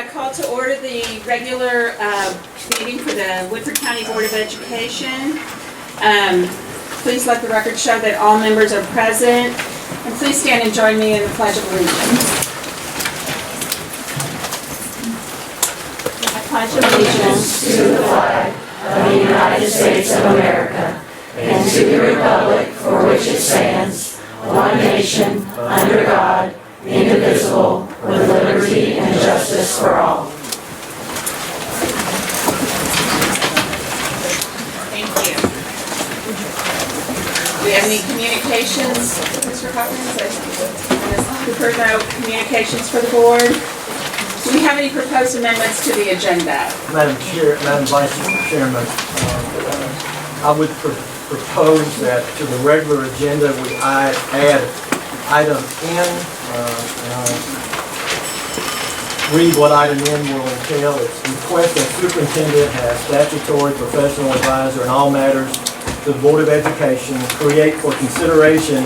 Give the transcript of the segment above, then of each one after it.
call to order the regular meeting for the Woodford County Board of Education. Please let the record show that all members are present. And please stand and join me in the Pledge of Allegiance. I pledge allegiance to the flag of the United States of America and to the republic for which it stands, one nation, under God, indivisible, with liberty and justice for all. Thank you. Do we have any communications, Mr. Hopkins? We've heard no communications for the board. Do we have any proposed amendments to the agenda? Madam Vice Chairman, I would propose that to the regular agenda we add item N. Read what item N will entail. It's request that superintendent has statutory professional advisor in all matters to the Board of Education create for consideration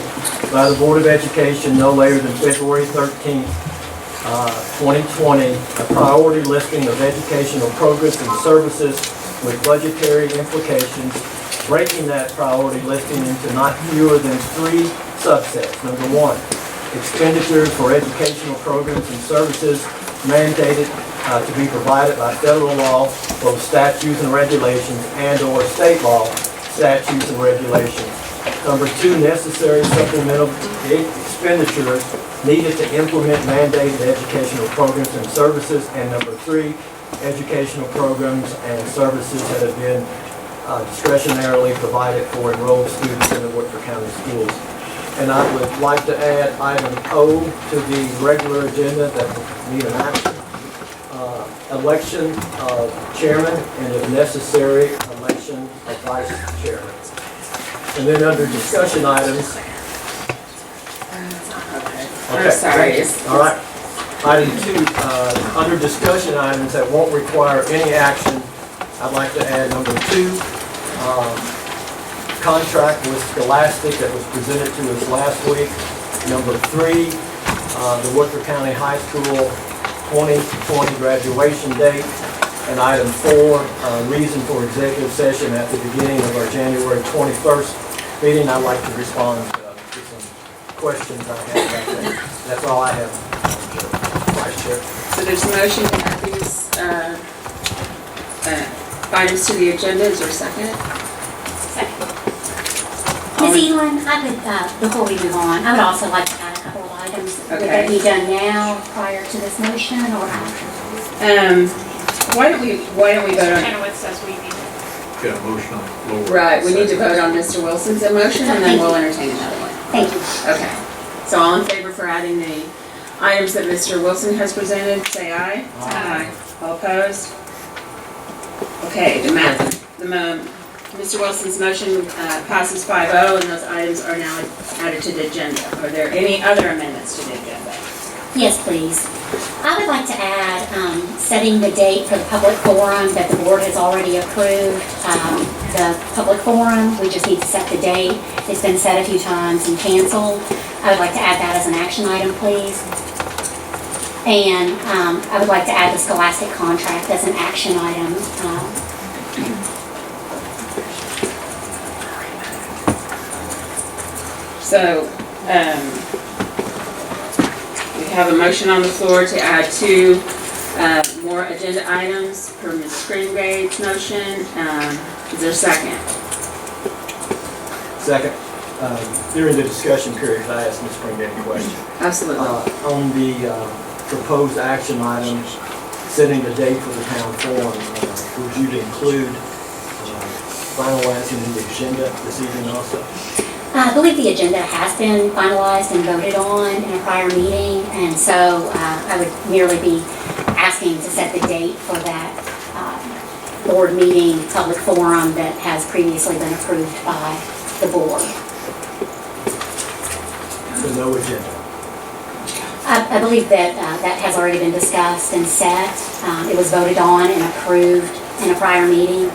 by the Board of Education no later than February 13th, 2020, a priority listing of educational programs and services with budgetary implications, breaking that priority listing into not fewer than 3 subsets. Number 1, expenditures for educational programs and services mandated to be provided by federal law, both statutes and regulations, and/or state law, statutes and regulations. Number 2, necessary supplemental expenditures needed to implement mandated educational programs and services. And number 3, educational programs and services that have been discretionarily provided for enrolled students in the Woodford County schools. And I would like to add item O to the regular agenda that will need an action. Election of chairman and if necessary, election of vice chairman. And then under discussion items. I'm sorry. All right. Item 2, under discussion items that won't require any action, I'd like to add number 2, contract with Scholastic that was presented to us last week. Number 3, the Woodford County High School 2020 graduation date. And item 4, reason for executive session at the beginning of our January 21st meeting. I'd like to respond to some questions I have about that. That's all I have, Vice Chair. So there's a motion to add these items to the agenda. Is there a second? Second. Ms. Elan, I would, before we move on, I would also like to add a couple of items. Okay. Would that be done now, prior to this motion, or after? Why don't we vote on? says we need to. Got a motion on the floor. Right, we need to vote on Mr. Wilson's motion and then we'll entertain another one. Thank you. Okay. So all in favor for adding the items that Mr. Wilson has presented, say aye. Aye. All opposed? Okay, Mr. Wilson's motion passes 5-0 and those items are now added to the agenda. Are there any other amendments to the agenda? Yes, please. I would like to add setting the date for the public forum that the board has already approved. The public forum, we just need to set the date. It's been set a few times and canceled. I would like to add that as an action item, please. And I would like to add the Scholastic contract as an action item. So, we have a motion on the floor to add 2 more agenda items per Ms. Springgrade's motion. Is there a second? Second. During the discussion period, I asked Ms. Springate a question. Absolutely. On the proposed action items, setting the date for the town forum, would you include finalizing the agenda this evening also? I believe the agenda has been finalized and voted on in a prior meeting, and so I would merely be asking to set the date for that board meeting, public forum that has previously been approved by the board. So no agenda. I believe that that has already been discussed and set. It was voted on and approved in a prior meeting.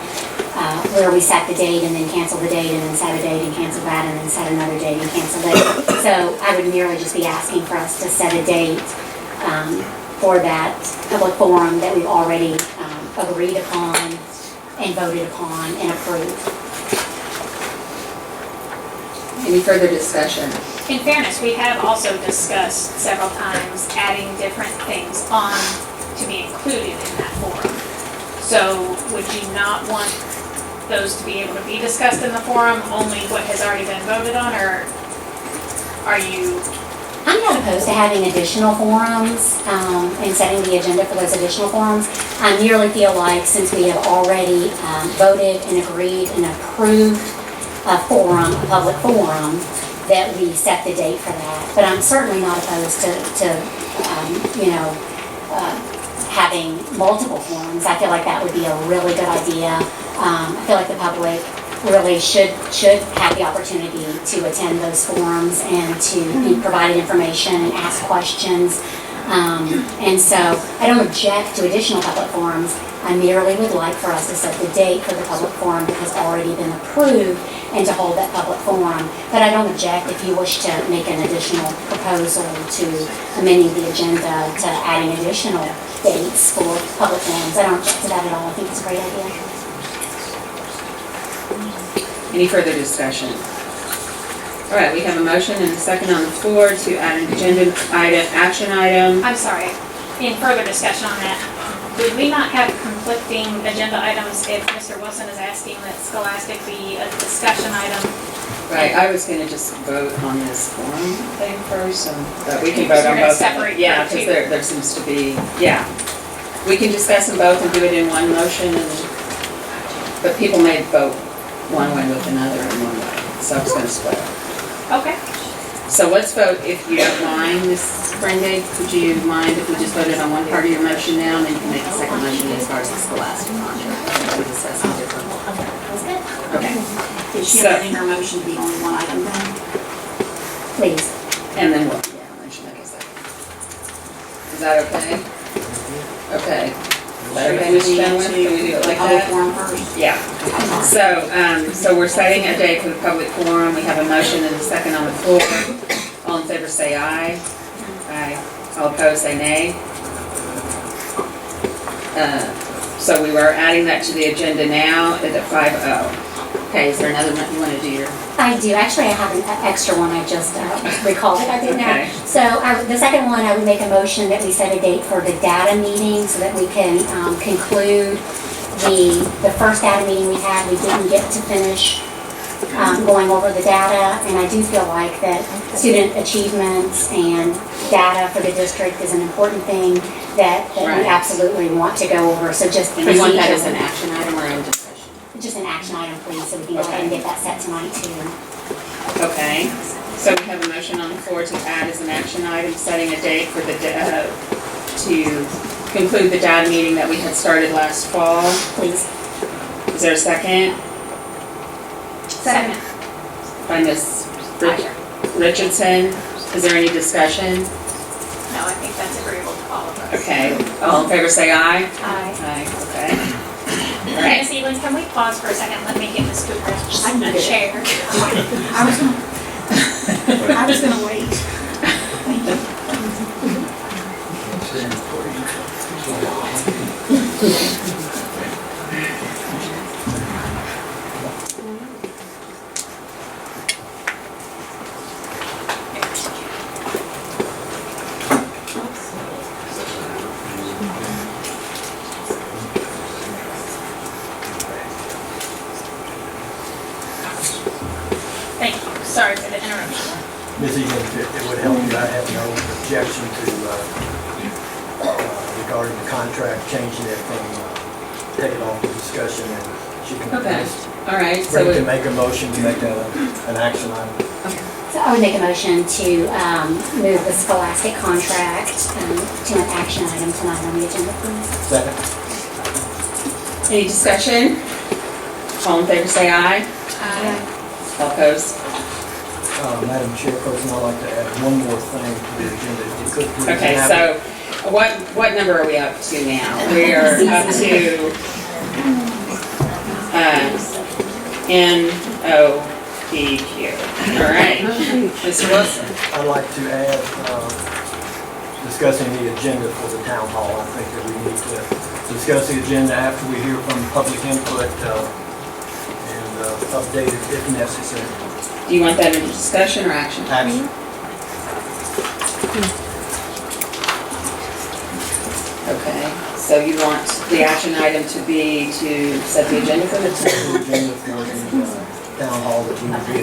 Where we set the date and then cancel the date and then set a date and cancel that and then set another date and cancel it. So I would merely just be asking for us to set a date for that public forum that we've already agreed upon and voted upon and approved. Any further discussion? In fairness, we have also discussed several times adding different things on to be included in that forum. So would you not want those to be able to be discussed in the forum, only what has already been voted on, or are you? I'm not opposed to having additional forums and setting the agenda for those additional forums. I merely feel like since we have already voted and agreed and approved a forum, a public forum, that we set the date for that. But I'm certainly not opposed to having multiple forums. I feel like that would be a really good idea. I feel like the public really should have the opportunity to attend those forums and to be provided information and ask questions. And so I don't object to additional public forums. I merely would like for us to set the date for the public forum that has already been approved and to hold that public forum. But I don't object if you wish to make an additional proposal to amending the agenda to adding additional dates for public forums. I don't object to that at all. I think it's a great idea. Any further discussion? All right, we have a motion and a second on the floor to add an agenda item, action item. I'm sorry, in further discussion on that, would we not have conflicting agenda items if Mr. Wilson is asking that Scholastic be a discussion item? Right, I was gonna just vote on this forum thing first, so that we can vote on You're gonna both. separate Yeah, the two. because there seems to be, yeah. We can discuss them both and do it in one motion, but people may vote one way with another and one way, so it's gonna split. Okay. So let's vote, if you don't mind, Ms. Brenda, would you mind if we just voted on one part of your motion now, and then you can make a second motion as far as the Scholastic contract? We discuss them differently. That's good. Okay, Is she So- amending her motion to be only one item then? Please. and then we'll, motion like I said. Is that okay? Okay. Is that okay, Ms. Chenoweth? Can we do it like Public that? forum first? Yeah. So we're setting a date for the public forum. We have a motion and a second on the floor. All in favor say aye. Aye. All opposed say nay. So we were adding that to the agenda now at 5:00. Okay, is there another one you want to do your? I do. Actually, I have an extra one. I just recalled it. I did Okay. now. So the second one, I would make a motion that we set a date for the data meeting so that we can conclude the first data meeting we had. We didn't get to finish going over the data, and I do feel like that student achievements and data for the district is an important thing that we Right. absolutely want to go over. So just And you want that as procedurally. an action item or in discussion? Just an action item, please, so we can go ahead and get that set tonight too. Okay, so we have a motion on the floor to add as an action item, setting a date for the, to conclude the data meeting that we had started last fall. Please. Is there a second? Second. By Ms. Richardson. Is there any discussion? No, I think that's agreeable to all of us. Okay, all in favor say aye. Aye. Aye, okay. All right. Miss Evelyn, can we pause for a second? Let me get Ms. Cooper a chair. I was gonna wait. Thank you. Sorry for the interruption. Ms. Egan, if it would help you, I have no objection to regarding the contract, changing it from, take it off the discussion, and she can Okay, all right, so bring to we, make a motion to make that an action item. So I would make a motion to move the Scholastic contract to an action item tonight on the agenda, please. Second? any discussion? All in favor say aye. All opposed? Madam Chairperson, I'd like to add one more thing to the agenda. If you could please Okay, have so what number are we up to now? We are up to NOPQ. All right, Mr. Wilson. I'd like to add the discussing the agenda for the town hall. I think that we need to discuss the agenda after we hear from public input and update it if necessary. Do you want that in discussion or action? Action. Okay, so you want the action item to be to set the agenda for the The agenda for the town hall that we will be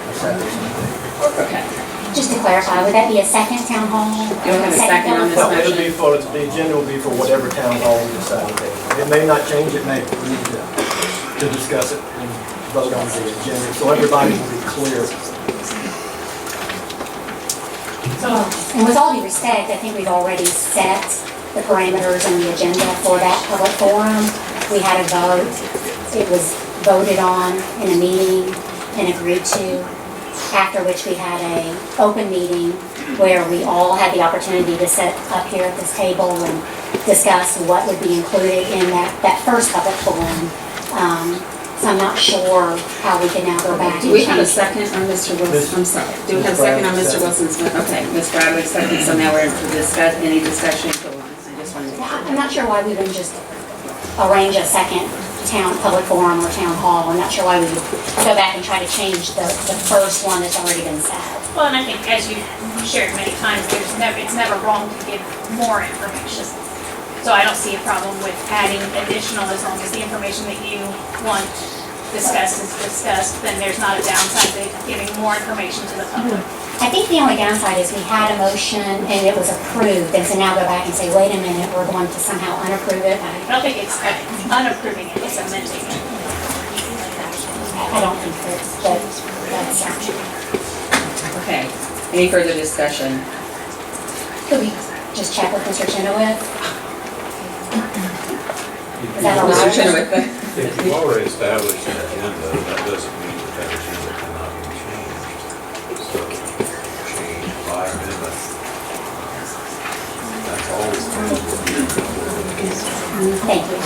establishing. Okay. Just to clarify, would that be a second town hall? You don't have a second on this No, it'll motion? be for, the agenda will be for whatever town hall we decide to take. It may not change, it may, we need to discuss it and vote on the agenda, so everybody will be clear. And with all due respect, I think we've already set the parameters and the agenda for that public forum. We had a vote, it was voted on in a meeting and agreed to, after which we had an open meeting where we all had the opportunity to sit up here at this table and discuss what would be included in that first public forum. So I'm not sure how we can now go back Do and we have a change. second on Mr. Wilson? I'm sorry. Do we have a second on Mr. Wilson's? Okay, Ms. Bradley second, so now we're into any discussion. Go on. I just wanted to make sure. I'm not sure why we wouldn't just arrange a second public forum or town hall. I'm not sure why we would go back and try to change the first one that's already been set. Well, and I think as you've shared many times, it's never wrong to give more information. So I don't see a problem with adding additional as long as the information that you want discussed is discussed, then there's not a downside to giving more information to the public. I think the only downside is we had a motion and it was approved, and so now go back and say, wait a minute, we're going to somehow unapprove it. I don't think it's unapproving it, it's amending it. I don't think that's, Okay, any further discussion? could we just check with Mr. Chenoweth? Is that all Mr. right? Chenoweth? If you've already established an agenda, that doesn't mean that that agenda cannot be changed. So, change by amendment. That's always Thank you.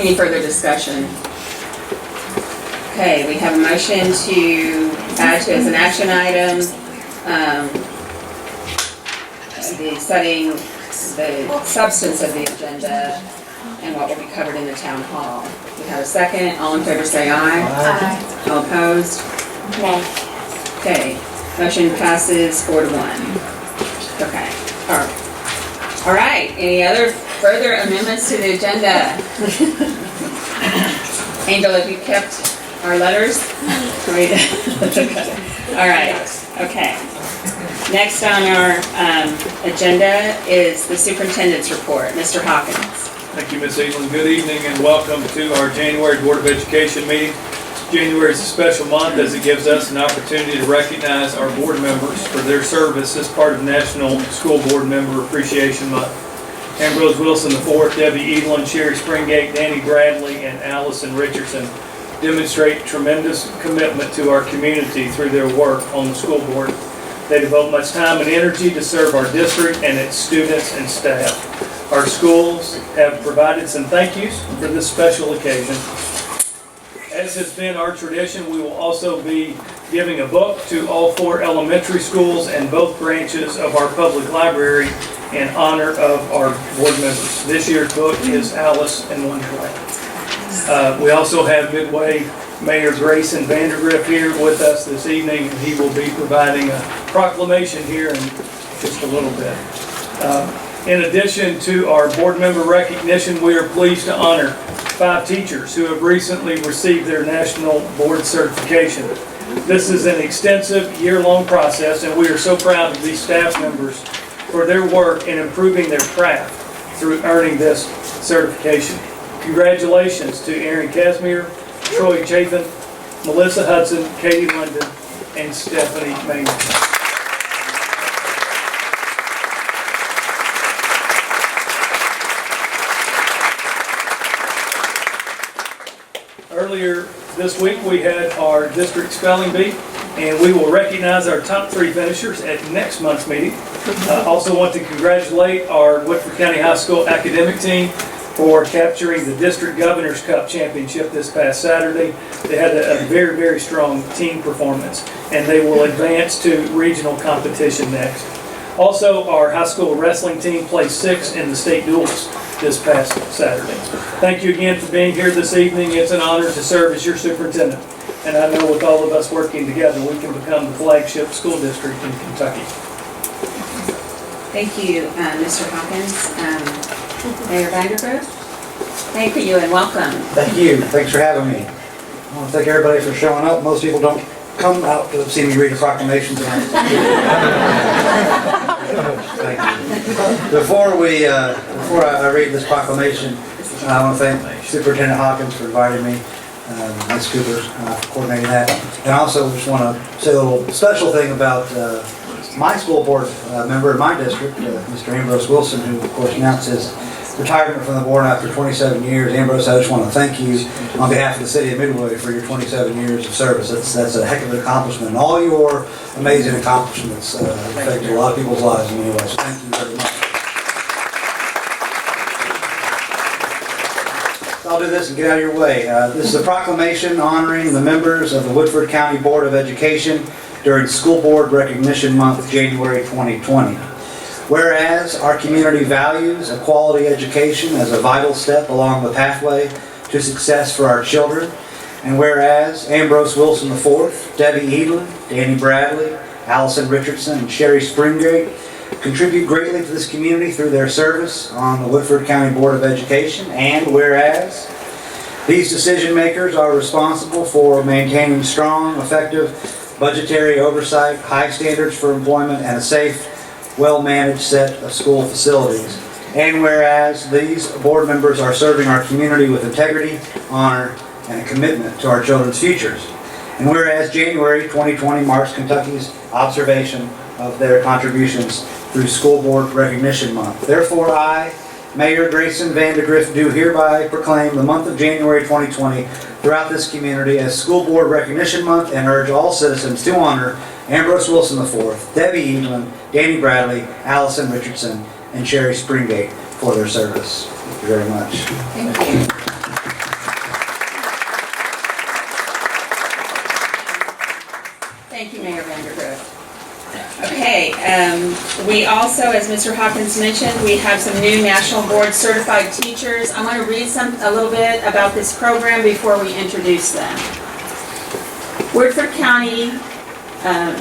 Any further discussion? Okay, we have a motion to add to as an action item, the setting the substance of the agenda and what will be covered in the town hall. We have a second. All in favor say aye. Aye. All opposed? Nay. Okay, motion passes 4-1. Okay, all right, any other further amendments to the agenda? Angel, have you kept our letters? All right, okay. Next on our agenda is the superintendent's report. Mr. Hawkins. Thank you, Ms. Eaglin. Good evening and welcome to our January Board of Education meeting. January is a special month as it gives us an opportunity to recognize our board members for their service as part of National School Board Member Appreciation Month. Ambrose Wilson IV, Debbie Eaglin, Sherry Springate, Danny Bradley, and Allison Richardson demonstrate tremendous commitment to our community through their work on the school board. They devote much time and energy to serve our district and its students and staff. Our schools have provided some thank yous for this special occasion. As has been our tradition, we will also be giving a book to all 4 elementary schools and both branches of our public library in honor of our board members. This year's book is Alice in Wonderland. We also have Midway Mayor Grayson Vandergriff here with us this evening, and he will be providing a proclamation here in just a little bit. In addition to our board member recognition, we are pleased to honor 5 teachers who have recently received their national board certification. This is an extensive year-long process, and we are so proud of these staff members for their work in improving their craft through earning this certification. Congratulations to Aaron Casimir, Troy Chafin, Melissa Hudson, Katie London, and Stephanie Maynard. Earlier this week, we had our district spelling bee, and we will recognize our top 3 finishers at next month's meeting. Also want to congratulate our Woodford County High School academic team for capturing the District Governor's Cup Championship this past Saturday. They had a very, very strong team performance, and they will advance to regional competition next. Also, our high school wrestling team placed 6th in the state duels this past Saturday. Thank you again for being here this evening. It's an honor to serve as your superintendent. And I know with all of us working together, we can become the flagship school district in Kentucky. Thank you, Mr. Hawkins. Mayor Vandergrift, thank you and welcome. Thank you. Thanks for having me. I want to thank everybody for showing up. Most people don't come out to see me read a proclamation tonight. Thank you. Before I read this proclamation, I want to thank Superintendent Hawkins for inviting me, Ms. Cooper for coordinating that. And I also just want to say a little special thing about my school board member in my district, Mr. Ambrose Wilson, who of course announced his retirement from the board after 27 years. Ambrose, I just want to thank you on behalf of the city of Midway for your 27 years of service. That's a heck of an accomplishment. And all your amazing accomplishments affected a lot of people's lives in many ways. So thank you very much. I'll do this and get out of your way. This is a proclamation honoring the members of the Woodford County Board of Education during School Board Recognition Month, January 2020. Whereas our community values a quality education as a vital step along the pathway to success for our children, and whereas Ambrose Wilson IV, Debbie Edlin, Danny Bradley, Allison Richardson, and Sherry Springate contribute greatly to this community through their service on the Woodford County Board of Education, and whereas these decision makers are responsible for maintaining strong, effective budgetary oversight, high standards for employment, and a safe, well-managed set of school facilities. And whereas these board members are serving our community with integrity, honor, and a commitment to our children's futures. And whereas January 2020 marks Kentucky's observation of their contributions through School Board Recognition Month. Therefore, I, Mayor Grayson Vandergrift, do hereby proclaim the month of January 2020 throughout this community as School Board Recognition Month and urge all citizens to honor Ambrose Wilson IV, Debbie Edlin, Danny Bradley, Allison Richardson, and Sherry Springate for their service. Thank you very much. Thank you. Thank you, Mayor Vandergrift. Okay, we also, as Mr. Hawkins mentioned, we have some new National Board Certified Teachers. I'm going to read a little bit about this program before we introduce them. Woodford County, I'm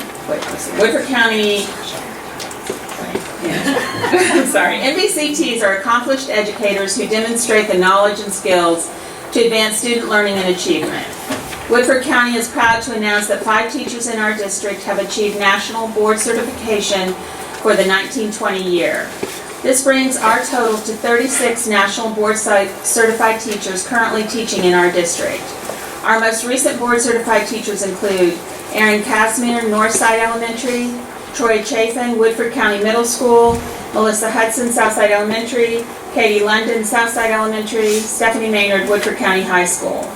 sorry, MBCTs are accomplished educators who demonstrate the knowledge and skills to advance student learning and achievement. Woodford County is proud to announce that 5 teachers in our district have achieved national board certification for the 1920 year. This brings our total to 36 national board certified teachers currently teaching in our district. Our most recent board certified teachers include Erin Casimir, Northside Elementary, Troy Chafin, Woodford County Middle School, Melissa Hudson, Southside Elementary, Katie London, Southside Elementary, Stephanie Maynard, Woodford County High School.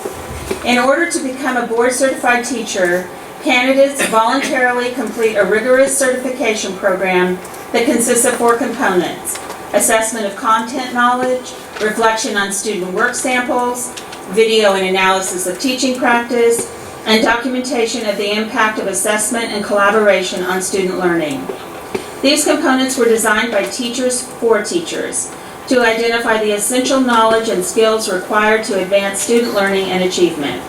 In order to become a board-certified teacher, candidates voluntarily complete a rigorous certification program that consists of 4 components: assessment of content knowledge, reflection on student work samples, video and analysis of teaching practice, and documentation of the impact of assessment and collaboration on student learning. These components were designed by teachers for teachers to identify the essential knowledge and skills required to advance student learning and achievement.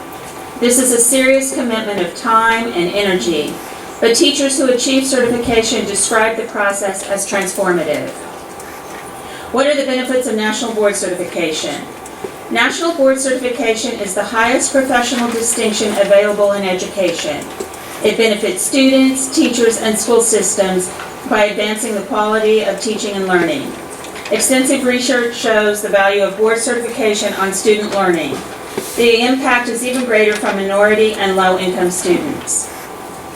This is a serious commitment of time and energy, but teachers who achieve certification describe the process as transformative. What are the benefits of National Board Certification? National Board Certification is the highest professional distinction available in education. It benefits students, teachers, and school systems by advancing the quality of teaching and learning. Extensive research shows the value of board certification on student learning. The impact is even greater for minority and low-income students.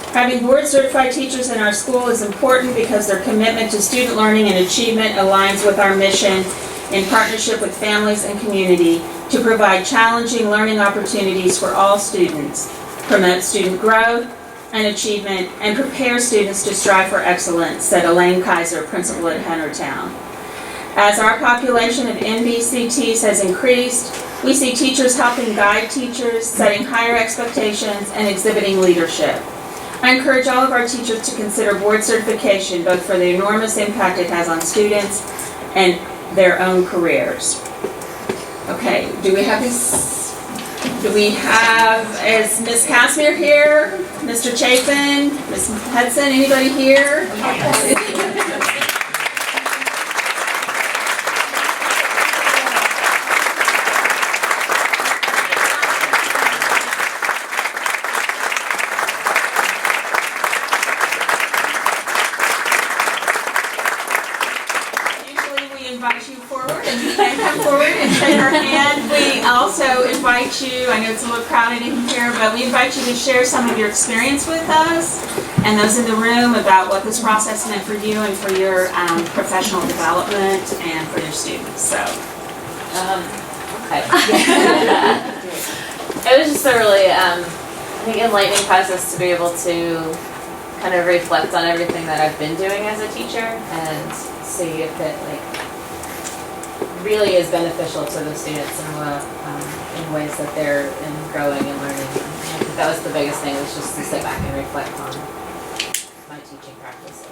Having board-certified teachers in our school is important because their commitment to student learning and achievement aligns with our mission in partnership with families and community to provide challenging learning opportunities for all students, promote student growth and achievement, and prepare students to strive for excellence, said Elaine Kaiser, principal at Huntertown. As our population of NBCTs has increased, we see teachers helping guide teachers, setting higher expectations, and exhibiting leadership. I encourage all of our teachers to consider board certification, both for the enormous impact it has on students and their own careers. Okay, do we have, is Ms. Casimir here? Mr. Chapin? Ms. Hudson, anybody here? Invite you forward, and you can come forward and shake our hand. We also invite you, I know it's a little crowded in here, but we invite you to share some of your experience with us and those in the room about what this process meant for you and for your professional development and for your students. So, Okay. It was just a really, I think, enlightening process to be able to kind of reflect on everything that I've been doing as a teacher and see if it really is beneficial to the students in ways that they're growing and learning. I think that was the biggest thing, was just to sit back and reflect on my teaching practices.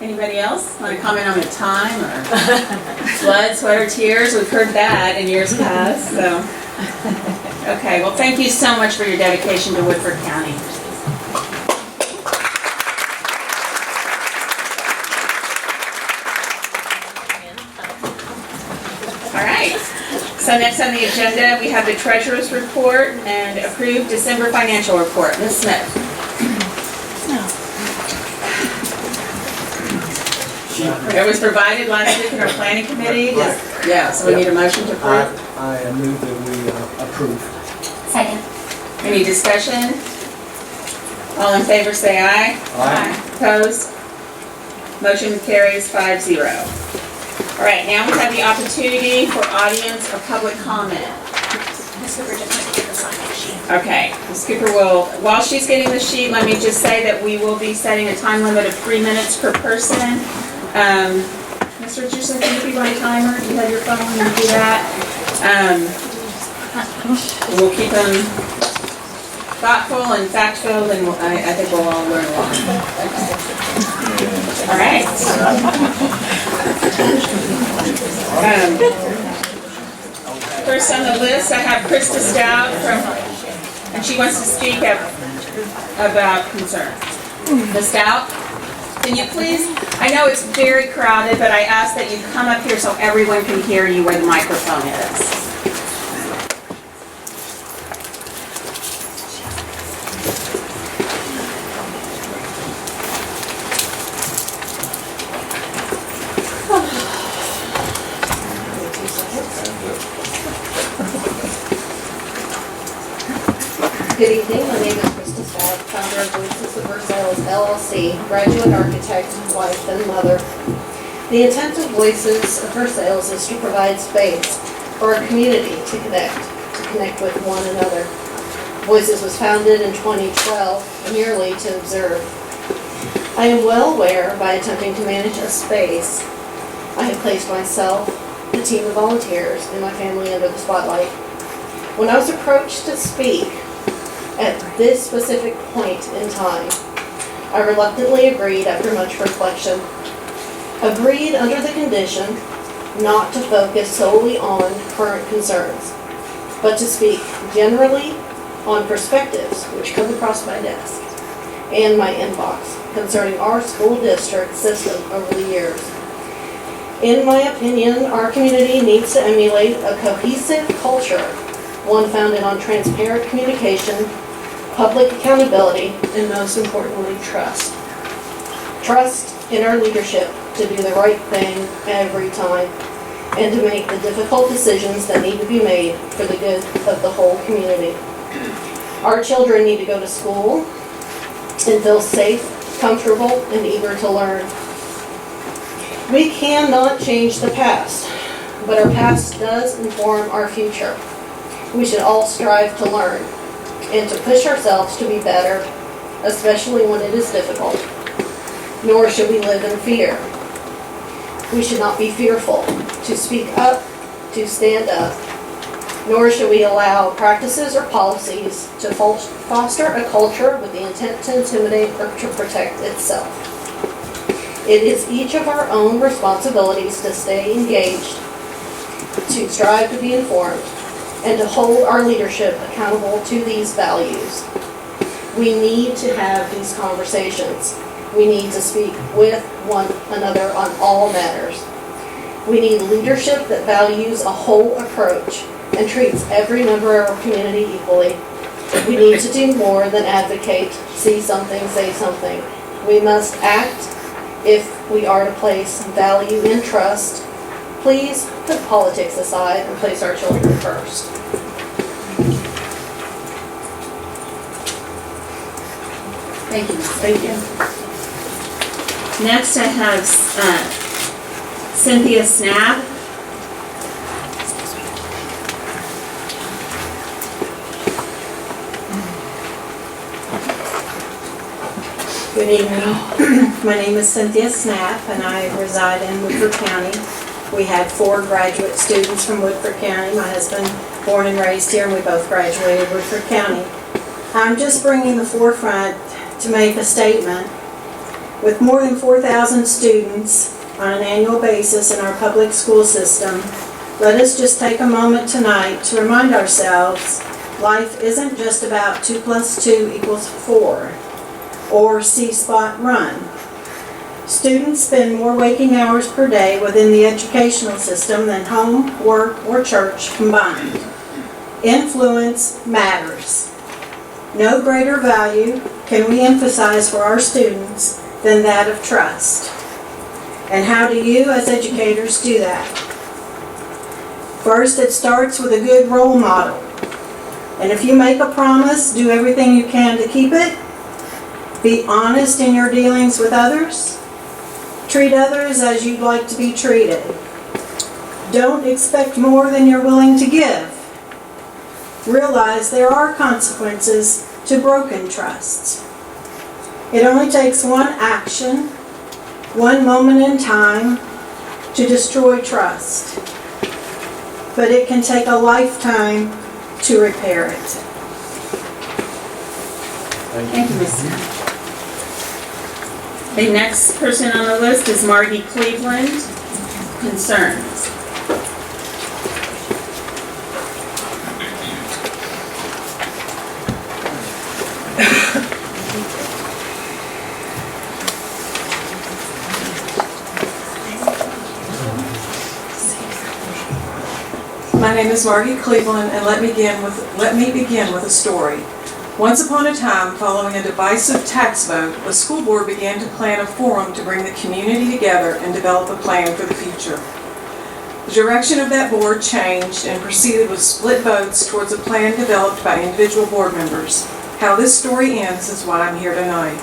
anybody else want to comment on the time or blood, sweat, or tears? We've heard that in years past, so. Okay, well, thank you so much for your dedication to Woodford County. All right, so next on the agenda, we have the treasurer's report and approved December financial report. Ms. Smith. It was provided last week in our planning committee. Yeah, so we need a motion to approve. I move that we approve. Second. Any discussion? All in favor say aye. Aye. Opposed? Motion carries 5-0. All right, now we have the opportunity for audience or public comment. Ms. Cooper just went to get the sign-in sheet. Okay, Ms. Cooper will, while she's getting the sheet, let me just say that we will be setting a time limit of 3 minutes per person. Mr. Richardson, can you be my timer? Do you have your phone? You do that. We'll keep them thoughtful and fact-filled, and I think we'll all learn a lot. All right. First on the list, I have Krista Stout and she wants to speak about concerns. Ms. Stout, can you please, I know it's very crowded, but I ask that you come up here so everyone can hear you where the microphone is. Good evening, my name is Krista Stout, founder of Voices of Versailles LLC, graduate architect, wife, and mother. The intent of Voices of Versailles is to provide space for our community to connect with one another. Voices was founded in 2012 merely to observe. I am well aware by attempting to manage a space, I have placed myself, the team of volunteers, and my family under the spotlight. When I was approached to speak, at this specific point in time, I reluctantly agreed after much reflection. Agreed under the condition not to focus solely on current concerns, but to speak generally on perspectives which come across my desk and my inbox concerning our school district system over the years. In my opinion, our community needs to emulate a cohesive culture, one founded on transparent communication, public accountability, and most importantly, trust. Trust in our leadership to do the right thing every time and to make the difficult decisions that need to be made for the good of the whole community. Our children need to go to school and feel safe, comfortable, and eager to learn. We cannot change the past, but our past does inform our future. We should all strive to learn and to push ourselves to be better, especially when it is difficult. Nor should we live in fear. We should not be fearful to speak up, to stand up, Nor should we allow practices or policies to foster a culture with the intent to intimidate or to protect itself. It is each of our own responsibilities to stay engaged, to strive to be informed, and to hold our leadership accountable to these values. We need to have these conversations. We need to speak with one another on all matters. We need leadership that values a whole approach and treats every member of our community equally. We need to do more than advocate, see something, say something. We must act if we are to place value in trust. Please put politics aside and place our children first. Thank you. Thank you. Next I have Cynthia Snab. Good evening. My name is Cynthia Snap and I reside in Woodford County. We had 4 graduate students from Woodford County. My husband, born and raised here, and we both graduated Woodford County. I'm just bringing the forefront to make a statement. With more than 4,000 students on an annual basis in our public school system, let us just take a moment tonight to remind ourselves life isn't just about 2 + 2 = 4 or C-spot run. Students spend more waking hours per day within the educational system than home, work, or church combined. Influence matters. No greater value can we emphasize for our students than that of trust. And how do you as educators do that? First, it starts with a good role model. And if you make a promise, do everything you can to keep it. Be honest in your dealings with others. Treat others as you'd like to be treated. Don't expect more than you're willing to give. Realize there are consequences to broken trusts. It only takes one action, one moment in time to destroy trust. But it can take a lifetime to repair it. Thank you, Ms. Snap. The next person on the list is Margie Cleveland. Concerns. My name is Margie Cleveland, and let me begin with a story. Once upon a time, following a divisive tax vote, the school board began to plan a forum to bring the community together and develop a plan for the future. The direction of that board changed and proceeded with split votes towards a plan developed by individual board members. How this story ends is why I'm here tonight.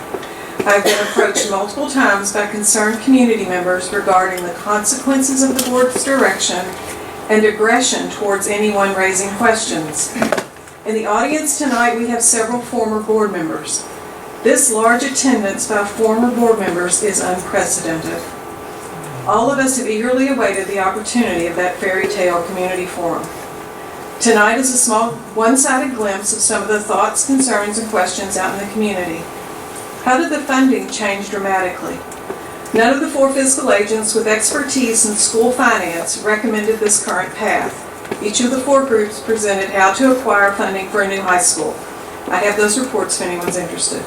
I've been approached multiple times by concerned community members regarding the consequences of the board's direction and aggression towards anyone raising questions. In the audience tonight, we have several former board members. This large attendance by former board members is unprecedented. All of us have eagerly awaited the opportunity of that fairy tale community forum. Tonight is a small, one-sided glimpse of some of the thoughts, concerns, and questions out in the community. How did the funding change dramatically? None of the 4 fiscal agents with expertise in school finance recommended this current path. Each of the 4 groups presented how to acquire funding for a new high school. I have those reports if anyone's interested.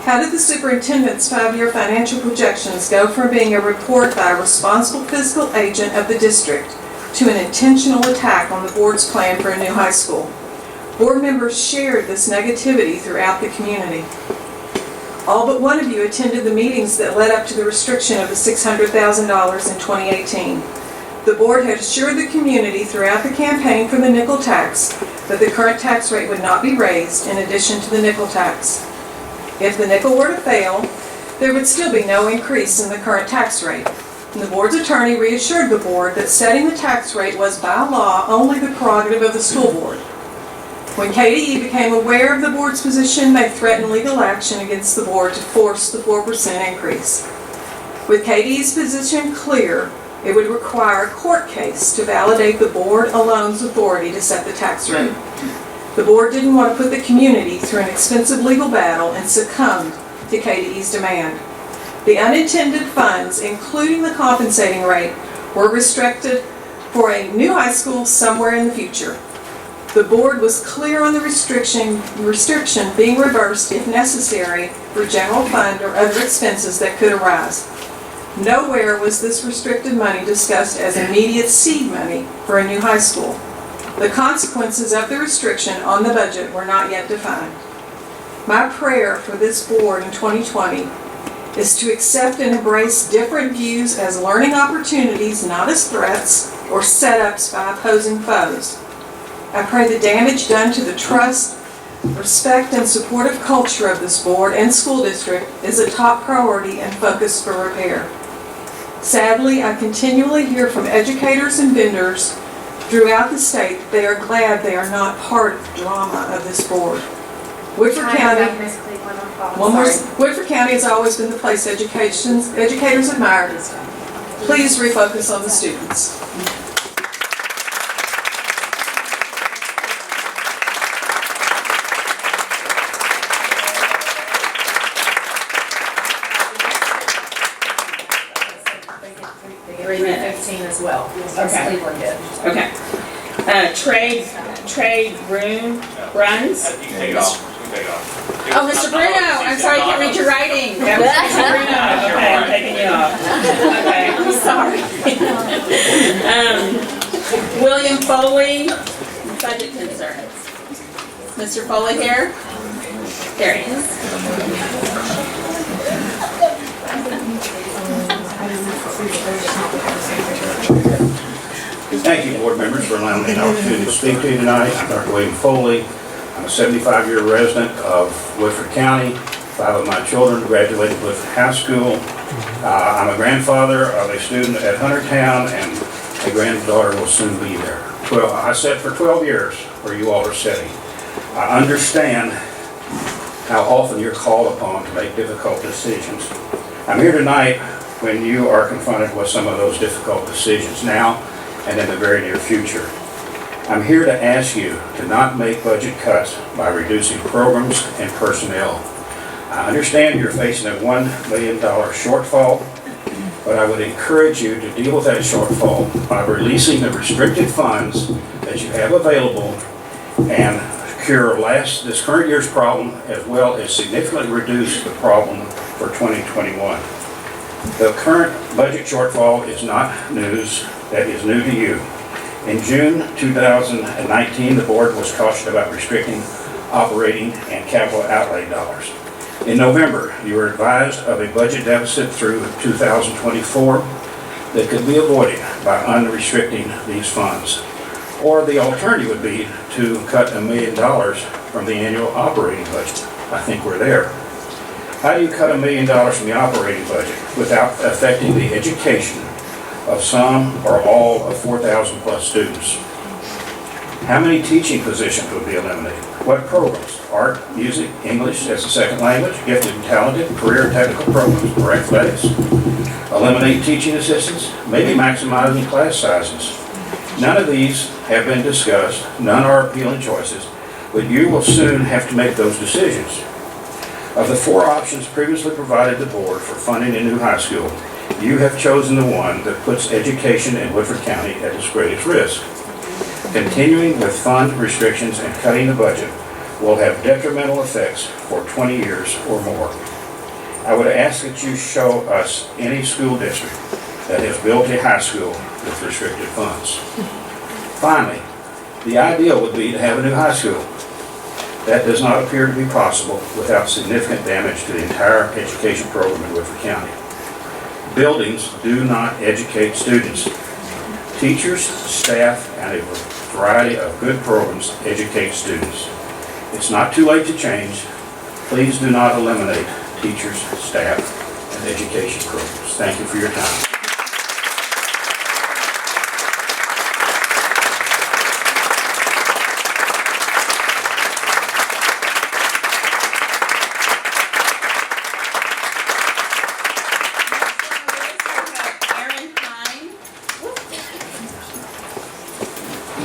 How did the superintendent's 5-year financial projections go from being a report by a responsible fiscal agent of the district to an intentional attack on the board's plan for a new high school? Board members shared this negativity throughout the community. All but one of you attended the meetings that led up to the restriction of the $600,000 in 2018. The board had assured the community throughout the campaign for the nickel tax that the current tax rate would not be raised in addition to the nickel tax. If the nickel were to fail, there would still be no increase in the current tax rate. And the board's attorney reassured the board that setting the tax rate was by law only the prerogative of the school board. When KDE became aware of the board's position, they threatened legal action against the board to force the 4% increase. With KDE's position clear, It would require a court case to validate the board alone's authority to set the tax rate. The board didn't want to put the community through an expensive legal battle and succumbed to KDE's demand. The unintended funds, including the compensating rate, were restricted for a new high school somewhere in the future. The board was clear on the restriction being reversed if necessary for general fund or other expenses that could arise. Nowhere was this restricted money discussed as immediate seed money for a new high school. The consequences of the restriction on the budget were not yet defined. My prayer for this board in 2020 is to accept and embrace different views as learning opportunities, not as threats or setups by opposing foes. I pray the damage done to the trust, respect, and supportive culture of this board and school district is a top priority and focus for repair. Sadly, I continually hear from educators and vendors throughout the state that they are glad they are not part of the drama of this board. Woodford County, Woodford County has always been the place educators admire. Please refocus on the students. They gave 15 as well. Okay. Cleveland did. Okay. Trade room runs. You can take it off. You can take it off. Oh, Mr. Bruno, I'm sorry, I can't read your writing. That was Mr. Bruno. Okay, I'm taking you off. Okay, I'm sorry. William Foley, budget concerns. Mr. Foley here? There he is. Thank you, board members, for allowing me an opportunity to speak to you tonight. I'm Dr. William Foley. I'm a 75-year resident of Woodford County. 5 of my children graduated Woodford High School. I'm a grandfather of a student at Huntertown, and a granddaughter will soon be there. I sat for 12 years where you all are sitting. I understand how often you're called upon to make difficult decisions. I'm here tonight when you are confronted with some of those difficult decisions now and in the very near future. I'm here to ask you to not make budget cuts by reducing programs and personnel. I understand you're facing a $1 million shortfall, but I would encourage you to deal with that shortfall by releasing the restricted funds that you have available and cure this current year's problem, as well as significantly reduce the problem for 2021. The current budget shortfall is not news that is new to you. In June 2019, the board was cautious about restricting operating and capital outlay dollars. In November, you were advised of a budget deficit through 2024 that could be avoided by unrestricting these funds. Or the alternative would be to cut $1 million from the annual operating budget. I think we're there. How do you cut $1 million from the operating budget without affecting the education of some or all of 4,000 plus students? How many teaching positions would be eliminated? What programs? Art, music, English as a second language, gifted and talented, career and technical programs, or athletics? Eliminate teaching assistants? Maybe maximizing class sizes. None of these have been discussed, none are appealing choices, but you will soon have to make those decisions. Of the 4 options previously provided the board for funding a new high school, you have chosen the one that puts education in Woodford County at its greatest risk. Continuing with fund restrictions and cutting the budget will have detrimental effects for 20 years or more. I would ask that you show us any school district that has built a high school with restricted funds. Finally, the ideal would be to have a new high school. That does not appear to be possible without significant damage to the entire education program in Woodford County. Buildings do not educate students. Teachers, staff, and a variety of good programs educate students. It's not too late to change. Please do not eliminate teachers, staff, and education programs. Thank you for your time. Hi,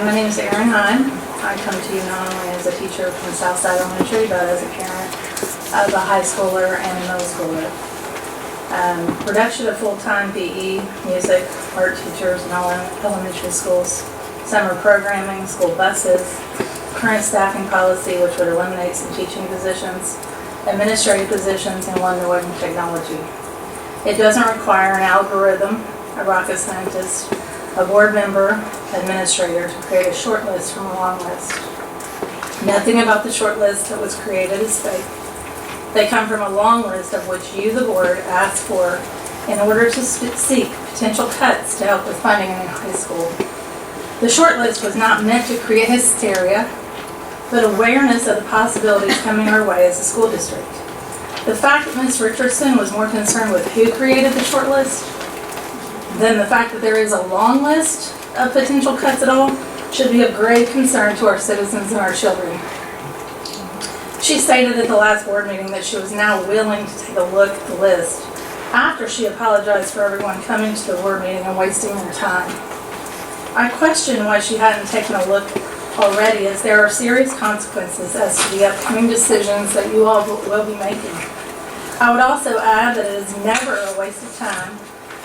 my name is Erin Heim. I come to you not only as a teacher from Southside Elementary, but as a parent of a high schooler and a middle schooler. Reduction of full-time PE, music, art teachers in all elementary schools, summer programming, school buses, current staffing policy, which would eliminate some teaching positions, administrative positions, and one new in technology. It doesn't require an algorithm, a rocket scientist, a board member, administrator to create a short list from a long list. Nothing about the short list that was created is fake. They come from a long list of which you, the board, asked for in order to seek potential cuts to help with funding in high school. The short list was not meant to create hysteria, but awareness of the possibilities coming our way as a school district. The fact that Ms. Richardson was more concerned with who created the short list than the fact that there is a long list of potential cuts at all should be of grave concern to our citizens and our children. She stated at the last board meeting that she was now willing to take a look at the list after she apologized for everyone coming to the board meeting and wasting their time. I question why she hadn't taken a look already, as there are serious consequences as to the upcoming decisions that you all will be making. I would also add that it is never a waste of time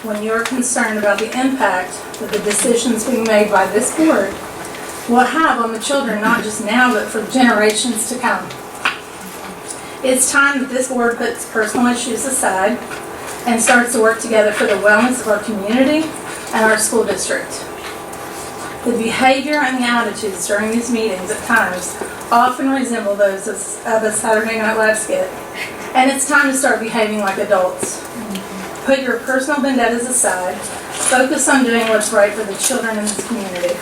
when you are concerned about the impact that the decisions being made by this board will have on the children, not just now, but for generations to come. It's time that this board puts personal issues aside and starts to work together for the wellness of our community and our school district. The behavior and the attitudes during these meetings at times often resemble those of a Saturday Night Live skit, and it's time to start behaving like adults. Put your personal vendettas aside, focus on doing what's right for the children in this community.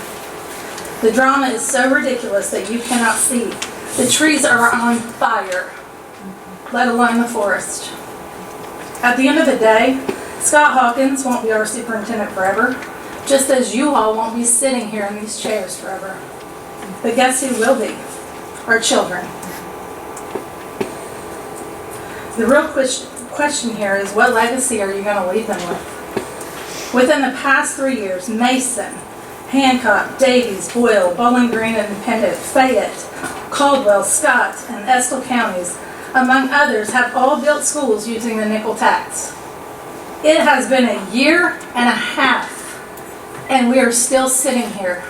The drama is so ridiculous that you cannot see. The trees are on fire, let alone the forest. At the end of the day, Scott Hawkins won't be our superintendent forever, just as you all won't be sitting here in these chairs forever. But guess who will be? Our children. The real question here is, what legacy are you going to leave them with? Within the past 3 years, Mason, Hancock, Davies, Boyle, Bowling Green Independent, Fayette, Caldwell, Scott, and Estill counties, among others, have all built schools using the nickel tax. It has been a year and a half, and we are still sitting here,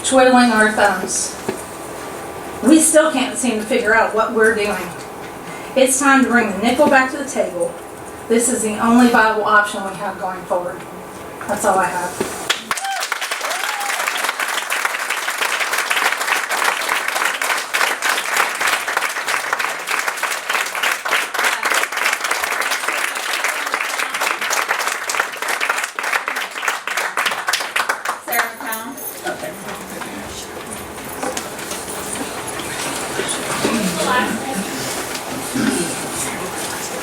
twiddling our thumbs. We still can't seem to figure out what we're doing. It's time to bring the nickel back to the table. This is the only viable option we have going forward. That's all I have.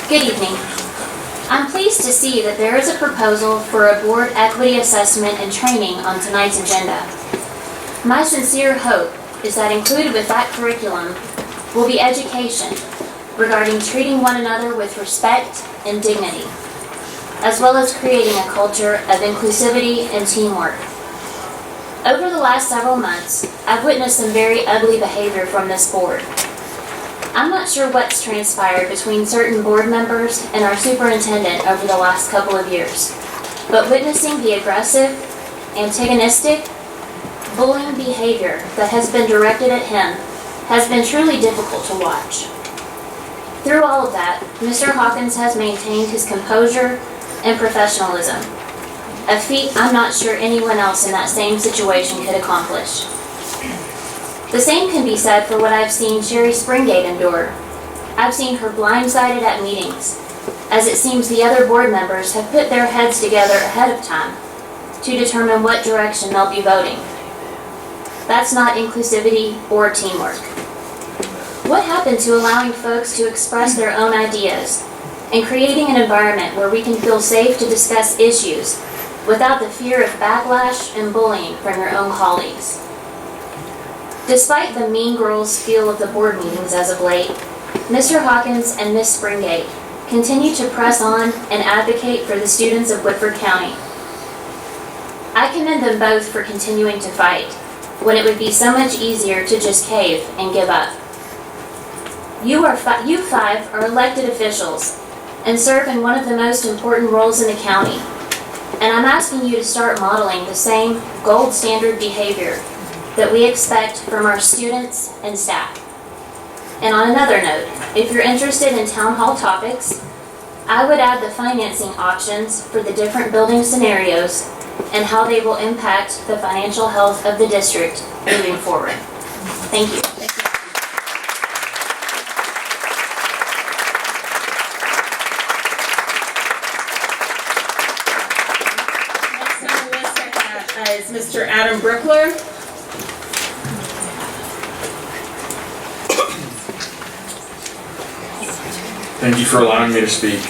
Good evening. I'm pleased to see that there is a proposal for a board equity assessment and training on tonight's agenda. My sincere hope is that included with that curriculum will be education regarding treating one another with respect and dignity, as well as creating a culture of inclusivity and teamwork. Over the last several months, I've witnessed some very ugly behavior from this board. I'm not sure what's transpired between certain board members and our superintendent over the last couple of years, but witnessing the aggressive, antagonistic, bullying behavior that has been directed at him has been truly difficult to watch. Through all of that, Mr. Hawkins has maintained his composure and professionalism, a feat I'm not sure anyone else in that same situation could accomplish. The same can be said for what I've seen Sherry Springate endure. I've seen her blindsided at meetings, as it seems the other board members have put their heads together ahead of time to determine what direction they'll be voting. That's not inclusivity or teamwork. What happened to allowing folks to express their own ideas and creating an environment where we can feel safe to discuss issues without the fear of backlash and bullying from your own colleagues? Despite the mean girls feel of the board meetings as of late, Mr. Hawkins and Ms. Springate continue to press on and advocate for the students of Woodford County. I commend them both for continuing to fight when it would be so much easier to just cave and give up. You five are elected officials and serve in one of the most important roles in the county. And I'm asking you to start modeling the same gold standard behavior that we expect from our students and staff. And on another note, if you're interested in town hall topics, I would add the financing options for the different building scenarios and how they will impact the financial health of the district moving forward. Thank you. Next on the list is Mr. Adam Brookler. Thank you for allowing me to speak.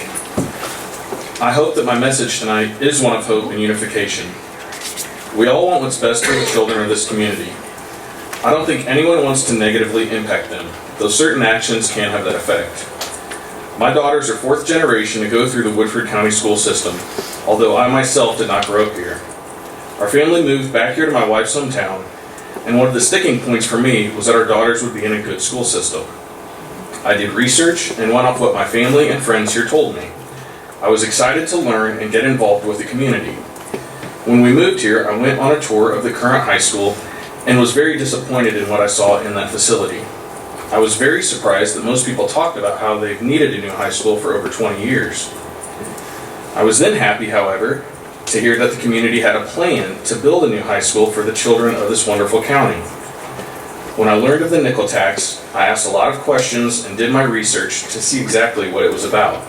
I hope that my message tonight is one of hope and unification. We all want what's best for the children of this community. I don't think anyone wants to negatively impact them, though certain actions can have that effect. My daughters are fourth generation to go through the Woodford County school system, although I myself did not grow up here. Our family moved back here to my wife's hometown, and one of the sticking points for me was that our daughters would be in a good school system. I did research and went off what my family and friends here told me. I was excited to learn and get involved with the community. When we moved here, I went on a tour of the current high school and was very disappointed in what I saw in that facility. I was very surprised that most people talked about how they've needed a new high school for over 20 years. I was then happy, however, to hear that the community had a plan to build a new high school for the children of this wonderful county. When I learned of the nickel tax, I asked a lot of questions and did my research to see exactly what it was about.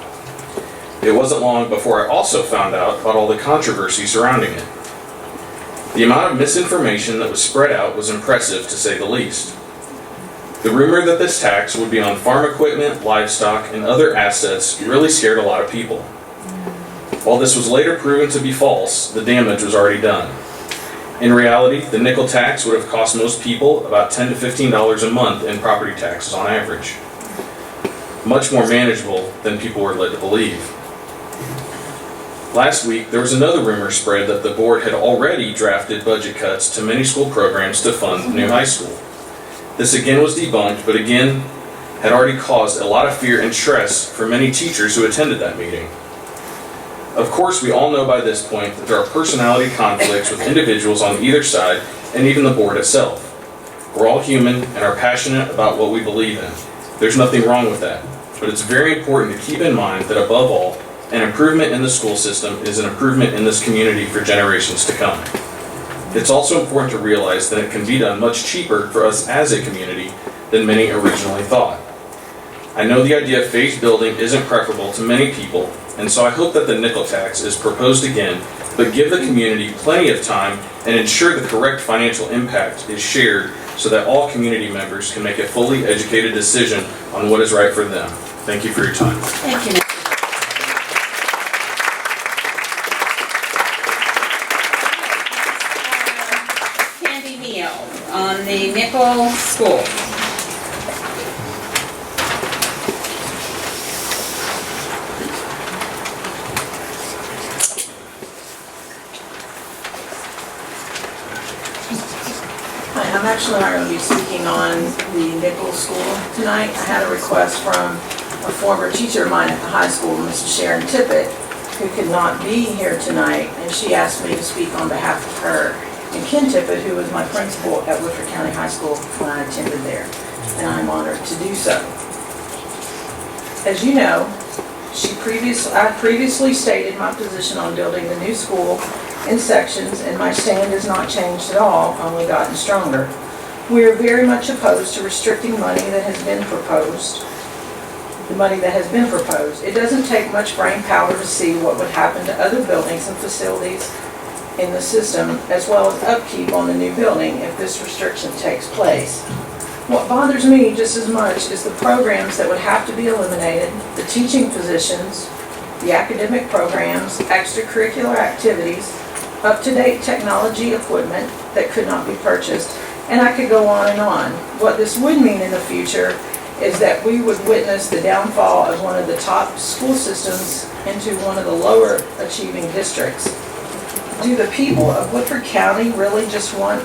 It wasn't long before I also found out about all the controversy surrounding it. The amount of misinformation that was spread out was impressive, to say the least. The rumor that this tax would be on farm equipment, livestock, and other assets really scared a lot of people. While this was later proven to be false, the damage was already done. In reality, the nickel tax would have cost most people about $10 to $15 a month in property taxes on average. Much more manageable than people were led to believe. Last week, there was another rumor spread that the board had already drafted budget cuts to many school programs to fund the new high school. This again was debunked, but again had already caused a lot of fear and stress for many teachers who attended that meeting. Of course, we all know by this point that there are personality conflicts with individuals on either side and even the board itself. We're all human and are passionate about what we believe in. There's nothing wrong with that, but it's very important to keep in mind that above all, an improvement in the school system is an improvement in this community for generations to come. It's also important to realize that it can be done much cheaper for us as a community than many originally thought. I know the idea of phased building isn't preferable to many people, and so I hope that the nickel tax is proposed again, but give the community plenty of time and ensure the correct financial impact is shared so that all community members can make a fully educated decision on what is right for them. Thank you for your time. Thank you. Candy Neal on the Nickel School. Hi, I'm actually not going to be speaking on the Nickel School tonight. I had a request from a former teacher of mine at the high school, Mrs. Sharon Tippett, who could not be here tonight, and she asked me to speak on behalf of her and Ken Tippett, who was my principal at Woodford County High School when I attended there, and I'm honored to do so. As you know, I previously stated my position on building the new school in sections, and my stand has not changed at all, only gotten stronger. We are very much opposed to restricting money that has been proposed. The money that has been proposed. It doesn't take much brain power to see what would happen to other buildings and facilities in the system, as well as upkeep on the new building if this restriction takes place. What bothers me just as much is the programs that would have to be eliminated, the teaching positions, the academic programs, extracurricular activities, up-to-date technology equipment that could not be purchased, and I could go on and on. What this would mean in the future is that we would witness the downfall of one of the top school systems into one of the lower achieving districts. Do the people of Woodford County really just want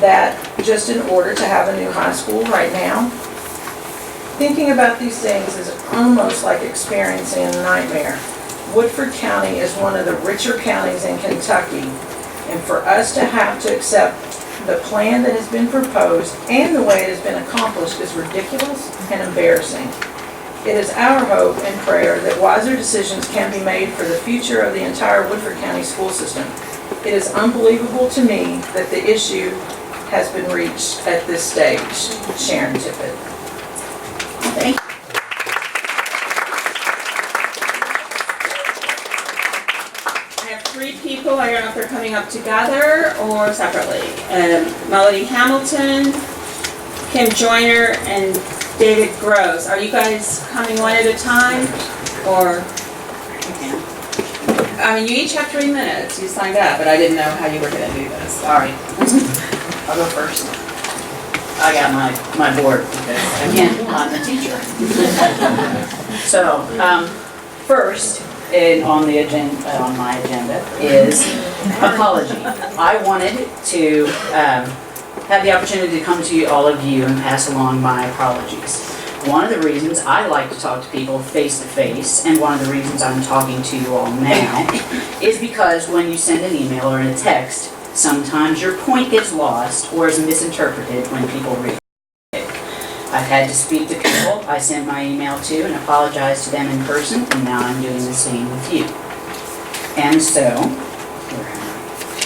that just in order to have a new high school right now? Thinking about these things is almost like experiencing a nightmare. Woodford County is one of the richer counties in Kentucky, and for us to have to accept the plan that has been proposed and the way it has been accomplished is ridiculous and embarrassing. It is our hope and prayer that wiser decisions can be made for the future of the entire Woodford County school system. It is unbelievable to me that the issue has been reached at this stage. Sharon Tippett. Thank you. I have three people. I don't know if they're coming up together or separately. Melody Hamilton, Kim Joyner, and David Gross. Are you guys coming one at a time, or? I mean, you each have 3 minutes. You signed up, but I didn't know how you were going to do this. All right. I'll go first. I got my board because, again, I'm the teacher. So, first, on my agenda is apology. I wanted to have the opportunity to come to all of you and pass along my apologies. One of the reasons I like to talk to people face to face, and one of the reasons I'm talking to you all now, is because when you send an email or a text, sometimes your point gets lost or is misinterpreted when people read it. I've had to speak to people I sent my email to and apologize to them in person, and now I'm doing the same with you. And so,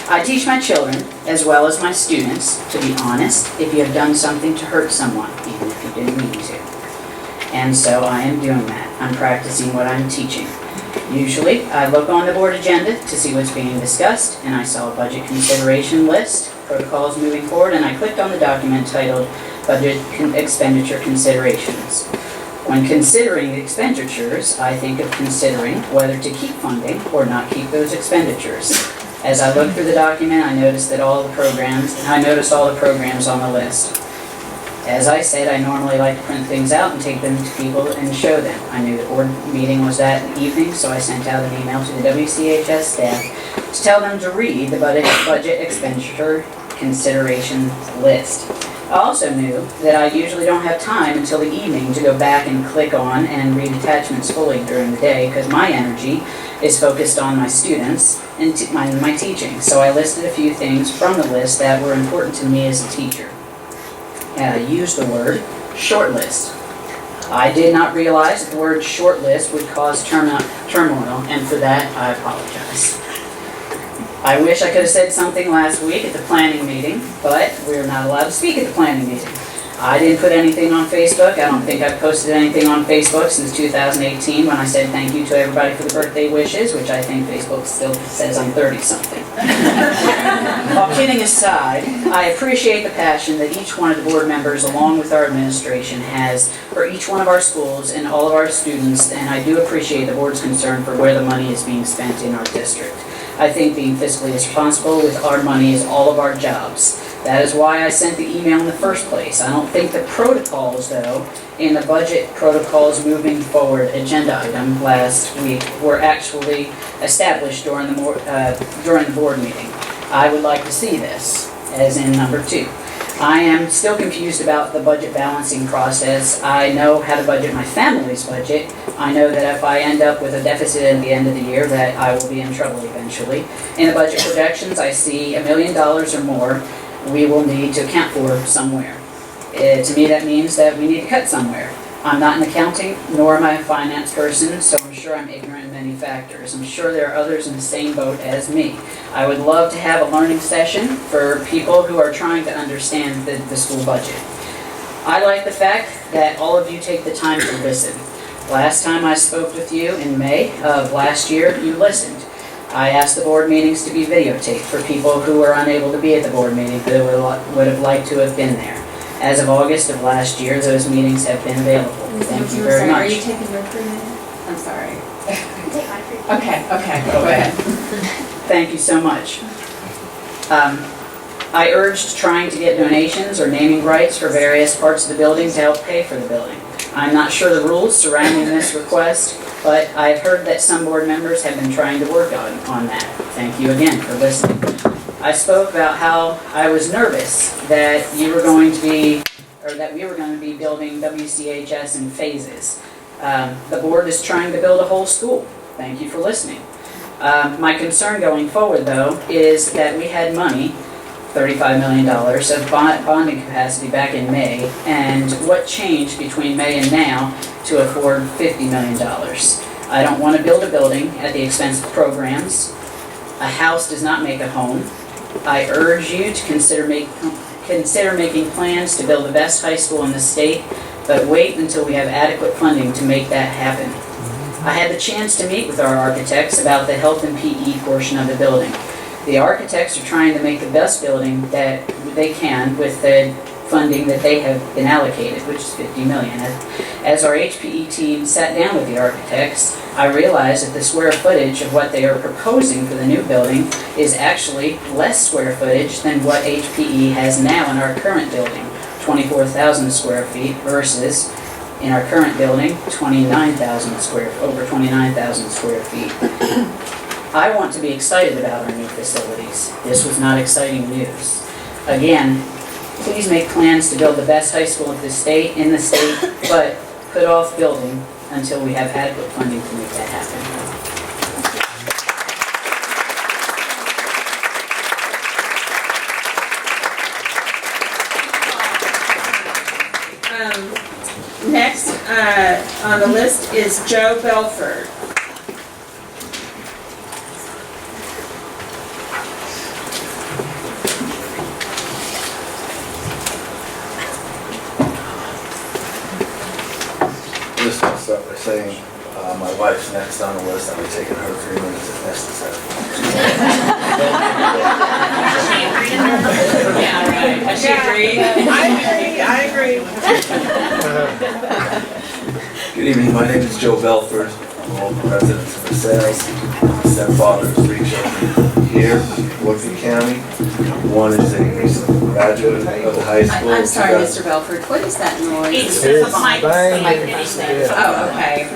I teach my children, as well as my students, to be honest if you have done something to hurt someone, even if you didn't mean to. And so I am doing that. I'm practicing what I'm teaching. Usually, I look on the board agenda to see what's being discussed, and I saw a budget consideration list, protocols moving forward, and I clicked on the document titled Budget Expenditure Considerations. When considering the expenditures, I think of considering whether to keep funding or not keep those expenditures. As I looked through the document, I noticed all the programs on the list. As I said, I normally like to print things out and take them to people and show them. I knew the board meeting was that evening, so I sent out an email to the WCHS staff to tell them to read the budget expenditure consideration list. I also knew that I usually don't have time until the evening to go back and click on and read attachments fully during the day because my energy is focused on my students and my teaching. So I listed a few things from the list that were important to me as a teacher. And I used the word short list. I did not realize that the word short list would cause turmoil, and for that I apologize. I wish I could have said something last week at the planning meeting, but we're not allowed to speak at the planning meeting. I didn't put anything on Facebook. I don't think I've posted anything on Facebook since 2018 when I said thank you to everybody for the birthday wishes, which I think Facebook still says I'm 30-something. All kidding aside, I appreciate the passion that each one of the board members, along with our administration, has for each one of our schools and all of our students, and I do appreciate the board's concern for where the money is being spent in our district. I think being fiscally responsible with our money is all of our jobs. That is why I sent the email in the first place. I don't think the protocols, though, in the budget protocols moving forward agenda item last week were actually established during the board meeting. I would like to see this, as in number 2. I am still confused about the budget balancing process. I know how to budget my family's budget. I know that if I end up with a deficit at the end of the year, that I will be in trouble eventually. In the budget projections, I see $1 million or more we will need to account for somewhere. To me, that means that we need to cut somewhere. I'm not an accounting, nor am I a finance person, so I'm sure I'm ignorant of many factors. I'm sure there are others in the same boat as me. I would love to have a learning session for people who are trying to understand the school budget. I like the fact that all of you take the time to listen. Last time I spoke with you in May of last year, you listened. I asked the board meetings to be videotaped for people who were unable to be at the board meeting but would have liked to have been there. As of August of last year, those meetings have been available. Thank you very much. Are you taking your 3 minutes? I'm sorry. Take my 3 minutes. Okay, go ahead. Thank you so much. I urged trying to get donations or naming rights for various parts of the building to help pay for the building. I'm not sure the rules surrounding this request, but I've heard that some board members have been trying to work on that. Thank you again for listening. I spoke about how I was nervous that we were going to be building WCHS in phases. The board is trying to build a whole school. Thank you for listening. My concern going forward, though, is that we had money, $35 million of bonding capacity back in May, and what changed between May and now to afford $50 million. I don't want to build a building at the expense of programs. A house does not make a home. I urge you to consider making plans to build the best high school in the state, but wait until we have adequate funding to make that happen. I had the chance to meet with our architects about the health and PE portion of the building. The architects are trying to make the best building that they can with the funding that they have been allocated, which is $50 million. As our HPE team sat down with the architects, I realized that the square footage of what they are proposing for the new building is actually less square footage than what HPE has now in our current building, 24,000 square feet versus in our current building, over 29,000 square feet. I want to be excited about our new facilities. This was not exciting news. Again, please make plans to build the best high school in the state, but put off building until we have adequate funding to make that happen. Next on the list is Joe Belford. Just want to start by saying my wife's next on the list. I'll be taking her 3 minutes if necessary. Yeah, right. Has she agreed? I agree. Good evening. My name is Joe Belford. I'm a local resident of the Sales. I'm a stepfather of 3 children here in Woodford County. One is a recent graduate of the high school. I'm sorry, Mr. Belford, what is that noise? It's the mic. Oh, okay.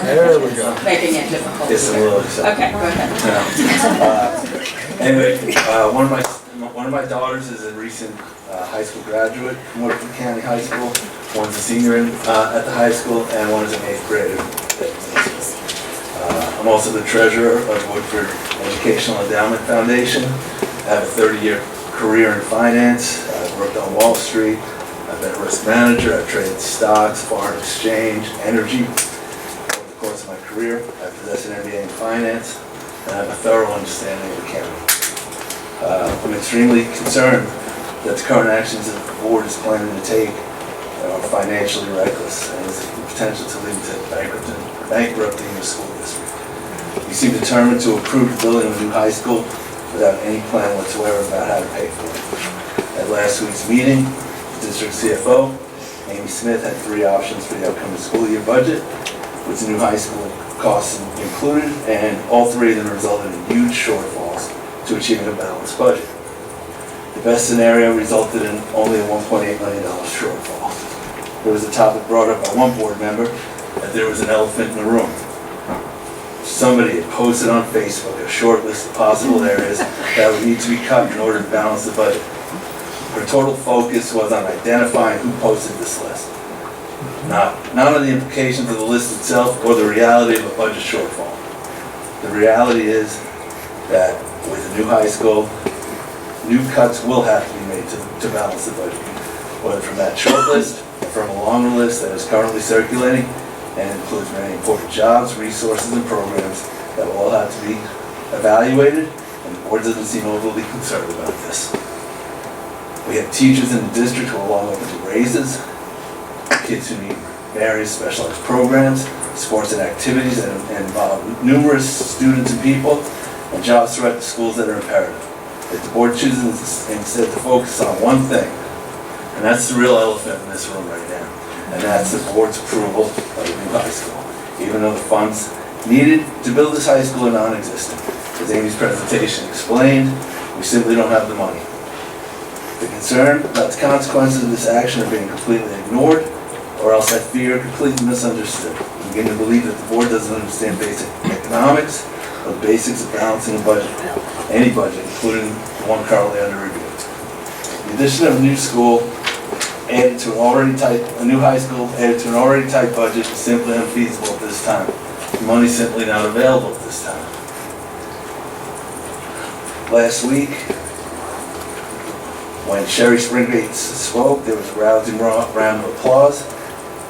There we go. Making it difficult. It's a little. Okay, go ahead. Anyway, one of my daughters is a recent high school graduate from Woodford County High School. One's a senior at the high school, and one is an 8th grader. I'm also the treasurer of Woodford Educational Endowment Foundation. I have a 30-year career in finance. I've worked on Wall Street. I've been a risk manager. I've traded stocks, foreign exchange, energy. Over the course of my career, I possess an MBA in finance, and I have a thorough understanding of accounting. I'm extremely concerned that the current actions that the board is planning to take are financially reckless and has the potential to lead to bankrupting the school district. We seem determined to approve the building of a new high school without any plan whatsoever about how to pay for it. At last week's meeting, the district CFO, Amy Smith, had 3 options for the upcoming school year budget, with the new high school costs included, and all 3 of them resulted in huge shortfalls to achieving a balanced budget. The best scenario resulted in only a $1.8 million shortfall. There was a topic brought up by one board member that there was an elephant in the room. Somebody had posted on Facebook a short list of possible areas that would need to be cut in order to balance the budget. Her total focus was on identifying who posted this list, not on the implications of the list itself or the reality of a budget shortfall. The reality is that with a new high school, new cuts will have to be made to balance the budget, whether from that short list or from a longer list that is currently circulating and includes many important jobs, resources, and programs that will all have to be evaluated, and the board doesn't seem overly concerned about this. We have teachers in the district who are long overdue raises, kids who need various specialized programs, sports and activities that involve numerous students and people, and jobs throughout the schools that are imperative. If the board chooses instead to focus on one thing, and that's the real elephant in this room right now, and that's the board's approval of the new high school. Even though the funds needed to build this high school are non-existent. As Amy's presentation explained, we simply don't have the money. The concern about the consequences of this action are being completely ignored, or else I fear completely misunderstood. I'm beginning to believe that the board doesn't understand basic economics or the basics of balancing a budget, any budget, including the one currently under review. The addition of a new school added to an already tight, a new high school added to an already tight budget is simply unfeasible at this time. The money's simply not available at this time. Last week, when Sherry Springate spoke, there was a rousing round of applause,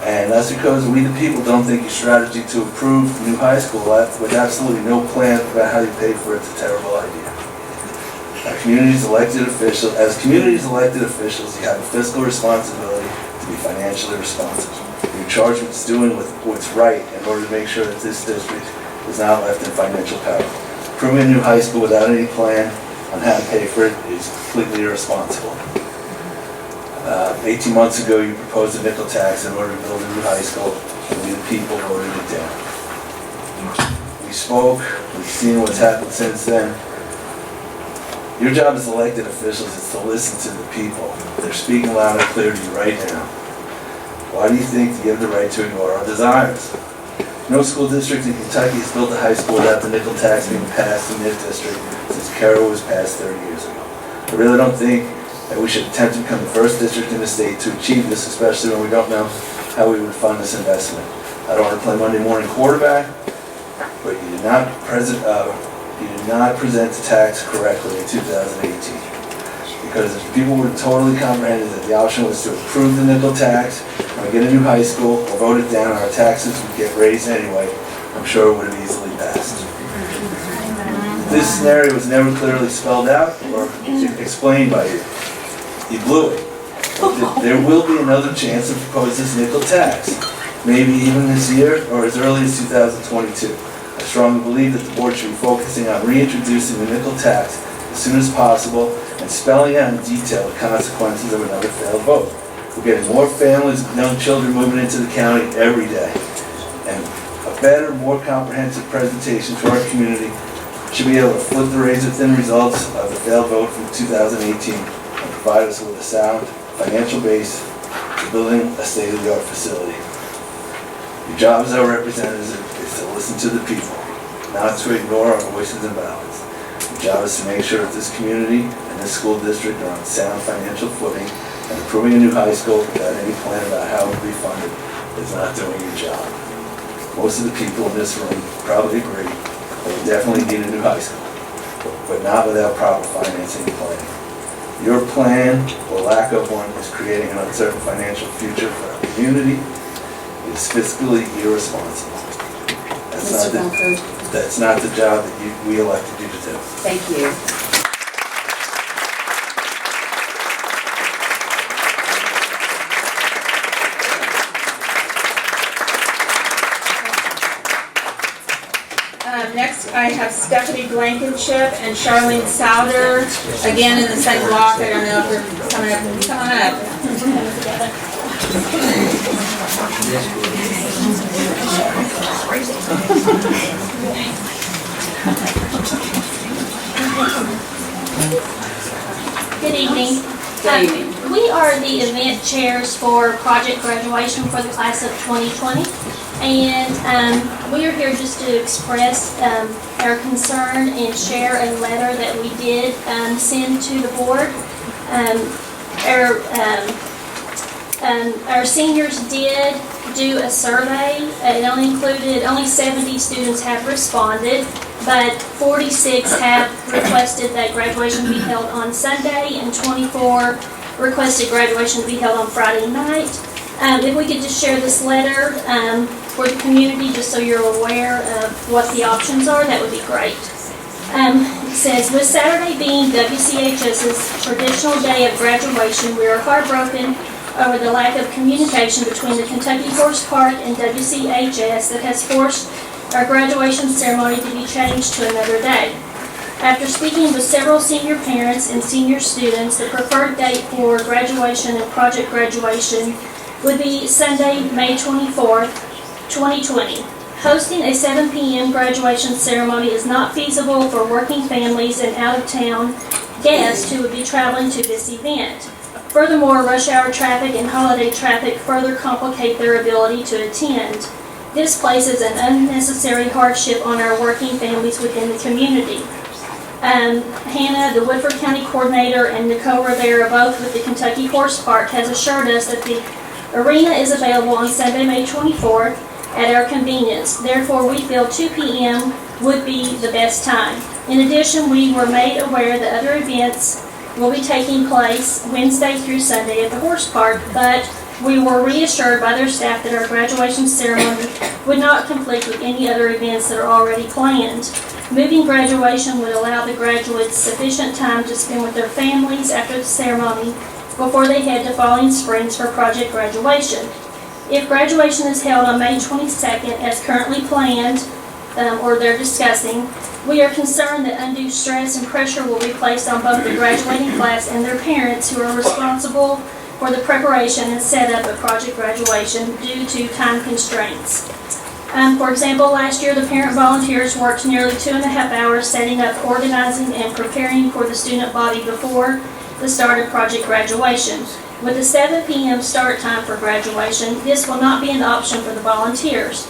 and that's because we the people don't think your strategy to improve the new high school with absolutely no plan about how you pay for it's a terrible idea. As communities elected officials, you have a fiscal responsibility to be financially responsible. You're charged with doing what's right in order to make sure that this district is not left in financial power. Approving a new high school without any plan on how to pay for it is completely irresponsible. 18 months ago, you proposed a nickel tax in order to build a new high school, and we the people voted it down. We spoke, we've seen what's happened since then. Your job as elected officials is to listen to the people. They're speaking loud and clear to you right now. Why do you think you have the right to ignore our desires? No school district in Kentucky has built a high school without the nickel tax being passed in this district since Carroll was passed 30 years ago. I really don't think that we should attempt to become the first district in the state to achieve this, especially when we don't know how we would fund this investment. I don't want to play Monday morning quarterback, but you did not present the tax correctly in 2018. Because if people would have totally comprehended that the option was to approve the nickel tax, and we get a new high school, or vote it down, and our taxes would get raised anyway, I'm sure it would have easily passed. This scenario was never clearly spelled out or explained by you. You blew it. There will be another chance to propose this nickel tax, maybe even this year or as early as 2022. I strongly believe that the board should be focusing on reintroducing the nickel tax as soon as possible and spelling out in detail the consequences of another failed vote. We're getting more families with young children moving into the county every day. And a better, more comprehensive presentation to our community should be able to flip the razor-thin results of the failed vote from 2018 and provide us with a sound financial base for building a state-of-the-art facility. Your job as our representatives is to listen to the people, not to ignore our voices and ballots. Your job is to make sure that this community and this school district are on sound financial footing, and approving a new high school without any plan about how it will be funded is not doing your job. Most of the people in this room probably agree that we definitely need a new high school, but not without proper financing and planning. Your plan, or lack of one, is creating an uncertain financial future for our community. It is fiscally irresponsible. That's not the job that we elected you to do. Thank you. Next, I have Stephanie Blankenship and Charlene Souder, again in the same block. I don't know if they're coming up. Come on up. Good evening. We are the event chairs for project graduation for the class of 2020. And we are here just to express our concern and share a letter that we did send to the board. Our seniors did do a survey. It only 70 students have responded, but 46 have requested that graduation be held on Sunday, and 24 requested graduation to be held on Friday night. If we could just share this letter for the community, just so you're aware of what the options are, that would be great. It says, with Saturday being WCHS's traditional day of graduation, we are heartbroken over the lack of communication between the Kentucky Horse Park and WCHS that has forced our graduation ceremony to be changed to another day. After speaking with several senior parents and senior students, the preferred date for graduation and project graduation would be Sunday, May 24th, 2020. Hosting a 7 p.m. graduation ceremony is not feasible for working families and out-of-town guests who would be traveling to this event. Furthermore, rush hour traffic and holiday traffic further complicate their ability to attend. This places an unnecessary hardship on our working families within the community. Hannah, the Woodford County Coordinator, and Nicole Rivera, both with the Kentucky Horse Park, has assured us that the arena is available on Sunday, May 24th at our convenience. Therefore, we feel 2 p.m. would be the best time. In addition, we were made aware that other events will be taking place Wednesday through Sunday at the horse park, but we were reassured by their staff that our graduation ceremony would not conflict with any other events that are already planned. Moving graduation would allow the graduates sufficient time to spend with their families after the ceremony before they head to Falling Springs for project graduation. If graduation is held on May 22nd as currently planned, or they're discussing, we are concerned that undue stress and pressure will be placed on both the graduating class and their parents, who are responsible for the preparation and setup of project graduation due to time constraints. For example, last year the parent volunteers worked nearly 2.5 hours setting up, organizing, and preparing for the student body before the start of project graduation. With a 7 p.m. start time for graduation, this will not be an option for the volunteers.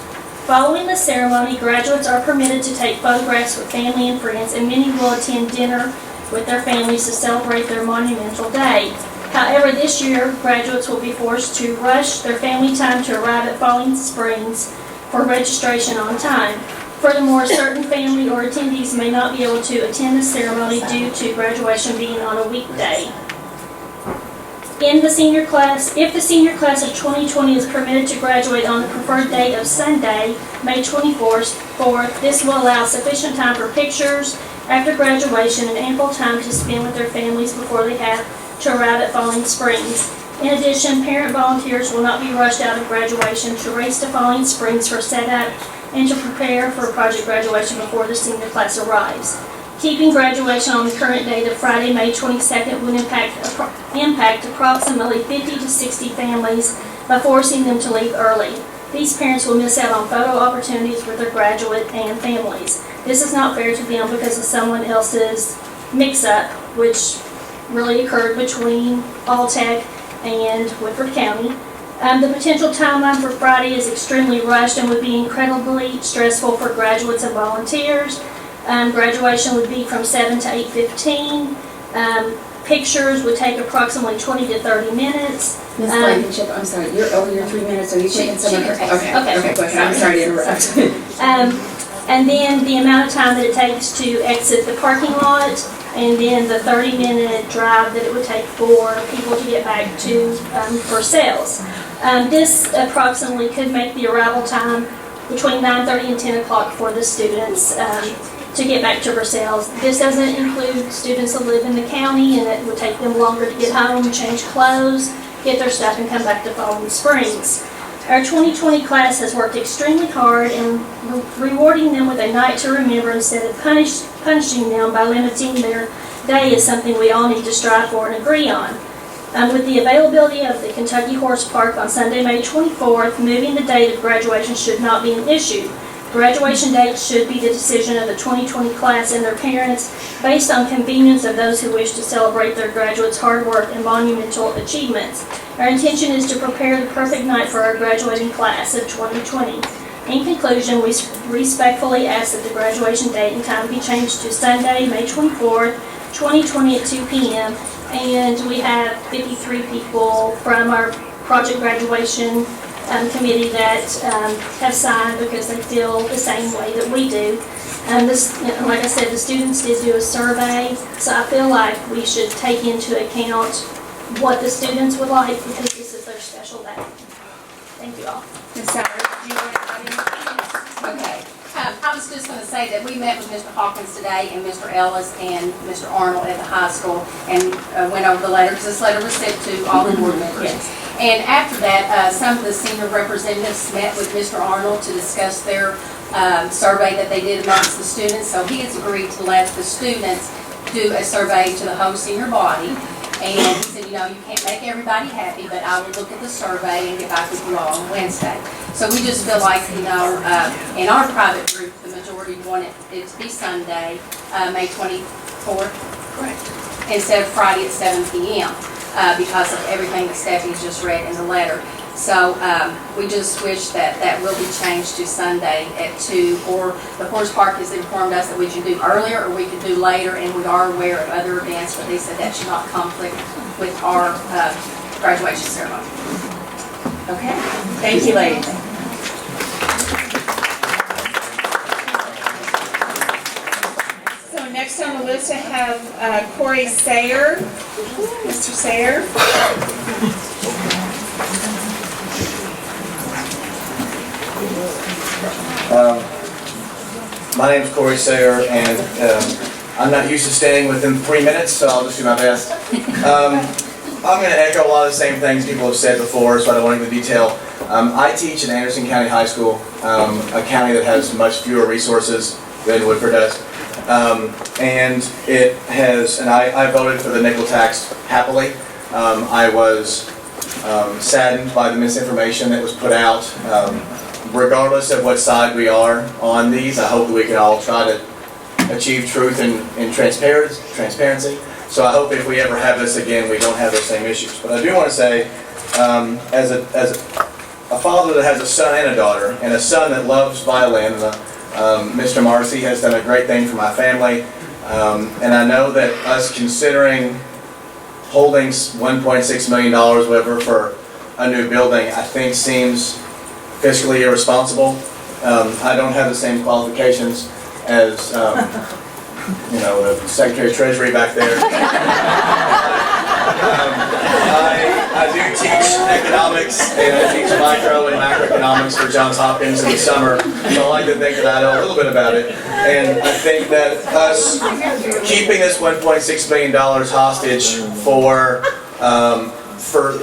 Following the ceremony, graduates are permitted to take photographs with family and friends, and many will attend dinner with their families to celebrate their monumental day. However, this year, graduates will be forced to rush their family time to arrive at Falling Springs for registration on time. Furthermore, certain family or attendees may not be able to attend the ceremony due to graduation being on a weekday. If the senior class of 2020 is permitted to graduate on the preferred date of Sunday, May 24th, this will allow sufficient time for pictures after graduation and ample time to spend with their families before they have to arrive at Falling Springs. In addition, parent volunteers will not be rushed out of graduation to race to Falling Springs for setup and to prepare for project graduation before the senior class arrives. Keeping graduation on the current date of Friday, May 22nd would impact approximately 50 to 60 families by forcing them to leave early. These parents will miss out on photo opportunities with their graduate and families. This is not fair to them because of someone else's mix-up, which really occurred between Alltech and Woodford County. The potential timeline for Friday is extremely rushed and would be incredibly stressful for graduates and volunteers. Graduation would be from 7 to 8:15. Pictures would take approximately 20 to 30 minutes. Ms. Blankenship, I'm sorry, you're over your 3 minutes. Are you taking some of her? Okay, go ahead. I'm sorry to interrupt. And then the amount of time that it takes to exit the parking lot, and then the 30-minute drive that it would take for people to get back to for sales. This approximately could make the arrival time between 9:30 and 10 o'clock for the students to get back to Versailles. This doesn't include students that live in the county, and it would take them longer to get home, change clothes, get their stuff, and come back to Falling Springs. Our 2020 class has worked extremely hard, and rewarding them with a night to remember instead of punishing them by limiting their day is something we all need to strive for and agree on. With the availability of the Kentucky Horse Park on Sunday, May 24th, moving the date of graduation should not be an issue. Graduation dates should be the decision of the 2020 class and their parents based on convenience of those who wish to celebrate their graduates' hard work and monumental achievements. Our intention is to prepare the perfect night for our graduating class of 2020. In conclusion, we respectfully ask that the graduation date and time be changed to Sunday, May 24th, 2020 at 2 p.m. And we have 53 people from our project graduation committee that have signed because they feel the same way that we do. Like I said, the students did do a survey, so I feel like we should take into account what the students would like because this is their special day. Thank you all. Ms. Sauer, do you want to add anything? Okay. I was just going to say that we met with Mr. Hawkins today and Mr. Ellis and Mr. Arnold at the high school and went over the letter, because this letter was sent to all the board members. Yes. And after that, some of the senior representatives met with Mr. Arnold to discuss their survey that they did amongst the students. So he has agreed to let the students do a survey to the whole senior body. And he said, you can't make everybody happy, but I will look at the survey and get back with you all on Wednesday. So we just feel like, in our private group, the majority wanted it to be Sunday, May 24th. Correct. instead of Friday at 7 p.m. Because of everything that Stephanie's just read in the letter. So we just wish that that will be changed to Sunday at 2, or the Forest Park has informed us that we can do earlier or we could do later, and we are aware of other events, but they said that should not conflict with our graduation ceremony. Okay, thank you, ladies. So next on the list I have Corey Sayer. Mr. Sayer. My name is Corey Sayer, and I'm not used to staying within 3 minutes, so I'll just do my best. I'm going to echo a lot of the same things people have said before, so I don't want to go into detail. I teach at Anderson County High School, a county that has much fewer resources than Woodford does. And it has, and I voted for the nickel tax happily. I was saddened by the misinformation that was put out. Regardless of what side we are on these, I hope that we can all try to achieve truth and transparency. So I hope if we ever have this again, we don't have those same issues. But I do want to say, as a father that has a son and a daughter, and a son that loves violin, Mr. Marcy has done a great thing for my family. And I know that us considering holding $1.6 million, whatever, for a new building, I think seems fiscally irresponsible. I don't have the same qualifications as the Secretary of Treasury back there. I do teach economics, and I teach micro and macroeconomics for Johns Hopkins in the summer, so I like to think that I know a little bit about it. And I think that us keeping this $1.6 million hostage for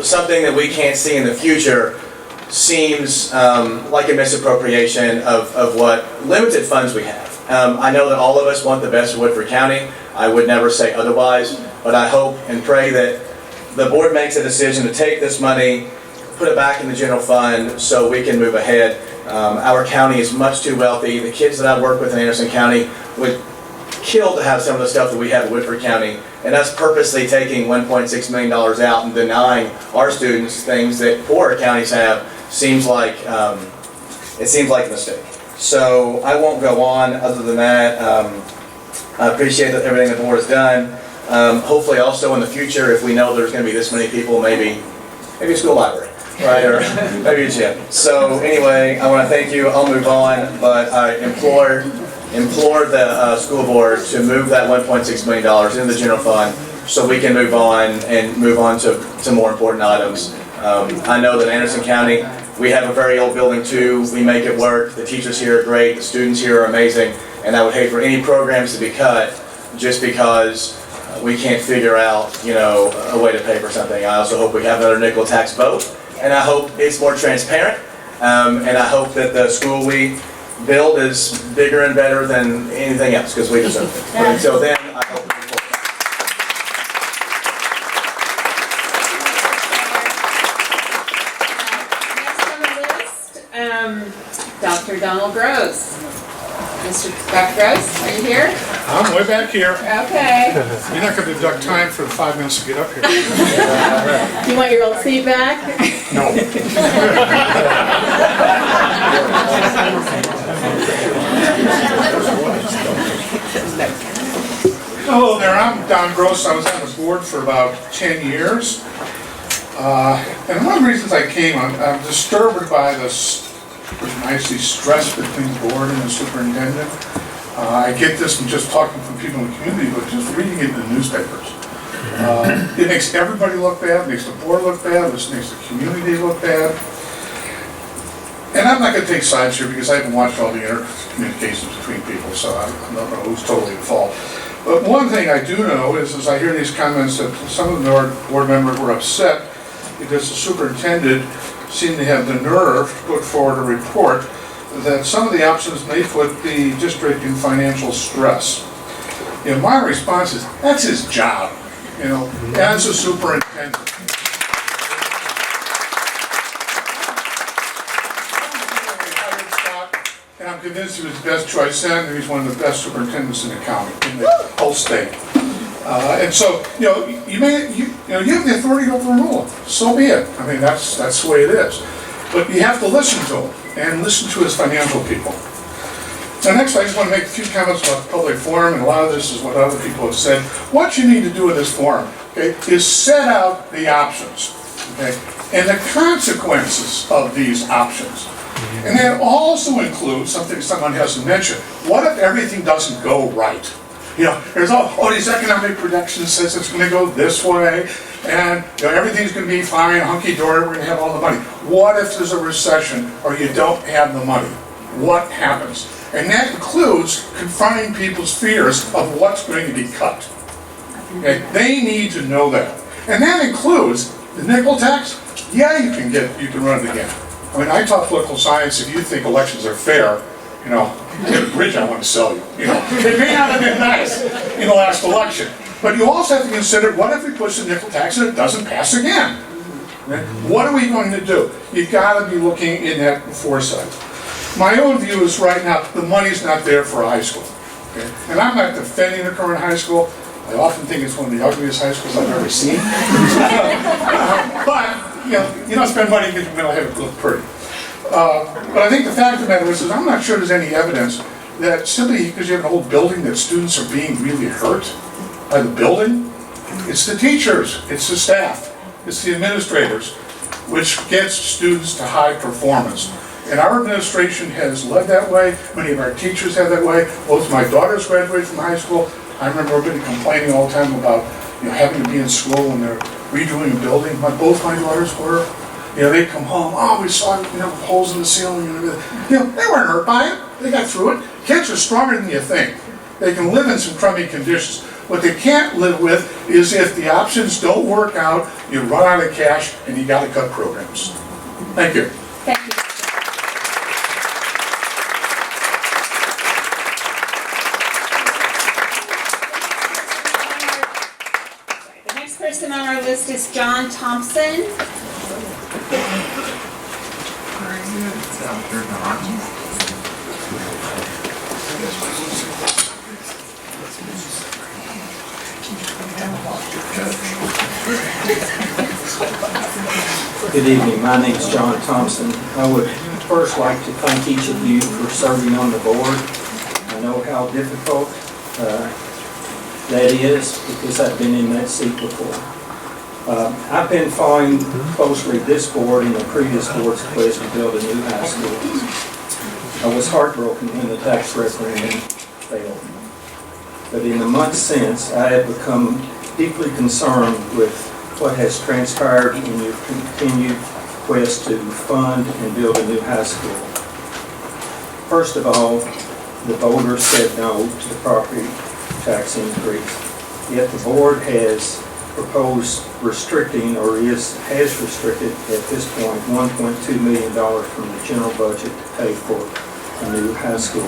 something that we can't see in the future seems like a misappropriation of what limited funds we have. I know that all of us want the best for Woodford County. I would never say otherwise, but I hope and pray that the board makes a decision to take this money, put it back in the general fund so we can move ahead. Our county is much too wealthy. The kids that I work with in Anderson County would kill to have some of the stuff that we have in Woodford County, and us purposely taking $1.6 million out and denying our students things that poorer counties have seems like it seems like a mistake. So I won't go on other than that. I appreciate everything the board has done. Hopefully also in the future, if we know there's going to be this many people, maybe a school library, right, or maybe a gym. So anyway, I want to thank you. I'll move on, but I implore the school board to move that $1.6 million into the general fund so we can move on to more important items. I know that Anderson County, we have a very old building too. We make it work. The teachers here are great. The students here are amazing. And I would hate for any programs to be cut just because we can't figure out, a way to pay for something. I also hope we have another nickel tax vote, and I hope it's more transparent. And I hope that the school we build is bigger and better than anything else because we deserve it. But until then, I hope. Dr. Donald Gross. Dr. Gross, are you here? I'm way back here. Okay. You're not going to deduct time for 5 minutes to get up here. Do you want your old seat back? No. Hello there, I'm Don Gross. I was on the board for about 10 years. And one of the reasons I came, I'm disturbed by this, I see stress between the board and the superintendent. I get this from just talking from people in the community, but just reading it in the newspapers. It makes everybody look bad, makes the board look bad, it makes the community look bad. And I'm not going to take sides here because I haven't watched all the intercommunications between people, so I don't know who's totally at fault. But one thing I do know is, as I hear these comments, that some of the board members were upset because the superintendent seemed to have the nerve to put forward a report that some of the options may put the district in financial stress. My response is, that's his job, as a superintendent. And I'm convinced he was the best choice, and he's one of the best superintendents in the county, in the whole state. And so, you have the authority to overrule it, so be it. I mean, that's the way it is. But you have to listen to him, and listen to his financial people. Now next, I just want to make a few comments about the public forum, and a lot of this is what other people have said. What you need to do in this forum, okay, is set out the options, okay, and the consequences of these options. And that also includes something someone hasn't mentioned. What if everything doesn't go right? There's all these economic projections says it's going to go this way, and everything's going to be fine, hunky-dory, we're going to have all the money. What if there's a recession or you don't have the money? What happens? And that includes confronting people's fears of what's going to be cut. Okay? They need to know that. And that includes the nickel tax. Yeah, you can run it again. I mean, I taught political science. If you think elections are fair, the bridge I want to sell you. It may not have been nice in the last election, but you also have to consider, what if we push the nickel tax and it doesn't pass again? Okay? What are we going to do? You've got to be looking in that foresight. My own view is right now, the money's not there for a high school. Okay? And I'm not defending the current high school. I often think it's one of the ugliest high schools I've ever seen. But, you don't spend money because you're going to have it look pretty. But I think the fact of the matter is I'm not sure there's any evidence that simply because you have an old building that students are being really hurt by the building. It's the teachers, it's the staff, it's the administrators, which gets students to high performance. And our administration has led that way. Many of our teachers have that way. Both my daughters graduated from high school. I remember everybody complaining all the time about having to be in school when they're redoing a building. Both my daughters were. They'd come home, we saw holes in the ceiling and everything. They weren't hurt by it. They got through it. Kids are stronger than you think. They can live in some crummy conditions. What they can't live with is if the options don't work out, you run out of cash and you got to cut programs. Thank you. Thank you. The next person on our list is John Thompson. Good evening, my name is John Thompson. I would first like to thank each of you for serving on the board. I know how difficult that is because I've been in that seat before. I've been following closely this board and the previous board's quest to build a new high school. I was heartbroken when the tax referendum failed. But in the months since, I have become deeply concerned with what has transpired in your continued quest to fund and build a new high school. First of all, the voters said no to the property tax increase, yet the board has proposed restricting, or has restricted at this point, $1.2 million from the general budget to pay for a new high school,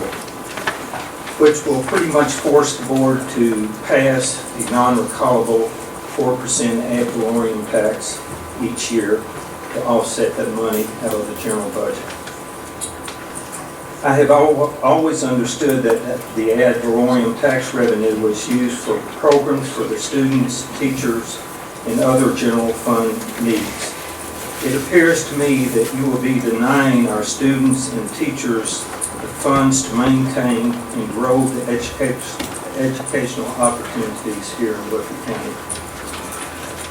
which will pretty much force the board to pass the non-recallable 4% ad valorem tax each year to offset that money out of the general budget. I have always understood that the ad valorem tax revenue was used for programs for the students, teachers, and other general fund needs. It appears to me that you will be denying our students and teachers the funds to maintain and grow the educational opportunities here in Woodford County.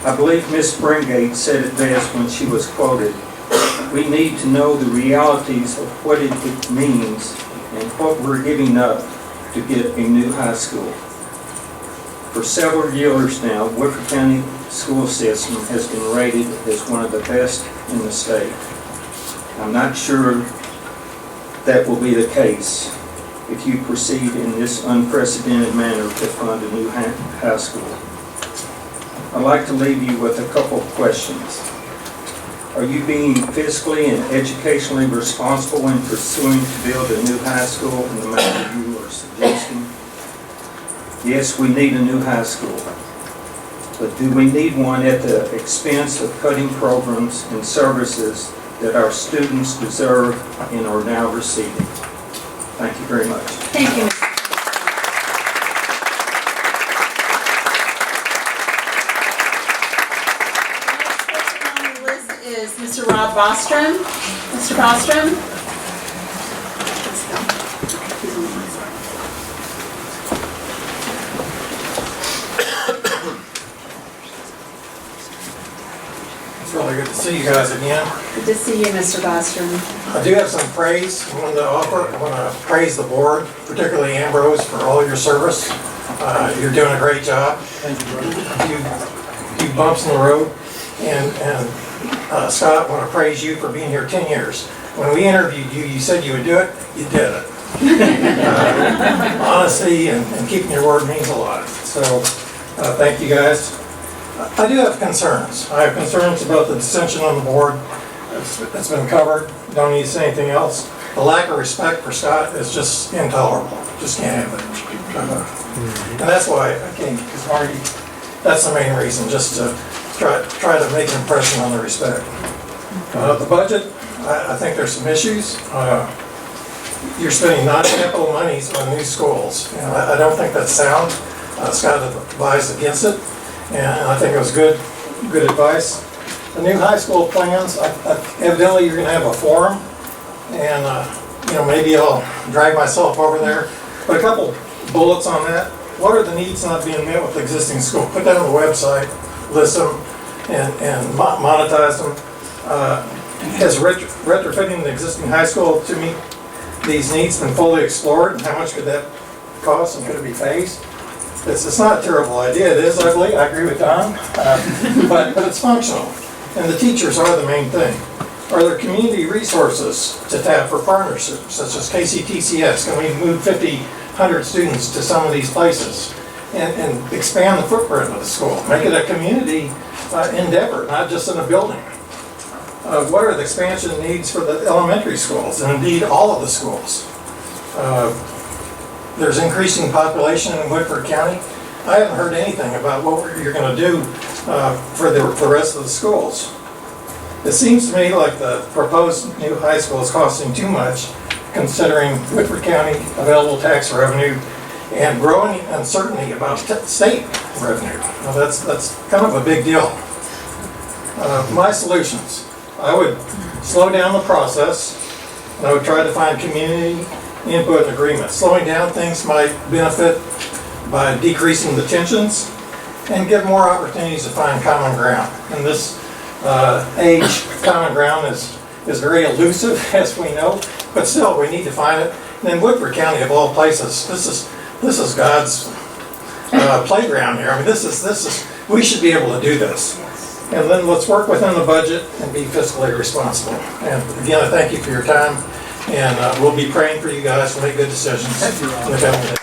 I believe Ms. Springate said it best when she was quoted, "We need to know the realities of what it means and what we're giving up to get a new high school." For several years now, Woodford County school system has been rated as one of the best in the state. I'm not sure that will be the case if you proceed in this unprecedented manner to fund a new high school. I'd like to leave you with a couple of questions. Are you being fiscally and educationally responsible in pursuing to build a new high school in the manner you are suggesting? Yes, we need a new high school. But do we need one at the expense of cutting programs and services that our students deserve and are now receiving? Thank you very much. Thank you. Bostrom. Mr. Bostrom? It's really good to see you guys again. Good to see you, Mr. Bostrom. I do have some praise I wanted to offer. I want to praise the board, particularly Ambrose, for all your service. You're doing a great job. Thank you, brother. A few bumps in the road. And Scott, I want to praise you for being here 10 years. When we interviewed you, you said you would do it. You did it. Honesty and keeping your word means a lot. So thank you guys. I do have concerns. I have concerns about the dissension on the board. That's been covered. Don't need to say anything else. The lack of respect for Scott is just intolerable. Just can't have it. And that's why I came, because Marty, that's the main reason, just to try to make an impression on the respect. The budget, I think there's some issues. You're spending non-capital monies on new schools. You know, I don't think that's sound. Scott advised against it, and I think it was good advice. The new high school plans, evidently you're going to have a forum, and you know, maybe I'll drag myself over there. But a couple bullets on that. What are the needs not being met with the existing school? Put that on the website, list them, and monetize them. Has retrofitting the existing high school to meet these needs been fully explored? And how much could that cost, and could it be phased? It's not a terrible idea. It is ugly, I agree with Don, but it's functional. And the teachers are the main thing. Are there community resources to tap for partnerships, such as KCTCS? Can we move 100 students to some of these places and expand the footprint of the school? Make it a community endeavor, not just in a building. What are the expansion needs for the elementary schools, and indeed all of the schools? There's increasing population in Woodford County. I haven't heard anything about what you're going to do for the rest of the schools. It seems to me like the proposed new high school is costing too much, considering Woodford County available tax revenue and growing uncertainty about state revenue. Now that's kind of a big deal. My solutions: I would slow down the process, and I would try to find community input and agreement. Slowing down things might benefit by decreasing the tensions and give more opportunities to find common ground. In this age, common ground is very elusive, as we know, but still we need to find it. And in Woodford County, of all places, this is God's playground here. I mean, this is we should be able to do this. And then let's work within the budget and be fiscally responsible. And again, I thank you for your time, and we'll be praying for you guys to make good decisions in the coming days.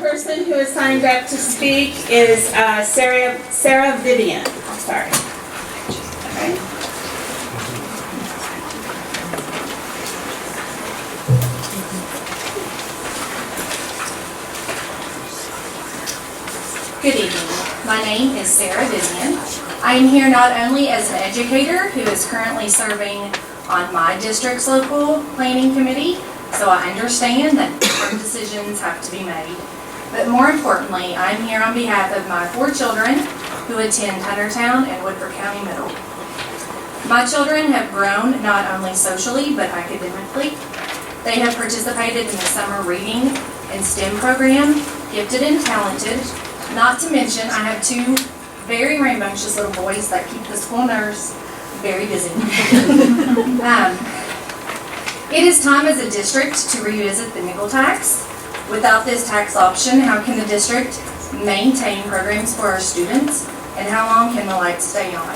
Person who is signed up to speak is Sarah Vivian. Sorry. Okay. Good evening. My name is Sarah Vivian. I am here not only as an educator who is currently serving on my district's local planning committee, so I understand that hard decisions have to be made. But more importantly, I'm here on behalf of my 4 children who attend Huntertown and Woodford County Middle. My children have grown not only socially but academically. They have participated in the summer reading and STEM program, gifted and talented. Not to mention, I have 2 very rambunctious little boys that keep the school nurse very busy. It is time as a district to revisit the nickel tax. Without this tax option, how can the district maintain programs for our students, and how long can the lights stay on?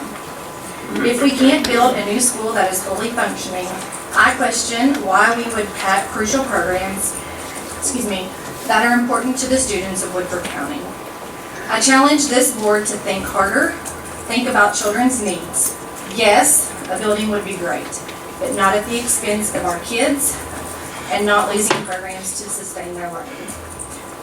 If we can't build a new school that is fully functioning, I question why we would cut crucial programs, that are important to the students of Woodford County. I challenge this board to think harder, think about children's needs. Yes, a building would be great, but not at the expense of our kids and not losing programs to sustain their learning.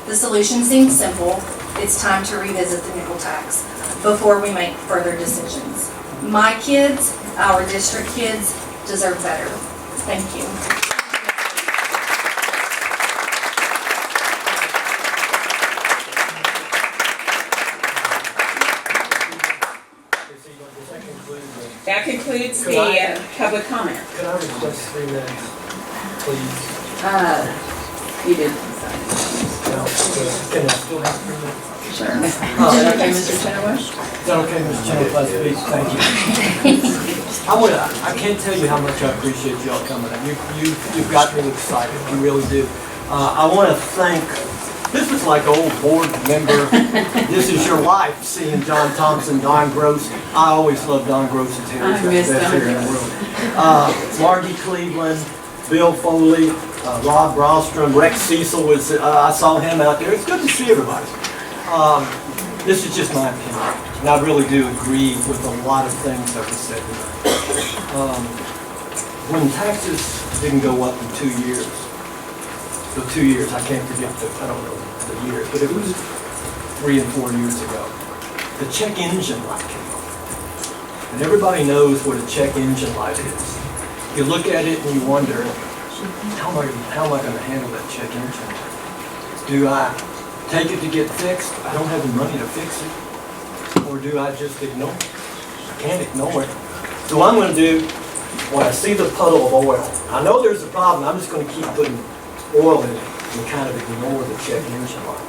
The solution seems simple. It's time to revisit the nickel tax before we make further decisions. My kids, our district kids, deserve better. Thank you. that concludes Could the I- public comment. Could I request 3 minutes, please? You did. No, can I still have 3 minutes? Sure. Is that okay, Mr. Chenoweth? Is that okay, Mr. Chenoweth, please speak? Thank you. I can't tell you how much I appreciate y'all coming. You've got me excited, you really do. I want to thank, this is like old board member, this is your life, seeing John Thompson, Don Gross. I always love Don Gross's hair, he's got the best hair in the world. Margie Cleveland, Bill Foley, Rob Brostrom, Rex Cecil was, I saw him out there. It's good to see everybody. This is just my opinion, and I really do agree with a lot of things that were said tonight. When taxes didn't go up in 2 years, so 2 years, I can't forget I don't know the years, but it was 3 and 4 years ago, the check engine light came on. And everybody knows what a check engine light is. You look at it and you wonder, how am I going to handle that check engine light? Do I take it to get fixed? I don't have the money to fix it. Or do I just ignore it? I can't ignore it. So what I'm going to do, when I see the puddle of oil, I know there's a problem, I'm just going to keep putting oil in it and kind of ignore the check engine light.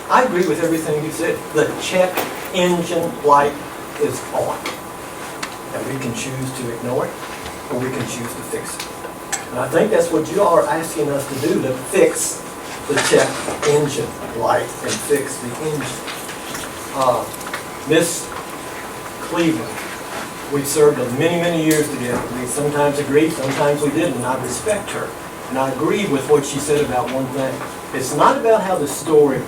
I agree with everything you said. The check engine light is on. And we can choose to ignore it, or we can choose to fix it. And I think that's what you all are asking us to do, to fix the check engine light and fix the engine. Miss Cleveland, we served many, many years together. We sometimes agreed, sometimes we didn't, and I respect her. And I agree with what she said about one thing. It's not about how the story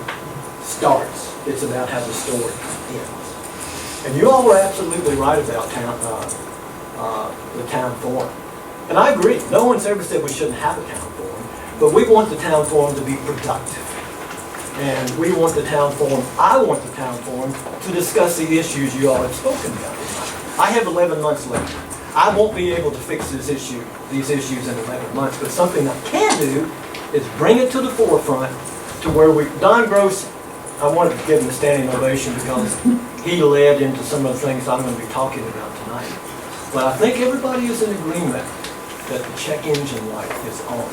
starts, it's about how the story ends. And you all were absolutely right about the town forum. And I agree, no one's ever said we shouldn't have a town forum, but we want the town forum to be productive. And we want the town forum, I want the town forum to discuss the issues you all have spoken about tonight. I have 11 months left. I won't be able to fix these issues in 11 months, but something I can do is bring it to the forefront to where Don Gross, I wanted to give him a standing ovation because he led into some of the things I'm going to be talking about tonight. But I think everybody is in agreement that the check engine light is on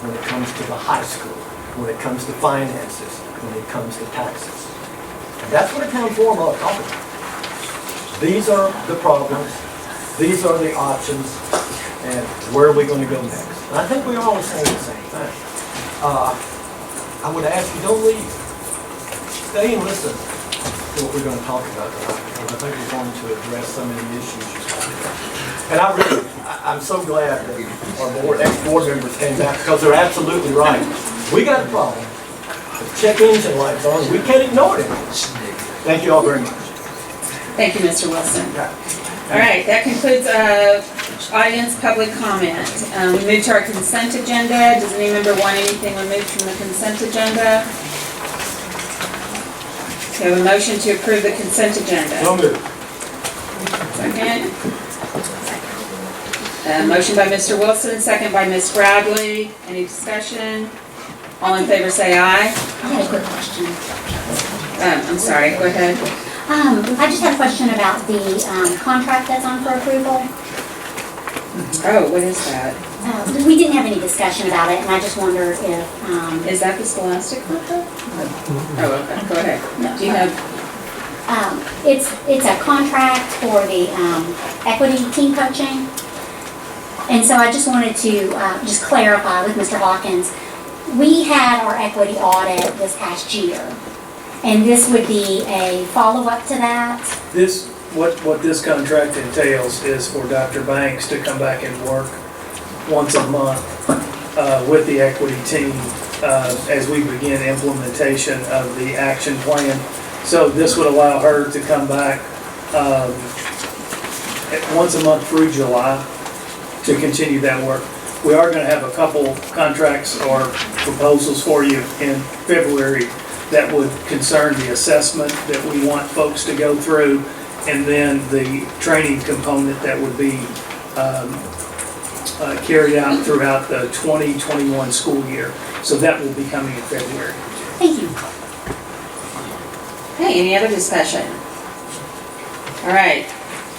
when it comes to the high school, when it comes to finances, when it comes to taxes. And that's what a town forum ought to talk about. These are the problems, these are the options, and where are we going to go next? And I think we're all saying the same thing. I would ask you, don't leave. Stay and listen to what we're going to talk about tonight, because I think we're going to address some of the issues you're talking about. And I'm so glad that our ex-board members came back, because they're absolutely right. We got a problem. The check engine light's on. We can't ignore it. Thank you all very much. Thank you, Mr. Wilson. All right, that concludes audience public comment. We move to our consent agenda. Does any member want anything removed from the consent agenda? We have a motion to approve the consent agenda. So moved. Second. Motion by Mr. Wilson, second by Ms. Bradley. Any discussion? All in favor say aye. I had a quick question. I'm sorry, go ahead. I just had a question about the contract that's on for approval. Oh, what is that? We didn't have any discussion about it, and I just wondered if... Is that the Scholastic contract? Oh, okay, go ahead. Do you have... It's a contract for the equity team coaching. And so I just wanted to just clarify with Mr. Hawkins. We had our equity audit this past year, and this would be a follow-up to that. What this contract entails is for Dr. Banks to come back and work once a month with the equity team as we begin implementation of the action plan. So this would allow her to come back once a month through July to continue that work. We are going to have a couple contracts or proposals for you in February that would concern the assessment that we want folks to go through, and then the training component that would be carried out throughout the 2021 school year. So that will be coming in February. Thank you. Okay, any other discussion? All right,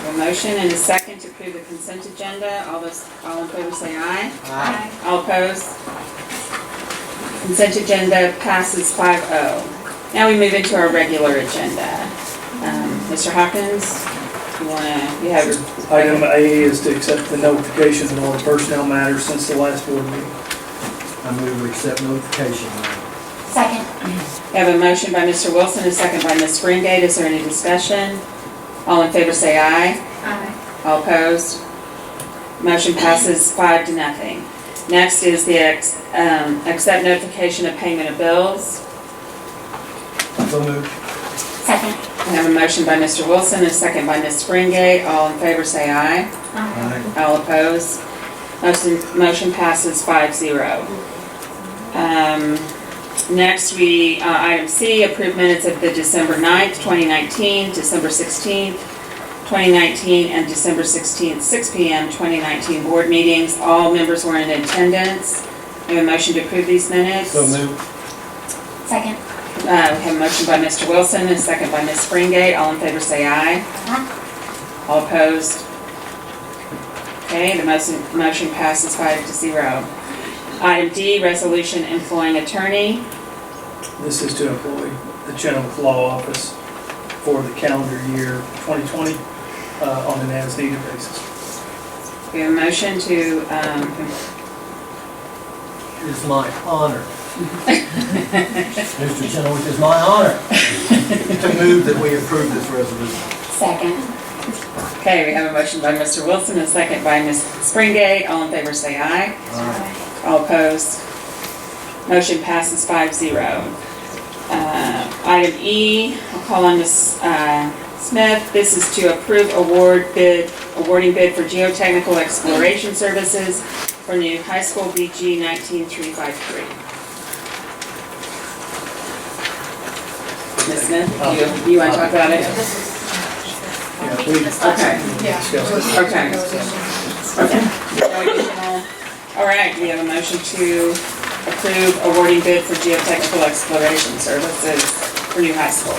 a motion and a second approve the consent agenda. All in favor say aye. Aye. All opposed? Consent agenda passes 5-0. Now we move into our regular agenda. Mr. Hawkins, you have your... Item A is to accept the notification of all the personnel matters since the last board meeting. I move we accept notification. Second. We have a motion by Mr. Wilson, a second by Ms. Springate. Is there any discussion? All in favor say aye. Aye. All opposed? Motion passes 5-0. Next is the accept notification of payment of bills. So moved. Second. We have a motion by Mr. Wilson, a second by Ms. Springate. All in favor say aye. Aye. All opposed? Motion passes 5-0. Next, item C, approve minutes of the December 9th, 2019, December 16th, 2019, and December 16th, 6 p.m. 2019 board meetings. All members were in attendance. We have a motion to approve these minutes. So moved. Second. We have a motion by Mr. Wilson, and a second by Ms. Springate. All in favor say aye. Aye. All opposed? Okay, the motion passes 5-0. Item D, resolution employing attorney. This is to employ the Chenoweth Law Office for the calendar year 2020 on an as-needed basis. We have a motion to, It is my honor. Mr. Chenoweth, it is my honor to move that we approve this resolution. Second. okay, we have a motion by Mr. Wilson, a second by Ms. Springate. All in favor say aye. Aye. All opposed? Motion passes 5-0. Item E, I'll call on Ms. Smith. This is to approve awarding bid for geotechnical exploration services for new high school BG 19353. Ms. Smith, you want to talk about it? Yeah, we Okay. Okay. No additional. All right, we have a motion to approve awarding bid for geotechnical exploration services for new high school.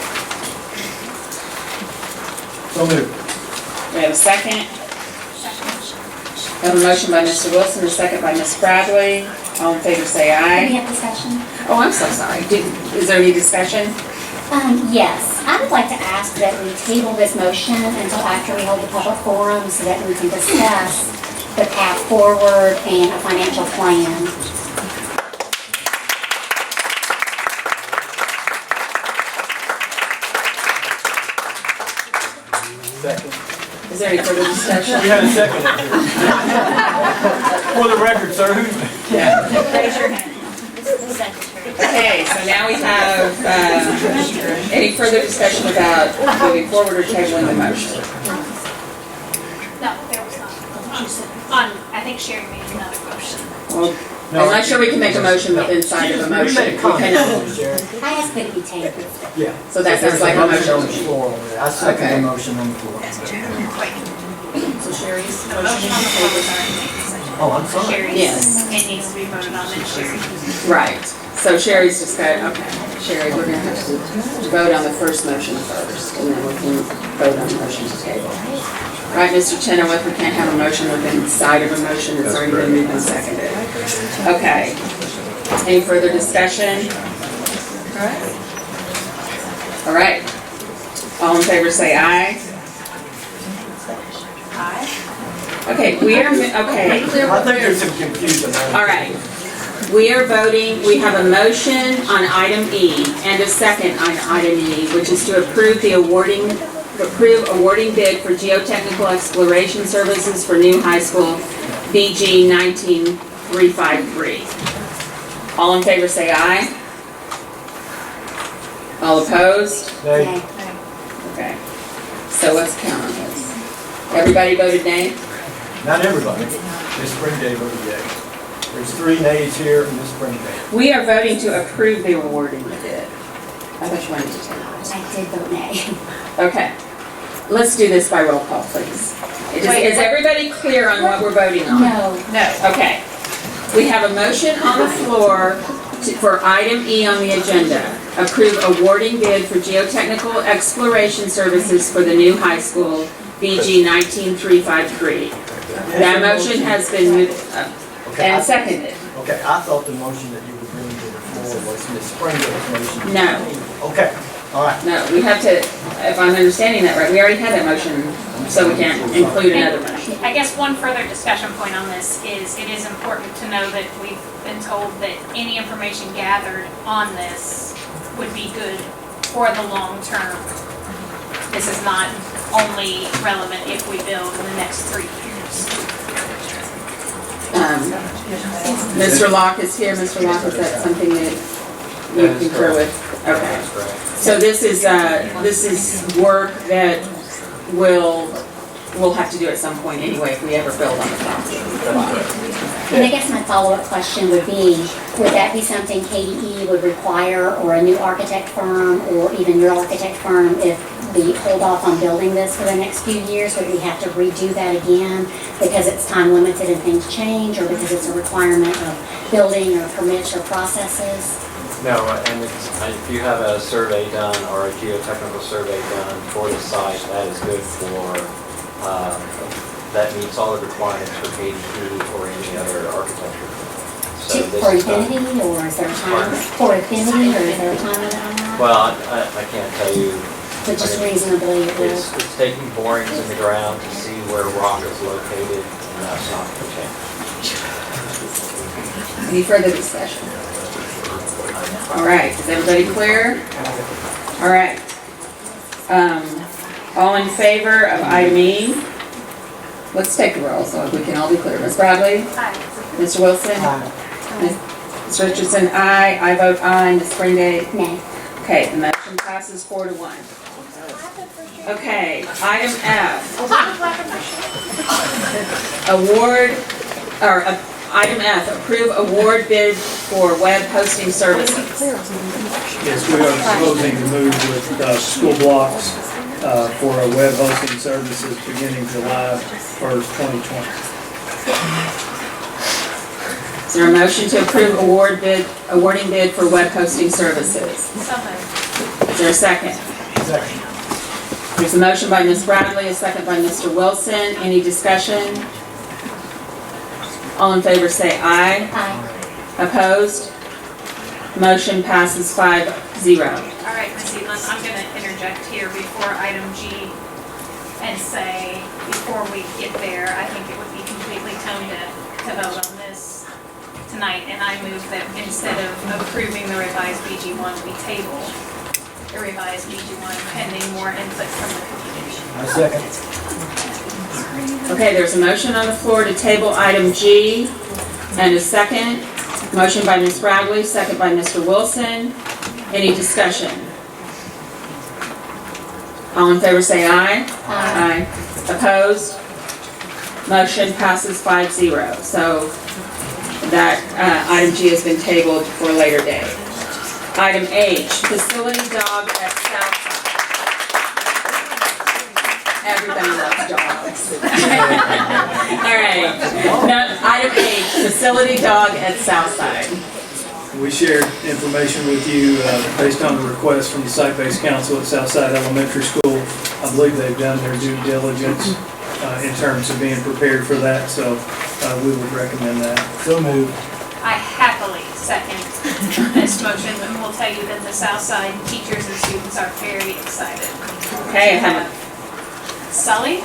So moved. We have a second. We have a motion by Mr. Wilson, a second by Ms. Bradley. All in favor say Do we aye. have discussion? Oh, I'm so sorry. Is there any discussion? Yes, I would like to ask that we table this motion until after we hold the public forum so that we can discuss the path forward and a financial plan. Second. Is there any further discussion? We had a second. For the record, sir, who's? Raise your hand. Okay, so now we have, any further discussion about moving forward or tabling the motion? No, there was not. I think Sherry made another motion. Well, I'm not sure we can make a motion inside of a motion. We made a comment, Sharon. I asked that it be tabled. Yeah. So that sounds like a motion. On the floor already. I second Okay. the motion on the floor. So Sherry's The motion on the floor was already made. Oh, I'm sorry. Sherry's, Yes. it needs to be voted on, then Sherry. Right, so Sherry's just got, okay, Sherry, we're gonna have to vote on the first motion first, and then we can vote on the motion to table. Right, Mr. Chenoweth, we can't have a motion within inside of a motion that's already been moved and seconded. Okay, any further discussion? All right, all in favor say aye. Aye. Okay, we are, okay. I think there's some confusion there. All right, we are voting, we have a motion on item E and a second on item E, which is to approve awarding bid for geotechnical exploration services for new high school BG 19353. All in favor say aye. All opposed? Nay. Okay, so let's count on this. Everybody voted nay? Not everybody. Ms. Springday voted yea. There's 3 nays here and Ms. Springday. We are voting to approve the awarding the bid. I thought you wanted to table it. I did vote nay. Okay, let's do this by roll call, please. Is everybody clear on what we're voting on? No. No. Okay. We have a motion on the floor for item E on the agenda. Approve awarding bid for geotechnical exploration services for the new high school, BG 19353. That motion has been moved and seconded. Okay, I thought the motion that you were bringing to the floor was Ms. Springer's motion. No. Okay, all right. No, we have to, if I'm understanding that right, we already had that motion, so we can't include another motion. I guess one further discussion point on this is it is important to know that we've been told that any information gathered on this would be good for the long term. This is not only relevant if we build in the next 3 years. Mr. Locke is here. Mr. Locke, is that something that you concur with? Okay. So this is work that we'll have to do at some point anyway if we ever build on the property. And I guess my follow-up question would that be something KDE would require, or a new architect firm, or even your architect firm, if we hold off on building this for the next few years? Would we have to redo that again because it's time limited and things change, or because it's a requirement of building or permits or processes? No, and if you have a survey done or a geotechnical survey done for the site, that is good for, that meets all the requirements for KDE or any other architecture. So this For is not- infinity, or is there a time? For infinity, or is there a time limit on that? Well, I can't tell you. But just reasonably, it will. It's taking borings in the ground to see where rock is located, and that's not going to change. Any further discussion? All right, is everybody clear? All right. All in favor of item E? Let's take the roll so we can all be clear. Ms. Bradley? Aye. Mr. Wilson? Ms. Richardson, aye. I vote aye. Ms. Springate? Nay. Okay, the motion passes 4-1. Okay, item F. Award, or item F, approve award bid for web hosting services. Yes, we are proposing to move with school blocks for our web hosting services beginning July 1st, 2020. Is there a motion to approve awarding bid for web hosting services? So moved. Is there a second? Second. There's a motion by Ms. Bradley, a second by Mr. Wilson. Any discussion? All in favor say aye. Aye. Opposed? Motion passes 5-0. All right, Ms. Evelyn, I'm going to interject here before item G and say, before we get there, I think it would be completely tone deaf to vote on this tonight, and I move that instead of approving the revised BG1, we table the revised BG1 pending more input from the community. I second. Okay, there's a motion on the floor to table item G and a second. Motion by Ms. Bradley, second by Mr. Wilson. Any discussion? All in favor say aye. Aye. Opposed? Motion passes 5-0. So that item G has been tabled for a later date. Item H, facility dog at Southside. Everybody loves dogs. All right. Now, item H, facility dog at Southside. We shared information with you based on the request from the site-based council at Southside Elementary School. I believe they've done their due diligence in terms of being prepared for that, so we would recommend that. So moved. I happily second this motion, and will tell you that the Southside teachers and students are very excited. Okay, I have Sully?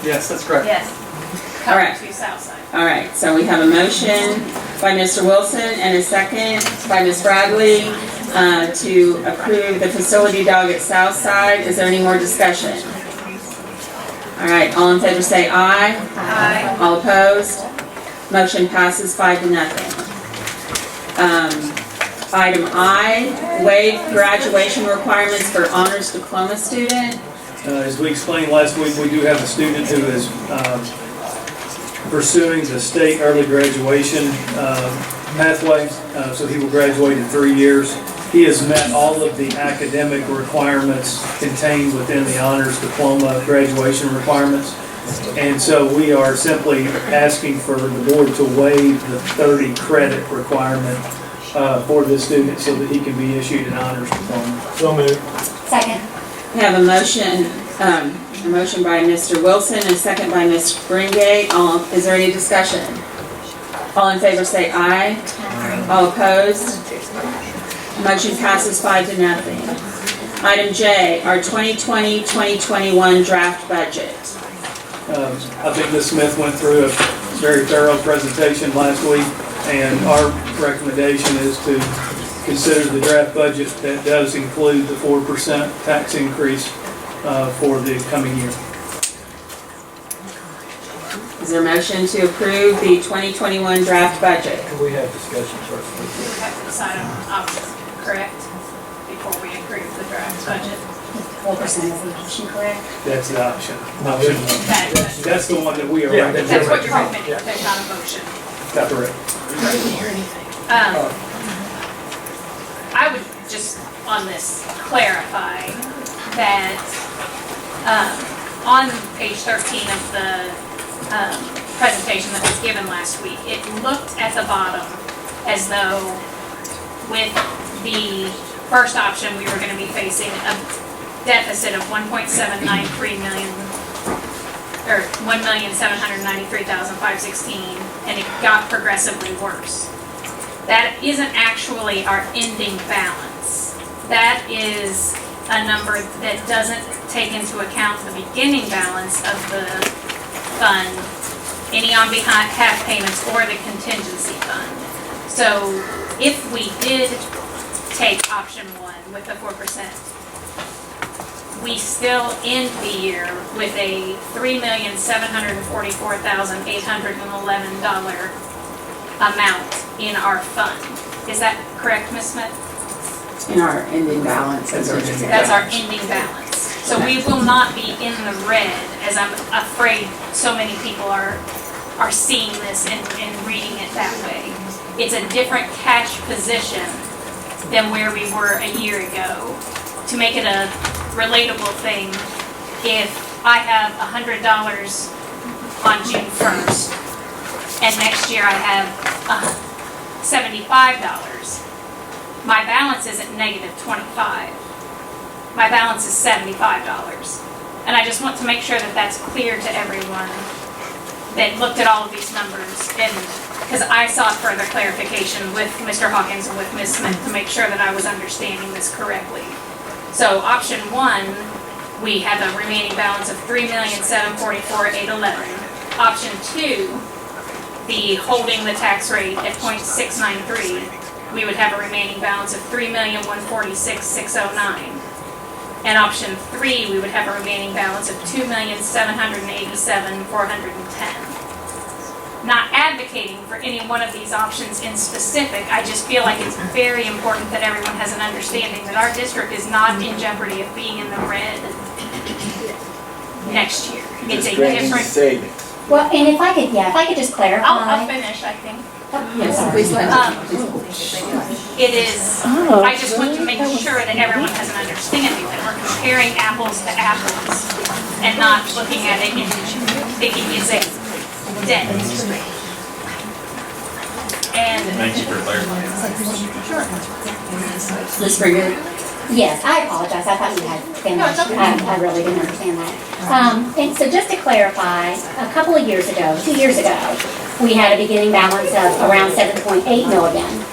Yes, that's correct. Yes. All right. Coming to Southside. All right, so we have a motion by Mr. Wilson and a second by Ms. Bradley to approve the facility dog at Southside. Is there any more discussion? All right, all in favor say aye. Aye. All opposed? Motion passes 5-0. Item I, waive graduation requirements for honors diploma student. As we explained last week, we do have a student who is pursuing the state early graduation pathway, so he will graduate in 3 years. He has met all of the academic requirements contained within the honors diploma graduation requirements. And so we are simply asking for the board to waive the 30 credit requirement for this student so that he can be issued an honors diploma. So moved. Second. We have a motion A motion by Mr. Wilson and a second by Ms. Springate. Is there any discussion? All in favor say aye. All opposed? Motion passes 5-0. Item J, our 2020-2021 draft budget. I think Ms. Smith went through a very thorough presentation last week, and our recommendation is to consider the draft budget that does include the 4% tax increase for the coming year. Is there a motion to approve the 2021 draft budget? Can we have discussion first, We please? have to decide on option, correct? Before we approve the draft budget. 4% is the option, correct? That's the option. Option one. That's the one that we are Yeah, recommending. That's what you're recommending, that's not a motion. That's correct. I would just on this clarify that on page 13 of the presentation that was given last week, it looked at the bottom as though with the first option we were going to be facing a deficit of $1.793 million or $1,793,516, and it got progressively worse. That isn't actually our ending balance. That is a number that doesn't take into account the beginning balance of the fund, any on behalf payments or the contingency fund. So if we did take option one with the 4%, we still end the year with a $3,744,811 amount in our fund. Is that correct, Ms. Smith? In our ending balance. That's our ending balance. So we will not be in the red, as I'm afraid so many people are seeing this and reading it that way. It's a different cash position than where we were a year ago. To make it a relatable thing, if I have $100 on June 1st, and next year I have $75, my balance isn't negative 25. My balance is $75. And I just want to make sure that that's clear to everyone that looked at all of these numbers, and because I sought further clarification with Mr. Hawkins and with Ms. Smith to make sure that I was understanding this correctly. So option one, we have a remaining balance of $3,744,811. Option two, the holding the tax rate at .693, we would have a remaining balance of $3,146,609. And option three, we would have a remaining balance of $2,787,410. Not advocating for any one of these options in specific, I just feel like it's very important that everyone has an understanding that our district is not in jeopardy of being in the red next year. It's a different. Savings. Well, and if I could just clarify. I'll finish, I think. Yes, please let It is, I just want to make sure that everyone has an understanding that we're comparing apples to apples and not looking at it and thinking it's a debt. And. Thank you for clarifying. Sure. Ms. Springer? Yes, I apologize, I thought you had finished. No, it's okay. I really didn't understand that. And so just to clarify, a couple of years ago, 2 years ago, we had a beginning balance of around $7.8 million.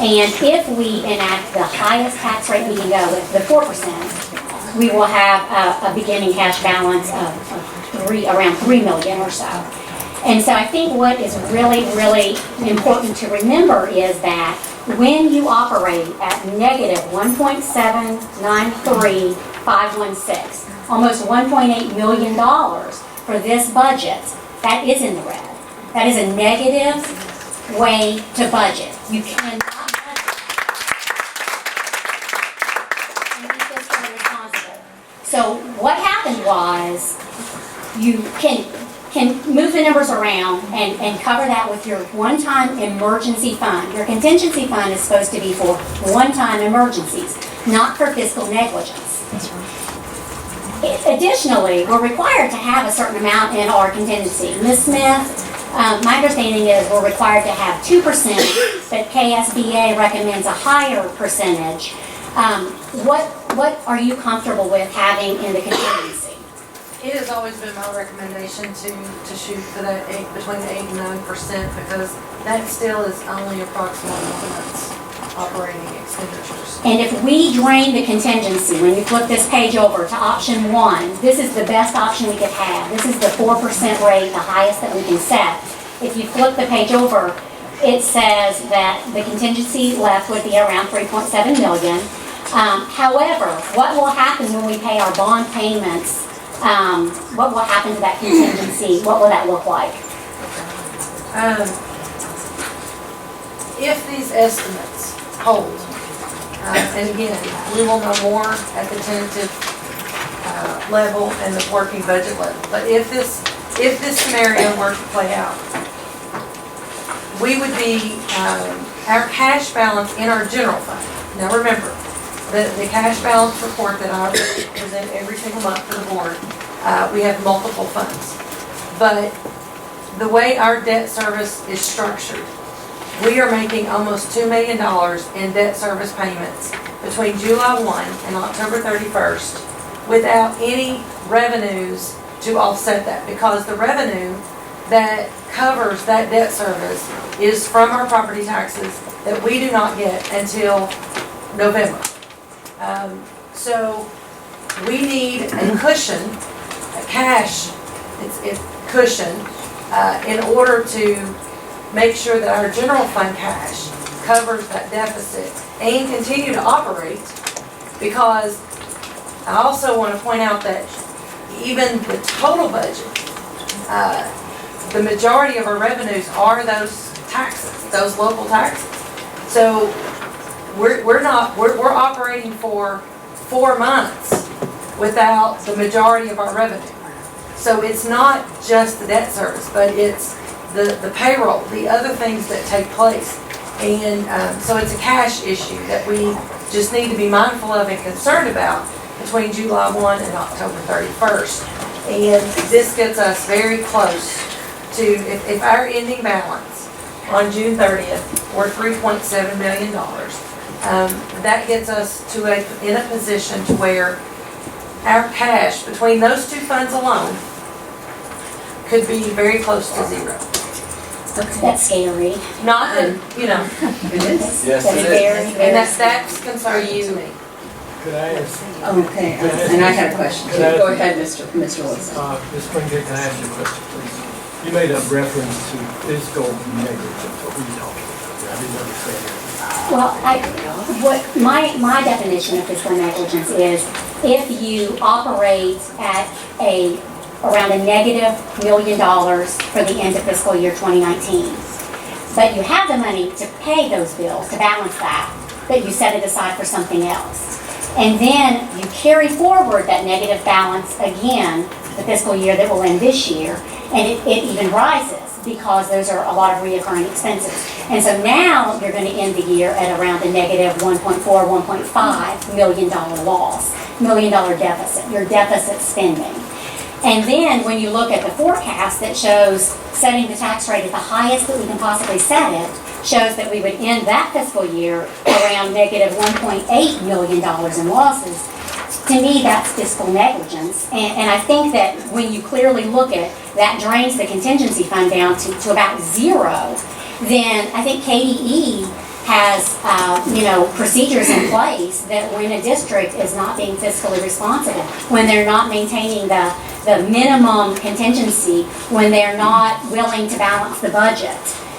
And if we enact the highest tax rate we can go with, the 4%, we will have a beginning cash balance of around $3 million or so. And so I think what is really, really important to remember is that when you operate at negative 1.793516, almost $1.8 million for this budget, that is in the red. That is a negative way to budget. You cannot budget and be fiscally responsible. So what happened was you can move the numbers around and cover that with your one-time emergency fund. Your contingency fund is supposed to be for one-time emergencies, not for fiscal negligence. Additionally, we're required to have a certain amount in our contingency. Ms. Smith, my understanding is we're required to have 2%, but KSBA recommends a higher percentage. What are you comfortable with having in the contingency? It has always been my recommendation to shoot for that between 8 and 9% because that still is only approximately 1 month's operating expenditures. And if we drain the contingency, when you flip this page over to option 1, this is the best option we could have. This is the 4% rate, the highest that we can set. If you flip the page over, it says that the contingency left would be around 3.7 million. However, what will happen when we pay our bond payments? What will happen to that contingency? What will that look like? If these estimates hold, and again, we will know more at the tentative level and the working budget level, but if this scenario were to play out, we would be, our cash balance in our general fund. Now remember, the cash balance report that I present every single month to the board, we have multiple funds. But the way our debt service is structured, we are making almost $2 million in debt service payments between July 1 and October 31st without any revenues to offset that, because the revenue that covers that debt service is from our property taxes that we do not get until November. So we need a cushion, a cash cushion, in order to make sure that our general fund cash covers that deficit and continue to operate, because I also want to point out that even the total budget, the majority of our revenues are those taxes, those local taxes. So we're operating for 4 months without the majority of our revenue. So it's not just the debt service, but it's the payroll, the other things that take place. And so it's a cash issue that we just need to be mindful of and concerned about between July 1 and October 31st. And this gets us very close to, if our ending balance on June 30th were $3.7 million, that gets us to in a position to where our cash between those two funds alone could be very close to zero. That's scary. Not that, you know. It is. Yes, That's it is. very, very And that's concerning to me. Could I ask? Okay, and I have a question. Go ahead, Mr. Wilson. Ms. Springfield, can I ask you a question, please? You made a reference to fiscal negligence. What were you talking about? I didn't understand that. my definition of fiscal negligence is if you operate at around a negative $1 million for the end of fiscal year 2019, but you have the money to pay those bills, to balance that, but you set it aside for something else. And then you carry forward that negative balance again, the fiscal year that will end this year, and it even rises because those are a lot of reoccurring expenses. And so now you're going to end the year at around a negative $1.4, $1.5 million loss, $1 million deficit, your deficit spending. And then when you look at the forecast that shows setting the tax rate at the highest that we can possibly set it, shows that we would end that fiscal year around negative $1.8 million in losses. To me, that's fiscal negligence. And I think that when you clearly look at that drains the contingency fund down to about zero, then I think KDE has procedures in place that when a district is not being fiscally responsible, when they're not maintaining the minimum contingency, when they're not willing to balance the budget,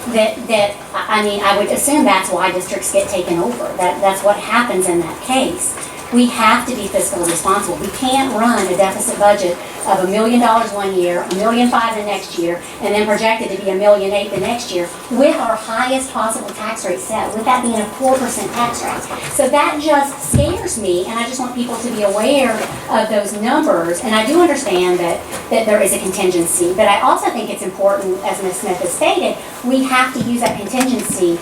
I would assume that's why districts get taken over. That's what happens in that case. We have to be fiscally responsible. We can't run a deficit budget of $1 million one year, $1.5 million the next year, and then projected to be $1.8 million the next year with our highest possible tax rate set, with that being a 4% tax rate. So that just scares me, and I just want people to be aware of those numbers. And I do understand that there is a contingency, but I also think it's important, as Ms. Smith has stated, we have to use that contingency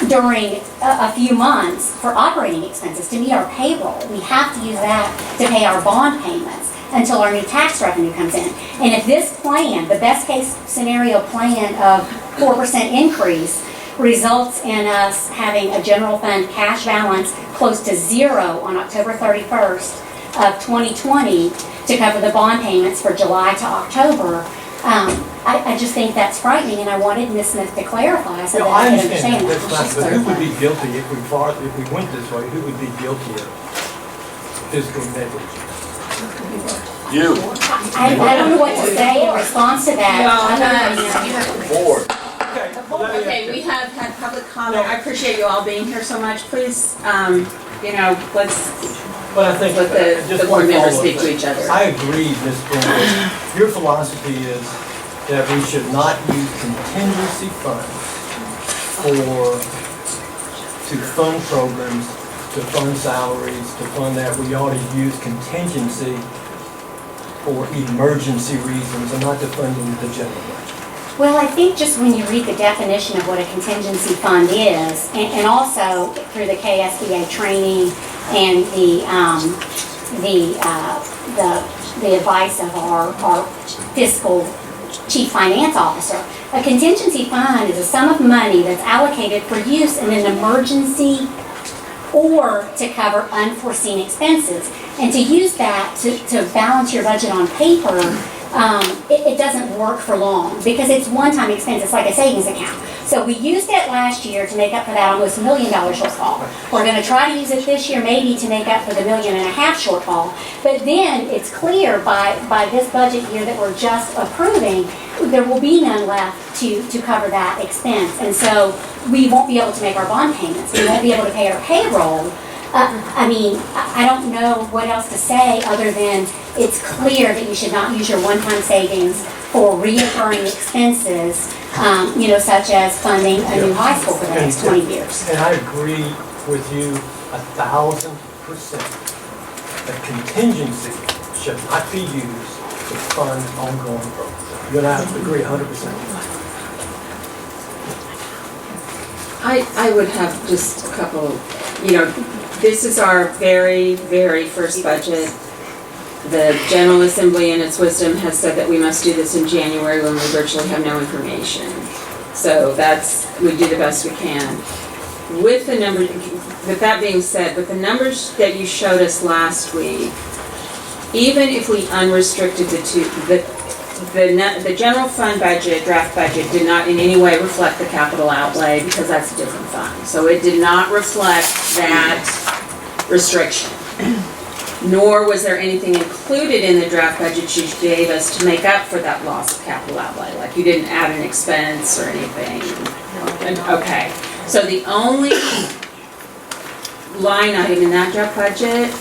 during a few months for operating expenses to meet our payroll. We have to use that to pay our bond payments until our new tax revenue comes in. And if this plan, the best case scenario plan of 4% increase, results in us having a general fund cash balance close to zero on October 31st, of 2020 to cover the bond payments for July to October. I just think that's frightening, and I wanted Ms. Smith to clarify so that I could understand that. That's fine, but who would be guilty if we went this way? Who would be guilty of physical negligence? You. I don't know what to say in response to that. Board. Okay, we have had public comment. I appreciate you all being here so much. Please, let's But I think let the board members speak to each other. I agree, Ms. Brenda. Your philosophy is that we should not use contingency funds to fund programs, to fund salaries, to fund that. We ought to use contingency for emergency reasons and not to fund into the general budget. Well, I think just when you read the definition of what a contingency fund is, and also through the KSBA training and the advice of our fiscal chief finance officer, a contingency fund is a sum of money that's allocated for use in an emergency or to cover unforeseen expenses. And to use that to balance your budget on paper, it doesn't work for long because it's one-time expense. It's like a savings account. So we used it last year to make up for that almost $1 million shortfall. We're going to try to use it this year maybe to make up for the $1.5 million shortfall. But then it's clear by this budget year that we're just approving, there will be none left to cover that expense. And so we won't be able to make our bond payments. We won't be able to pay our payroll. I don't know what else to say other than it's clear that you should not use your one-time savings for recurring expenses, such as funding a new high school for the next 20 years. And I agree with you 1,000%. That contingency should not be used to fund ongoing programs. You and I agree 100%. I would have just a couple, this is our very, very first budget. The General Assembly in its wisdom has said that we must do this in January when we virtually have no information. So we do the best we can. With that being said, with the numbers that you showed us last week, even if we unrestricted the general fund budget, draft budget, did not in any way reflect the capital outlay because that's a different fund. So it did not reflect that restriction. Nor was there anything included in the draft budget you gave us to make up for that loss of capital outlay. Like you didn't add an expense or anything. Okay, so the only line item in that draft budget,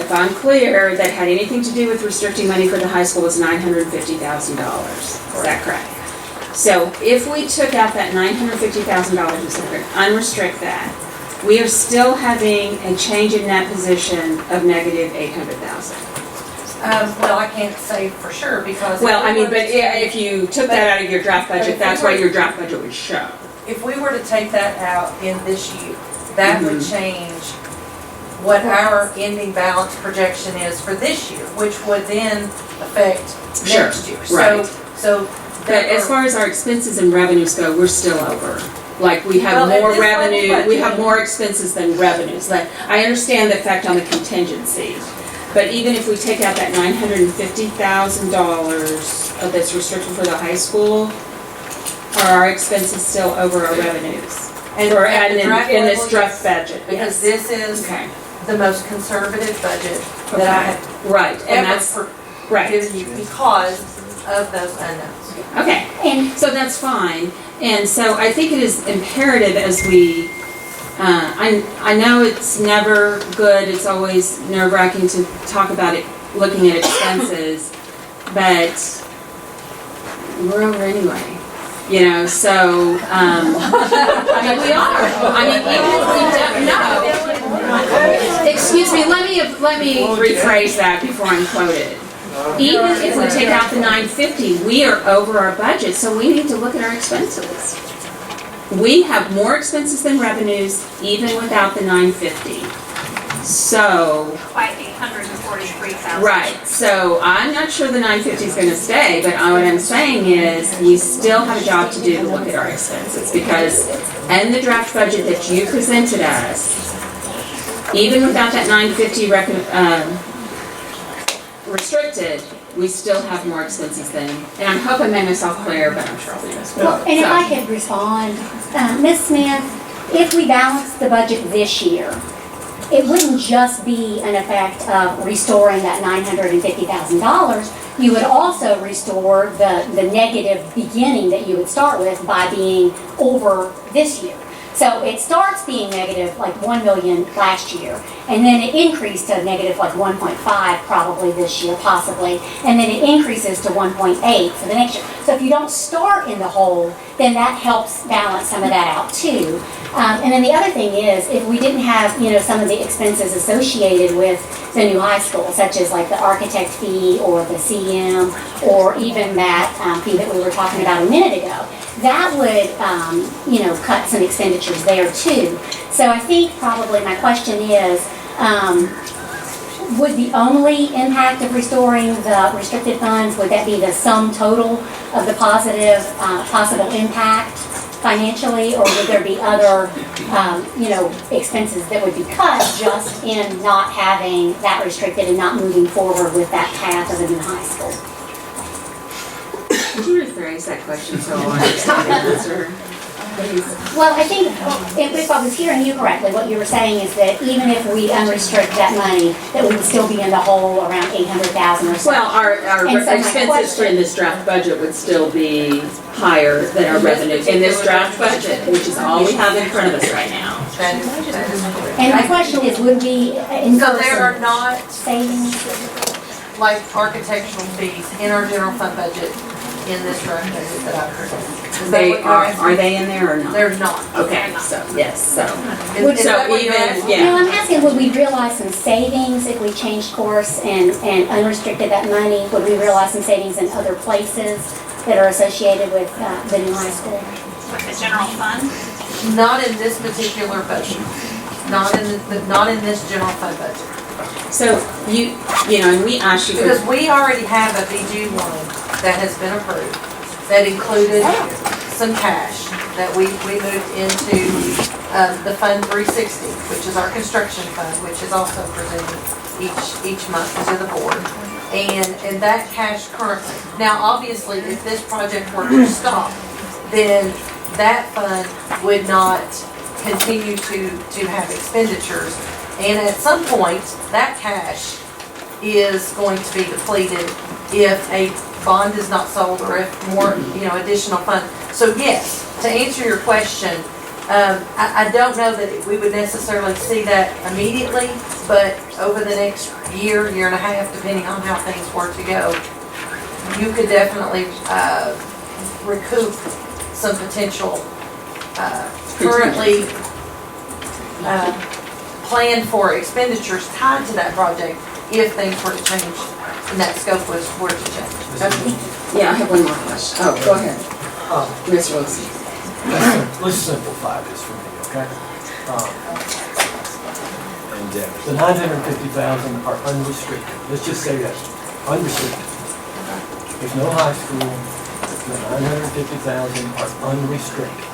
if I'm clear, that had anything to do with restricting money for the high school was $950,000. Is that correct? So if we took out that $950,000 and said we're gonna unrestrict that, we are still having a change in net position of negative $800,000. Well, I can't say for sure because. But if you took that out of your draft budget, that's what your draft budget would show. If we were to take that out in this year, that would change what our ending balance projection is for this year, which would then affect next year. Right. But as far as our expenses and revenues go, we're still over. Like we have more revenue, we have more expenses than revenues. Like I understand the effect on the contingency, but even if we take out that $950,000 of this restriction for the high school, are our expenses still over our revenues? And we're adding in this draft budget. Because this is the most conservative budget that I have given you because of those unknowns. Okay, and so that's fine. And so I think it is imperative as we, I know it's never good, it's always nerve-wracking to talk about it, looking at expenses, but we're over anyway. So, we are. Excuse me, let me rephrase that before I'm quoted. Even if we take out the $950, we are over our budget, so we need to look at our expenses. We have more expenses than revenues, even without the $950. So. By $843,000. Right, so I'm not sure the $950 is going to stay, but what I'm saying is we still have a job to do to look at our expenses because in the draft budget that you presented us, even without that $950 restricted, we still have more expenses then. And I hope I made myself clear, but I'm sure I'll be missed. Well, and if I could respond, Ms. Smith, if we balance the budget this year, it wouldn't just be an effect of restoring that $950,000. You would also restore the negative beginning that you would start with by being over this year. So it starts being negative like 1 million last year, and then it increased to negative like 1.5 probably this year, possibly, and then it increases to 1.8 for the next year. So if you don't start in the hole, then that helps balance some of that out too. And then the other thing is, if we didn't have, some of the expenses associated with the new high school, such as like the architect fee or the CM, or even that fee that we were talking about a minute ago, that would, cut some expenditures there too. So I think probably my question is, would the only impact of restoring the restricted funds, would that be the sum total of the positive, possible impact financially, or would there be other, expenses that would be cut just in not having that restricted and not moving forward with that path of the new high school? Could you rephrase that question so I understand the answer? Well, I think if I was hearing you correctly, what you were saying is that even if we unrestrict that money, that we would still be in the hole around 800,000 or so. Well, our And so my expenses in this draft budget would still be higher than our revenue in this draft budget, which is all we have in front of us right now. And my question is, would we So incur there are some not, savings? like, architectural fees in our general fund budget in this draft budget that I've heard of. Is that They what you're asking? are they in there or not? They're not. Okay, so, yes, so. Is that what you're asking? No, I'm asking, would we realize some savings if we changed course and unrestricted that money? Would we realize some savings in other places that are associated with the new high school? With the general fund? Not in this particular budget. Not in this general fund budget. So and we asked you for. Because we already have a BG one that has been approved, that included some cash that we moved into the Fund 360, which is our construction fund, which is also presented each month to the board. And that cash currently, now obviously if this project were to stop, then that fund would not continue to have expenditures. And at some point, that cash is going to be depleted if a bond is not sold or if more, additional funds. So yes, to answer your question, I don't know that we would necessarily see that immediately, but over the next year and a half, depending on how things were to go, you could definitely recoup some potential currently planned for expenditures tied to that project if things were to change and that scope were to change. Okay. Yeah, I have one more question. Oh, go ahead. Mr. Wilson. Let's simplify this for me, okay? The 950,000 are unrestricted. Let's just say that, unrestricted. There's no high school, the 950,000 are unrestricted.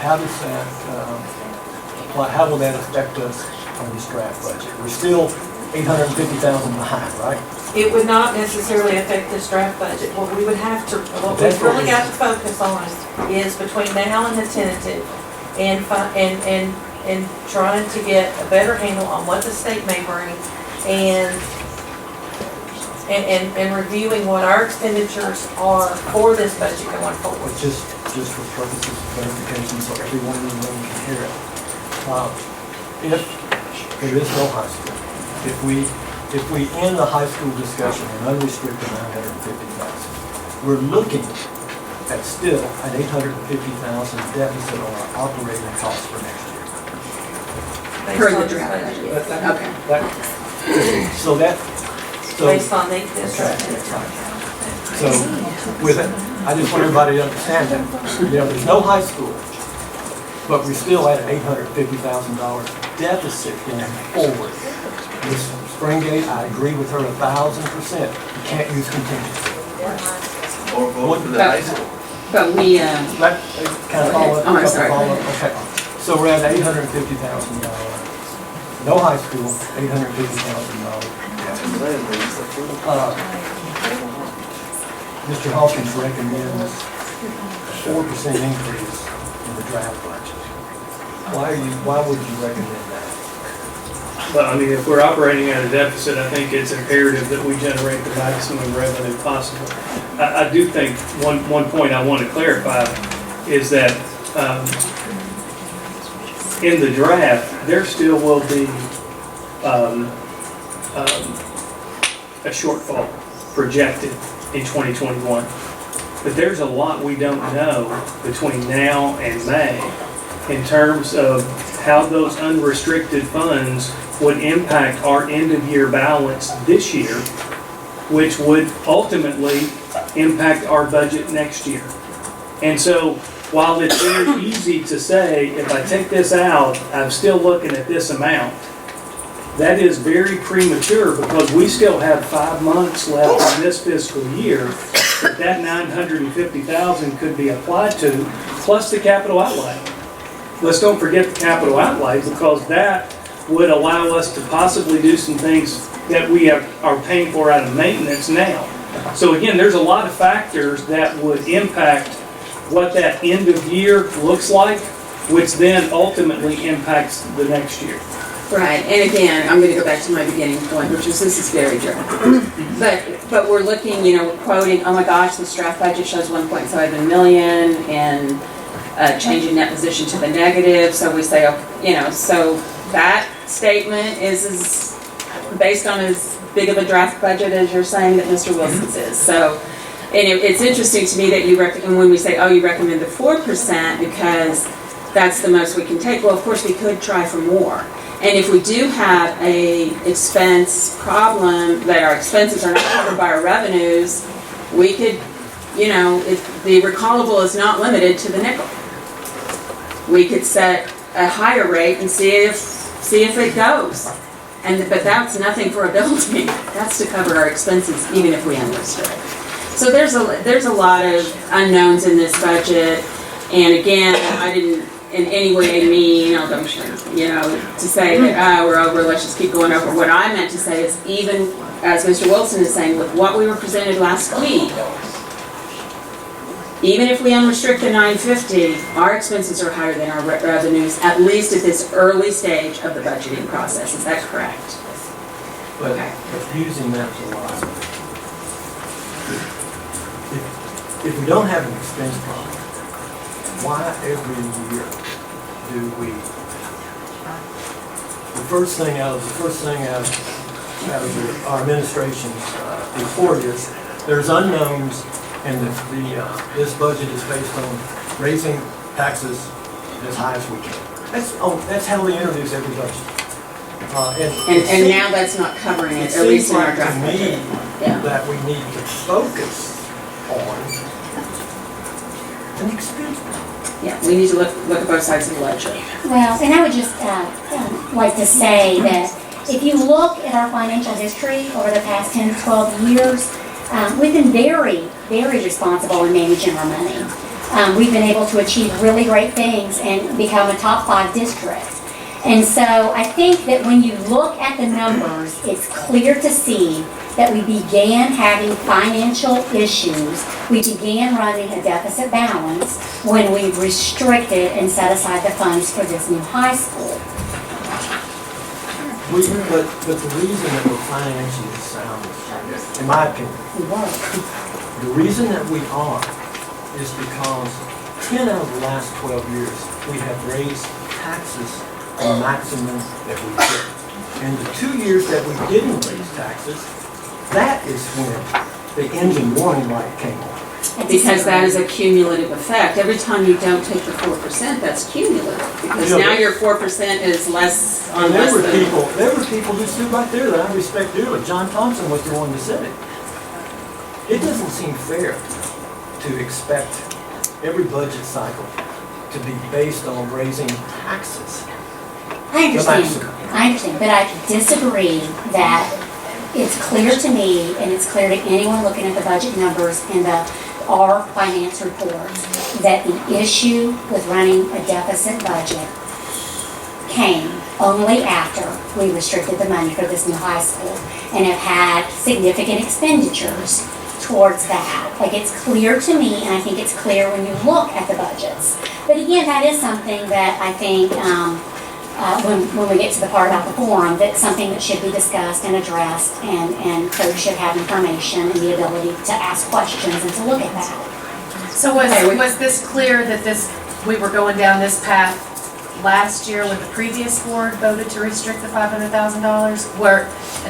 How does that apply? How will that affect us on this draft budget? We're still 850,000 behind, right? It would not necessarily affect this draft budget. What we've really got to focus on is between now and the tentative and trying to get a better handle on what the state may bring and reviewing what our expenditures are for this budget going forward. Just for purposes of clarification, so everyone in the room can hear it. If there is no high school, if we end the high school discussion and unrestricted 950,000, we're looking at still an 850,000 deficit on our operating costs for next year. Per the draft. Okay. Based on this draft. So with it, I just want everybody to understand that, there's no high school, but we're still at an $850,000 deficit going forward. Ms. Springate, I agree with her 1,000%. You can't use contingency. Or vote for the high school. But we, That kind of follow up. Oh, I'm sorry. Okay. So we're at $850,000 no high school, $850,000. Mr. Hawkins recommends a 4% increase in the draft budget. Why would you recommend that? But I mean, if we're operating at a deficit, I think it's imperative that we generate the maximum revenue possible. I do think one point I want to clarify is that in the draft, there still will be a shortfall projected in 2021. But there's a lot we don't know between now and May in terms of how those unrestricted funds would impact our end-of-year balance this year, which would ultimately impact our budget next year. And so, while it's very easy to say, if I take this out, I'm still looking at this amount, that is very premature because we still have 5 months left in this fiscal year that $950,000 could be applied to, plus the capital outlay. Let's don't forget the capital outlay because that would allow us to possibly do some things that we are paying for out of maintenance now. So again, there's a lot of factors that would impact what that end of year looks like, which then ultimately impacts the next year. Right, and again, I'm gonna go back to my beginning point, which is this is very draft. But we're looking, quoting, oh my gosh, this draft budget shows 1.7 million and changing that position to the negative, so we say, so that statement is based on as big of a draft budget as you're saying that Mr. Wilson's is. So, and it's interesting to me that you when we say, oh, you recommend the 4% because that's the most we can take. Well, of course, we could try for more. And if we do have a expense problem, that our expenses are not covered by our revenues, we could, if the recallable is not limited to the nickel. We could set a higher rate and see if it goes. But that's nothing for a building. That's to cover our expenses, even if we unrestrict. So there's a lot of unknowns in this budget. And again, I didn't in any way mean, to say that, we're over, let's just keep going over. What I meant to say is even, as Mr. Wilson is saying, with what we were presented last week, even if we unrestrict the 950, our expenses are higher than our revenues, at least at this early stage of the budgeting process. Is that correct? But using that philosophy, if we don't have an expense problem, why every year do we? The first thing out of our administration's report is there's unknowns. And this budget is based on raising taxes as high as we can. That's how we introduce every budget. And now that's not covering it, at least in our draft budget. That we need to focus on an expense problem. Yeah, we need to look at both sides of the ledger. Well, and I would just like to say that if you look at our financial history over the past 10 to 12 years, we've been very, very responsible in managing our money. We've been able to achieve really great things and become a top 5 district. And so I think that when you look at the numbers, it's clear to see that we began having financial issues. We began running a deficit balance when we restricted and set aside the funds for this new high school. But the reason that we're financially sound, in my opinion, the reason that we are is because 10 out of the last 12 years, we have raised taxes the maximum that we did. And the 2 years that we didn't raise taxes, that is when the engine warning light came on. Because that is a cumulative effect. Every time you don't take the 4%, that's cumulative. Because now your 4% is less on less than... There were people who stood right there that I respect dearly. John Thompson was the one that said it. It doesn't seem fair to expect every budget cycle to be based on raising taxes. I understand, but I disagree that it's clear to me, and it's clear to anyone looking at the budget numbers and our finance reports, that the issue with running a deficit budget came only after we restricted the money for this new high school and have had significant expenditures towards that. Like, it's clear to me, and I think it's clear when you look at the budgets. But again, that is something that I think, when we get to the part about the forum, that's something that should be discussed and addressed, and folks should have information and the ability to ask questions and to look at that. So was this clear that we were going down this path last year when the previous board voted to restrict the $500,000?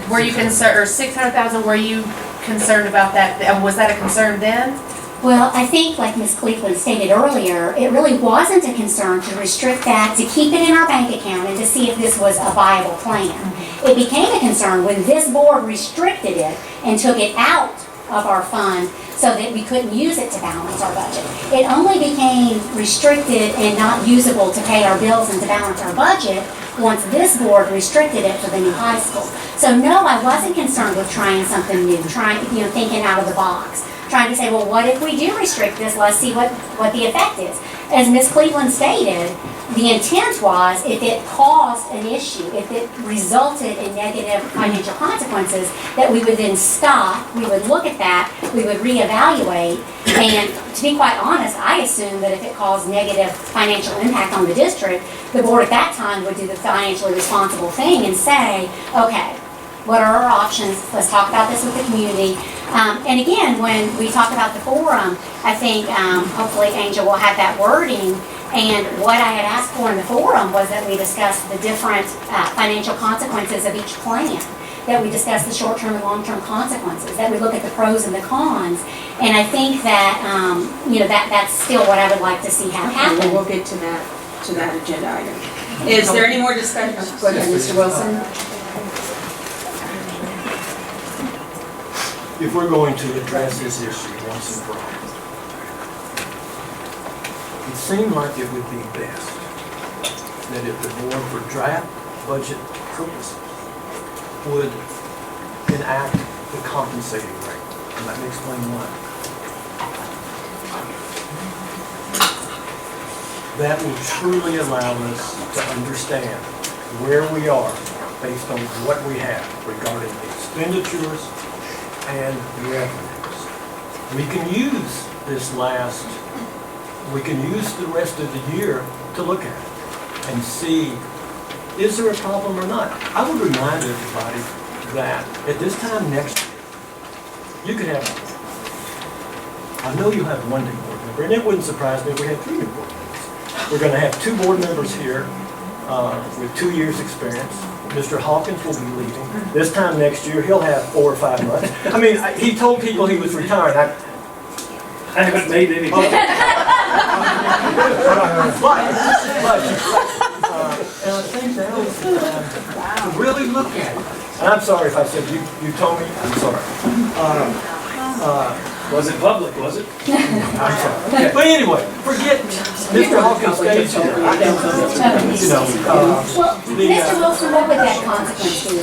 Were you concerned, or $600,000, were you concerned about that? And was that a concern then? Well, I think, like Ms. Cleveland stated earlier, it really wasn't a concern to restrict that, to keep it in our bank account and to see if this was a viable plan. It became a concern when this board restricted it and took it out of our fund so that we couldn't use it to balance our budget. It only became restricted and not usable to pay our bills and to balance our budget once this board restricted it for the new high school. So no, I wasn't concerned with trying something new, thinking out of the box. Trying to say, well, what if we do restrict this? Let's see what the effect is. As Ms. Cleveland stated, the intent was if it caused an issue, if it resulted in negative financial consequences, that we would then stop, we would look at that, we would reevaluate, and to be quite honest, I assumed that if it caused negative financial impact on the district, the board at that time would do the financially responsible thing and say, okay, what are our options? Let's talk about this with the community. And again, when we talk about the forum, I think hopefully Angel will have that wording. And what I had asked for in the forum was that we discuss the different financial consequences of each plan, that we discuss the short-term and long-term consequences, that we look at the pros and the cons. And I think that, that's still what I would like to see happen. Okay, we'll get to that agenda item. Is there any more discussion? Go ahead, Mr. Wilson. If we're going to address this issue once and for all, it seemed like it would be best that if the board for draft budget purposes would enact the compensating rate. And let me explain why. That would truly allow us to understand where we are based on what we have regarding the expenditures and revenues. We can use we can use the rest of the year to look at it and see, is there a problem or not? I would remind everybody that at this time next year, you could have, I know you have one new board member, and it wouldn't surprise me if we had 3 new board members. We're going to have 2 board members here with 2 years' experience. Mr. Hawkins will be leaving. This time next year, he'll have 4 or 5 months. I mean, he told people he was retiring. I haven't made any. And I think that was, to really look at it. And I'm sorry if I said you told me, I'm sorry. Was it public, was it? I'm sorry. Okay. But anyway, forget Mr. Hawkins stays here. Well, Mr. Wilson, what would that consequence be?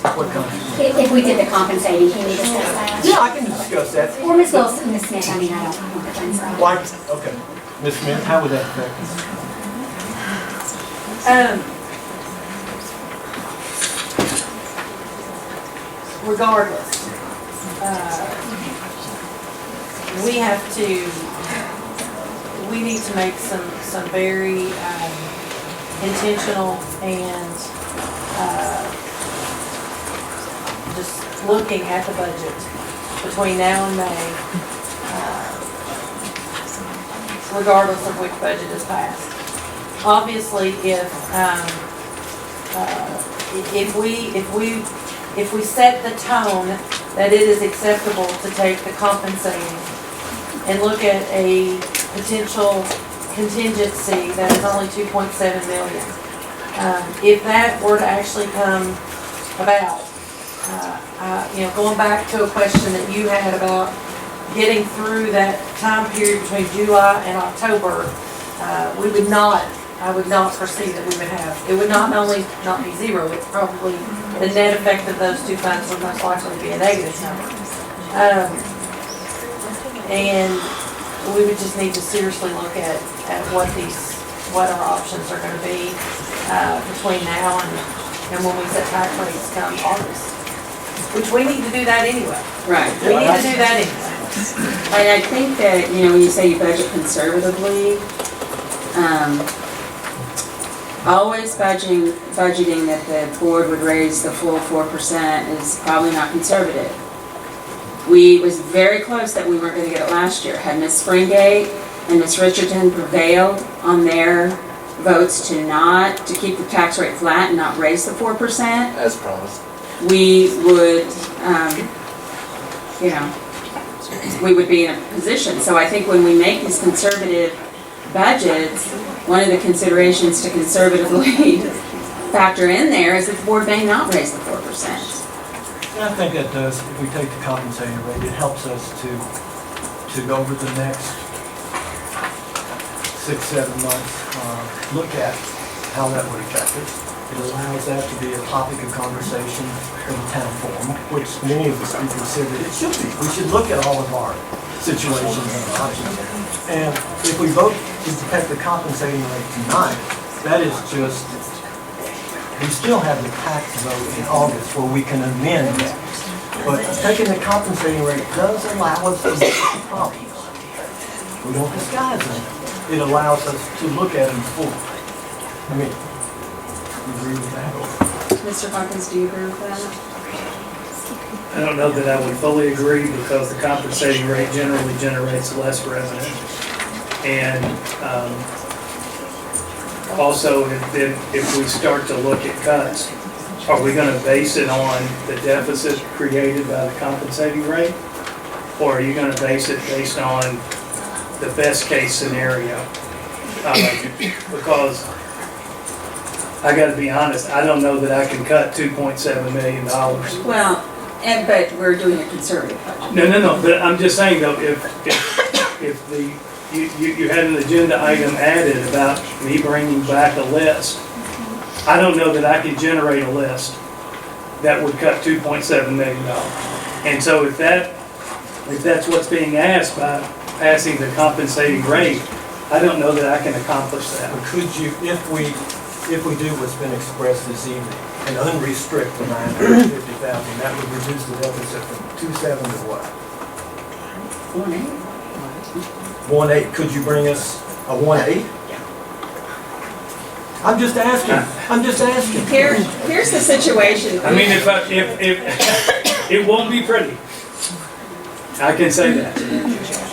What consequence? If we did the compensating, can we discuss that? Yeah, I can discuss that. Or Ms. Wilson, Ms. Smith, I mean, I don't know the things. Why? Okay. Ms. Smith, how would that affect us? Regardless, we need to make some very intentional and just looking at the budget between now and May, regardless of which budget is passed. Obviously, if we set the tone that it is acceptable to take the compensating and look at a potential contingency that is only $2.7 million. If that were to actually come about, going back to a question that you had about getting through that time period between July and October, I would not foresee that we would have. It would not only not be zero, it's probably the net effect of those 2 funds would most likely be a negative number. And we would just need to seriously look at what our options are going to be. between now and when we set tax rates come August. Which we need to do that anyway. Right. We need to do that anyway. And I think that, when you say you budget conservatively, always budgeting that the board would raise the full 4% is probably not conservative. It was very close that we weren't gonna get it last year. Had Ms. Springate and Ms. Richardson prevailed on their votes to keep the tax rate flat and not raise the 4%, As promised. we would, we would be in a position. So I think when we make these conservative budgets, one of the considerations to conservatively factor in there is that the board may not raise the 4%. I think that does, if we take the compensating rate, it helps us to go over the next 6-7 months, look at how that would affect us. It allows that to be a topic of conversation in the town forum, which many of us consider it should be. We should look at all of our situations and options. And if we vote to protect the compensating rate tonight, that is just, we still have the tax vote in August where we can amend that. But taking the compensating rate does allow us to look at the problems. We don't disguise them. It allows us to look at them fully. I mean, you agree with that? Mr. Hawkins, do you agree with that? I don't know that I would fully agree because the compensating rate generally generates less revenue. And also, if we start to look at cuts, are we going to base it on the deficit created by the compensating rate? Or are you going to base it based on the best case scenario? Because I got to be honest, I don't know that I can cut $2.7 million. Well, but we're doing a conservative budget. No, but I'm just saying though, if you had an agenda item added about me bringing back a list, I don't know that I could generate a list that would cut $2.7 million. And so if that's what's being asked by passing the compensating rate, I don't know that I can accomplish that. Or could you, if we do what's been expressed this evening and unrestrict the 950,000, that would reduce the deficit from 2.7 to what? 1.8. 1.8. Could you bring us a 1.8? I'm just asking. Here's the situation. I mean, if it won't be pretty. I can say that.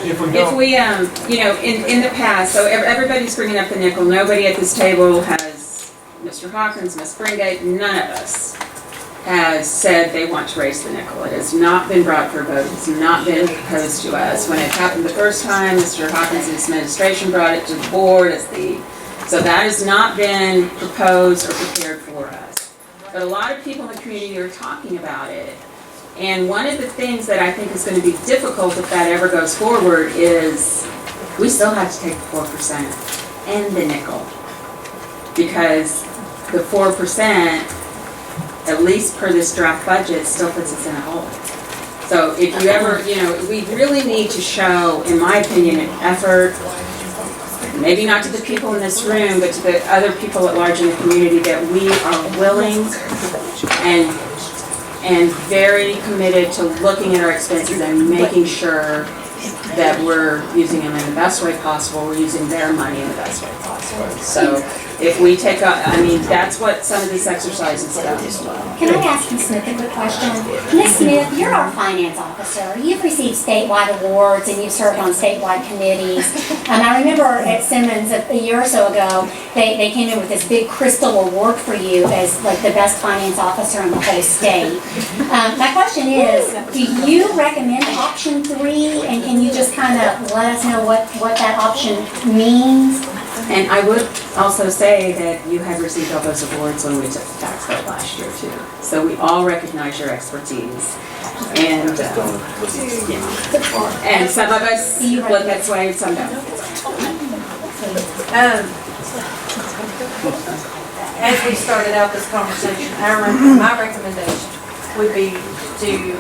If we, in the past, so everybody's bringing up the nickel. Nobody at this table has, Mr. Hawkins, Ms. Springate, none of us has said they want to raise the nickel. It has not been brought for a vote. It's not been proposed to us. When it happened the first time, Mr. Hawkins' administration brought it to the board so that has not been proposed or prepared for us. But a lot of people in the community are talking about it. And one of the things that I think is going to be difficult if that ever goes forward is we still have to take the 4% and the nickel. Because the 4%, at least per this draft budget, still puts us in a hole. So if you ever, we really need to show, in my opinion, an effort, maybe not to the people in this room, but to the other people at large in the community, that we are willing and very committed to looking at our expenses and making sure that we're using them in the best way possible, we're using their money in the best way possible. So if we take that's what some of these exercises do as well. Can I ask Ms. Smith a quick question? Ms. Smith, you're our finance officer. You've received statewide awards and you've served on statewide committees. And I remember at Simmons a year or so ago, they came in with this big crystal award for you as like the best finance officer in the whole state. My question is, do you recommend option 3? And can you just kind of let us know what that option means? And I would also say that you had received all those awards when we took the tax vote last year too. So we all recognize your expertise. And, and some of us look that way and some don't. As we started out this conversation, my recommendation would be to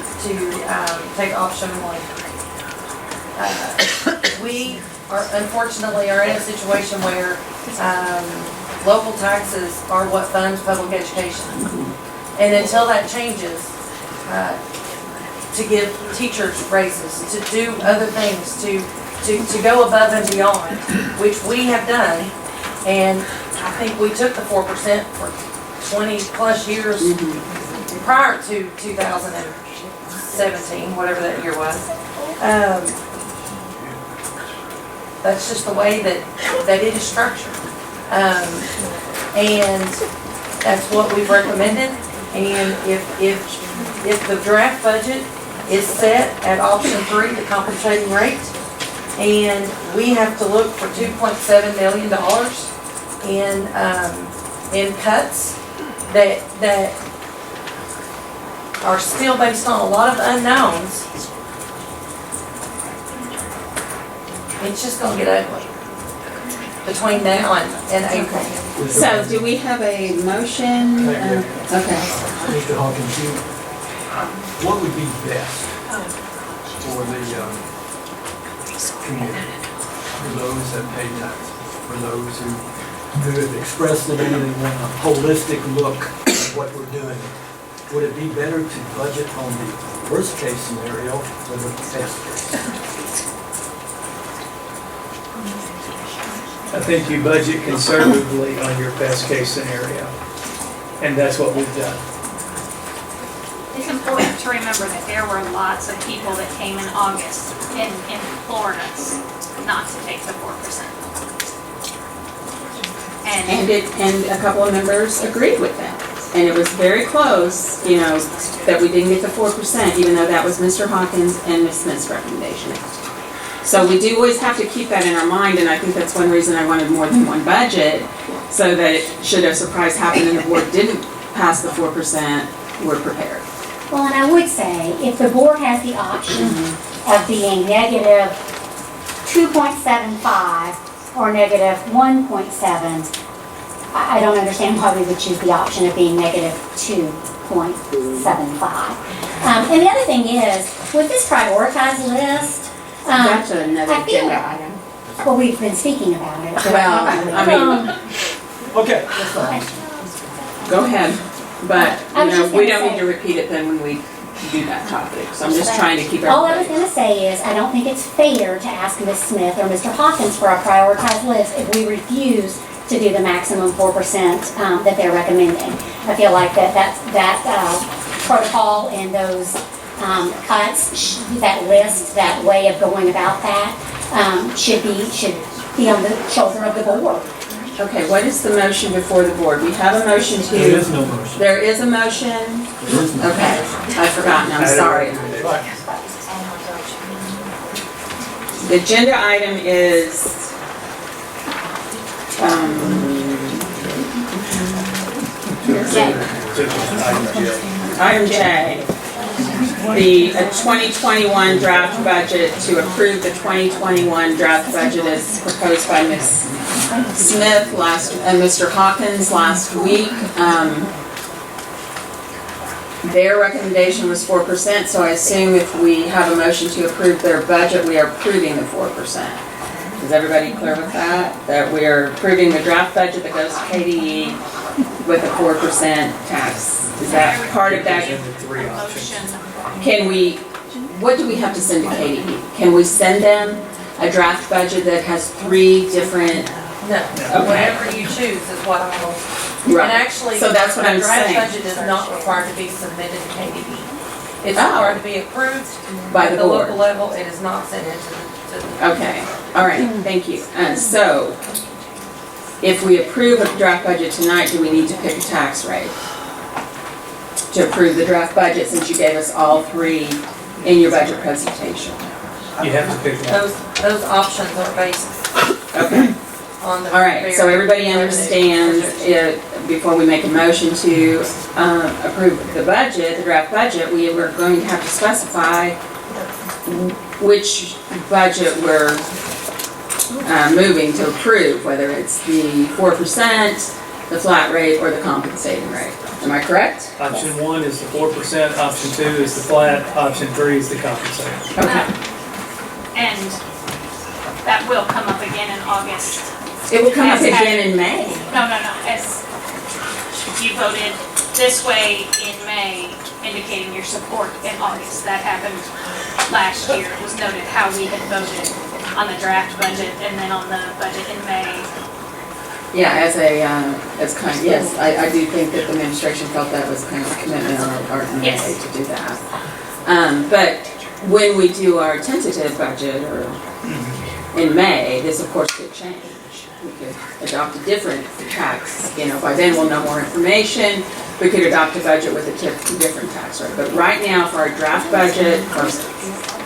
take option 1. We unfortunately are in a situation where local taxes are what funds public education. And until that changes, to give teachers raises, to do other things, to go above and beyond, which we have done. And I think we took the 4% for 20 plus years prior to 2017, whatever that year was. That's just the way that it is structured. And that's what we've recommended. And if the draft budget is set at option 3, the compensating rate, and we have to look for $2.7 million in cuts that are still based on a lot of unknowns, it's just gonna get ugly between now and April. So do we have a motion? Okay. Mr. Hawkins, what would be best for the community, for those that pay taxes, for those who have expressed that they want a holistic look at what we're doing? Would it be better to budget on the worst case scenario or the best case? I think you budget conservatively on your best case scenario, and that's what we've done. It's important to remember that there were lots of people that came in August and implored us not to take the 4%. And a couple of members agreed with that. And it was very close, you know, that we didn't get the 4%, even though that was Mr. Hawkins and Ms. Smith's recommendation. So we do always have to keep that in our mind, and I think that's one reason I wanted more than one budget, so that should a surprise happen and the board didn't pass the 4%, we're prepared. Well, and I would say, if the board has the option of being negative 2.75 or negative 1.7, I don't understand why we would choose the option of being negative 2.75. And the other thing is, with this prioritized list, That's another I feel agenda item. well, we've been speaking about it. Well, I mean, Okay. go ahead, but, I you was know, just we gonna don't need say- to repeat it then when we do that topic. So I'm just trying to keep All I was everybody. gonna say is, I don't think it's fair to ask Ms. Smith or Mr. Hawkins for a prioritized list if we refuse to do the maximum 4% that they're recommending. I feel like that protocol and those cuts, that list, that way of going about that, should be on the shoulder of the board. Okay, what is the motion before the board? We have a motion to. There is no motion. There is a motion? There is no Okay, I've forgotten, I'm sorry. The agenda item is, item J. The 2021 draft budget, to approve the 2021 draft budget as proposed by Ms. Smith and Mr. Hawkins last week. Their recommendation was 4%, so I assume if we have a motion to approve their budget, we are approving the 4%. Is everybody clear with that? That we are approving the draft budget that goes to KDE with a 4% tax? Is that part of that? Can we, what do we have to send to KDE? Can we send them a draft budget that has 3 different? No, Okay. whatever you choose is what I will. Right. And actually, So that's what the I'm draft saying. budget is not required to be submitted to KDE. It's Oh. required to be approved By at the the board. local level. It is not sent into the. Okay, all right, thank you. And so, if we approve a draft budget tonight, do we need to pick a tax rate? To approve the draft budget, since you gave us all 3 in your budget presentation? You have to pick one. Those options are based Okay. on the. All right, so everybody understands, before we make a motion to approve the budget, the draft budget, we were going to have to specify which budget we're moving to approve, whether it's the 4%, the flat rate, or the compensating rate. Am I correct? Option 1 is the 4%, option 2 is the flat, option 3 is the compensating. Okay. And that will come up again in August. It will come up As- again in May. No, as you voted this way in May, indicating your support in August. That happened last year. It was noted how we had voted on the draft budget and then on the budget in May. Yeah, as kind, yes, I do think that the administration felt that was kind of a commitment on our part in May Yes. to do that. But when we do our tentative budget or in May, this of course could change. We could adopt a different tax, by then we'll know more information. We could adopt a budget with a different tax rate. But right now for our draft budget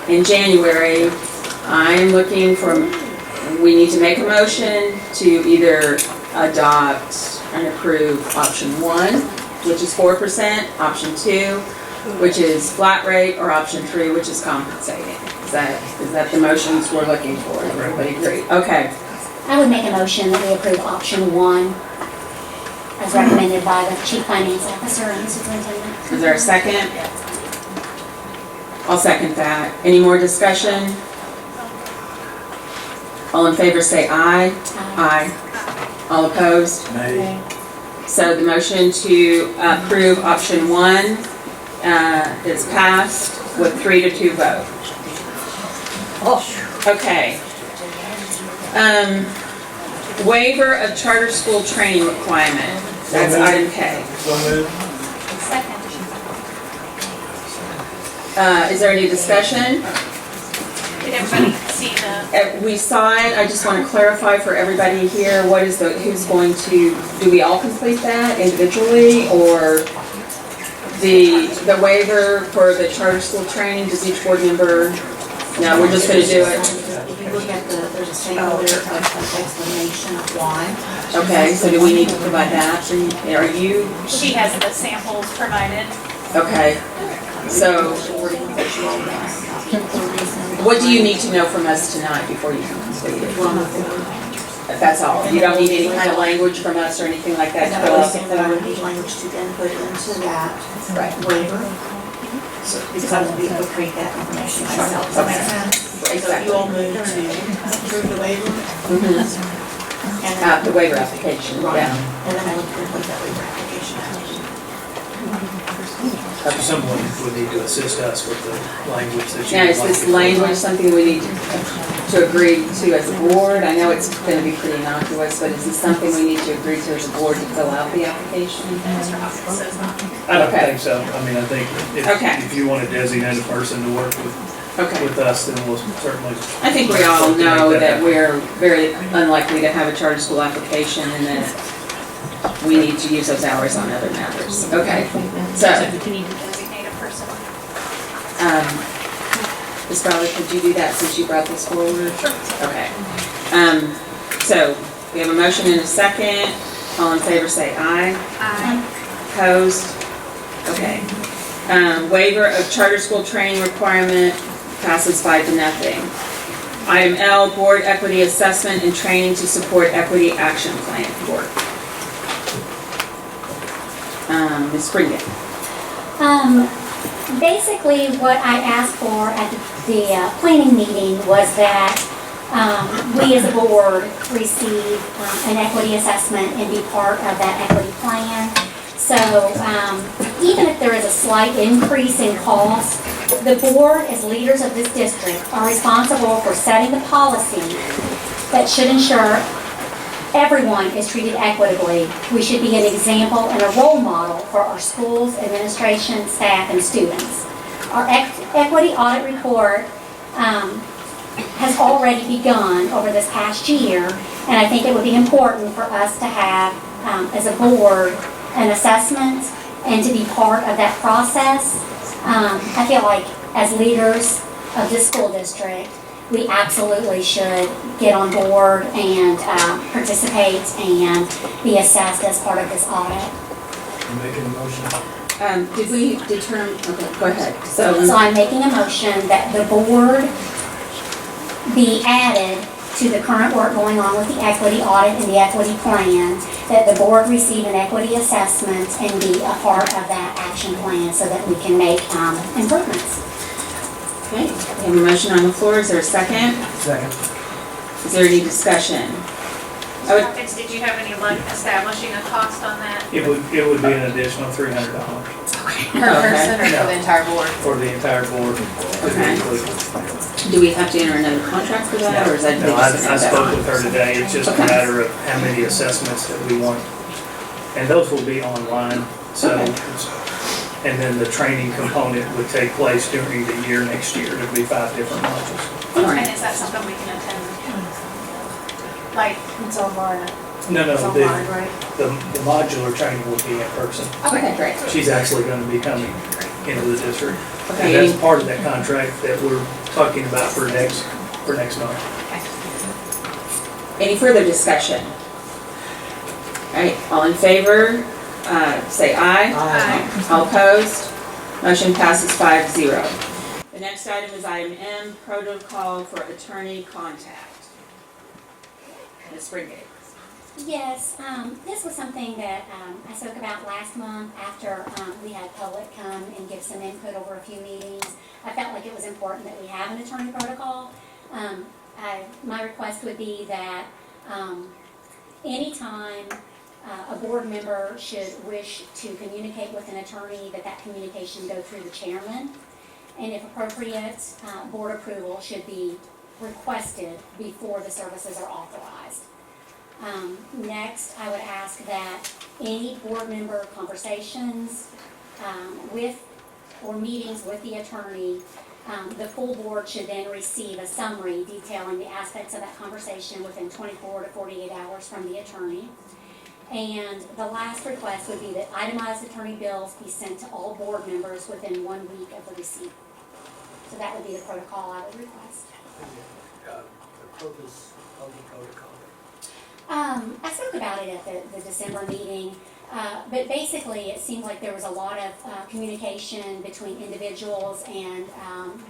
in January, I'm looking for, we need to make a motion to either adopt and approve option 1, which is 4%, option 2, which is flat rate, or option 3, which is compensating. Is that the motions we're looking for? Everybody agree? Okay. I would make a motion that we approve option 1 as recommended by the chief finance officer and the superintendent. Is there a second? I'll second that. Any more discussion? All in favor say aye. Aye. All opposed? Nay. So the motion to approve option 1 is passed with 3-2 vote. Okay. Waiver of charter school training requirement. That's item K. So moved. Second. Is there any discussion? Did everybody see the? We saw it. I just want to clarify for everybody here, who's going to, do we all complete that individually, or the waiver for the charter school training, does each board member? No, we're just going to do it. If you look at there's a table there of an explanation of why. Okay, so do we need to provide that? Are you? She has the samples provided. Okay, so what do you need to know from us tonight before you complete it? That's all? You don't need any kind of language from us or anything like that to fill out the form? Need language to then put into that Right. waiver. Because I won't be able to create that information myself. Does that make sense? So Exactly. you all move to approve the waiver? Mhm. And then, The waiver application, right, yeah. and then I will complete that waiver application. Someone would need to assist us with the language that you Now, would is like this to- language something we need to agree to as a board? I know it's going to be pretty innocuous, but is this something we need to agree to as a board to fill out the application? Mr. Hopkins says not. I don't Okay. think so. I mean, I think Okay. if you want to designate a person to work Okay. with us, then we'll certainly. I think we all know that we're very unlikely to have a charter school application and that we need to use those hours on other matters. Okay, so, You need to designate a person. Ms. Fowler, could you do that since you brought this forward? Sure. Okay. So, we have a motion and a second. All in favor say aye. Aye. Opposed? Okay. Waiver of charter school training requirement passes 5-0. Item L, Board Equity Assessment and Training to Support Equity Action Plan work. Ms. Springen. Basically, what I asked for at the planning meeting was that we as a board receive an equity assessment and be part of that equity plan. So even if there is a slight increase in cost, the board, as leaders of this district, are responsible for setting the policy that should ensure everyone is treated equitably. We should be an example and a role model for our schools, administration, staff, and students. Our equity audit report has already begun over this past year, and I think it would be important for us to have, as a board, an assessment and to be part of that process. I feel like as leaders of this school district, we absolutely should get on board and participate and be assessed as part of this audit. I'm making a motion. Did we determine, okay, go ahead. So I'm making a motion that the board be added to the current work going on with the equity audit and the equity plan, that the board receive an equity assessment and be a part of that action plan so that we can make improvements. Okay, we have a motion on the floor. Is there a second? Second. Is there any discussion? I would- topics, did you have any luck establishing a cost on that? It would be an additional $300 Per person or for the entire board? for the entire board. Okay. Do we have to enter another contract for that, or is that? No, I spoke with her today, it's just a Okay. matter of how many assessments that we want. And those will be online, so, and then the training component would take place during the year next year. There'll be 5 different modules. And is that something we can attend? Like, It's online. No, It's the online, right? the modular training will be in person. Okay, great. She's actually gonna be coming into the district. Okay, And that's part of that contract that we're talking about for next month. any further discussion? All right, all in favor, say aye. Aye. All opposed? Motion passes 5-0. The next item is item M, protocol for attorney contact. Ms. Springate. Yes, this was something that I spoke about last month after we had public come and give some input over a few meetings. I felt like it was important that we have an attorney protocol. My request would be that anytime a board member should wish to communicate with an attorney, that communication go through the chairman. And if appropriate, board approval should be requested before the services are authorized. Next, I would ask that any board member conversations with or meetings with the attorney, the full board should then receive a summary detailing the aspects of that conversation within 24 to 48 hours from the attorney. And the last request would be that itemized attorney bills be sent to all board members within 1 week of the receipt. So that would be the protocol I would request. The purpose of the protocol? I spoke about it at the December meeting, but basically it seemed like there was a lot of communication between individuals and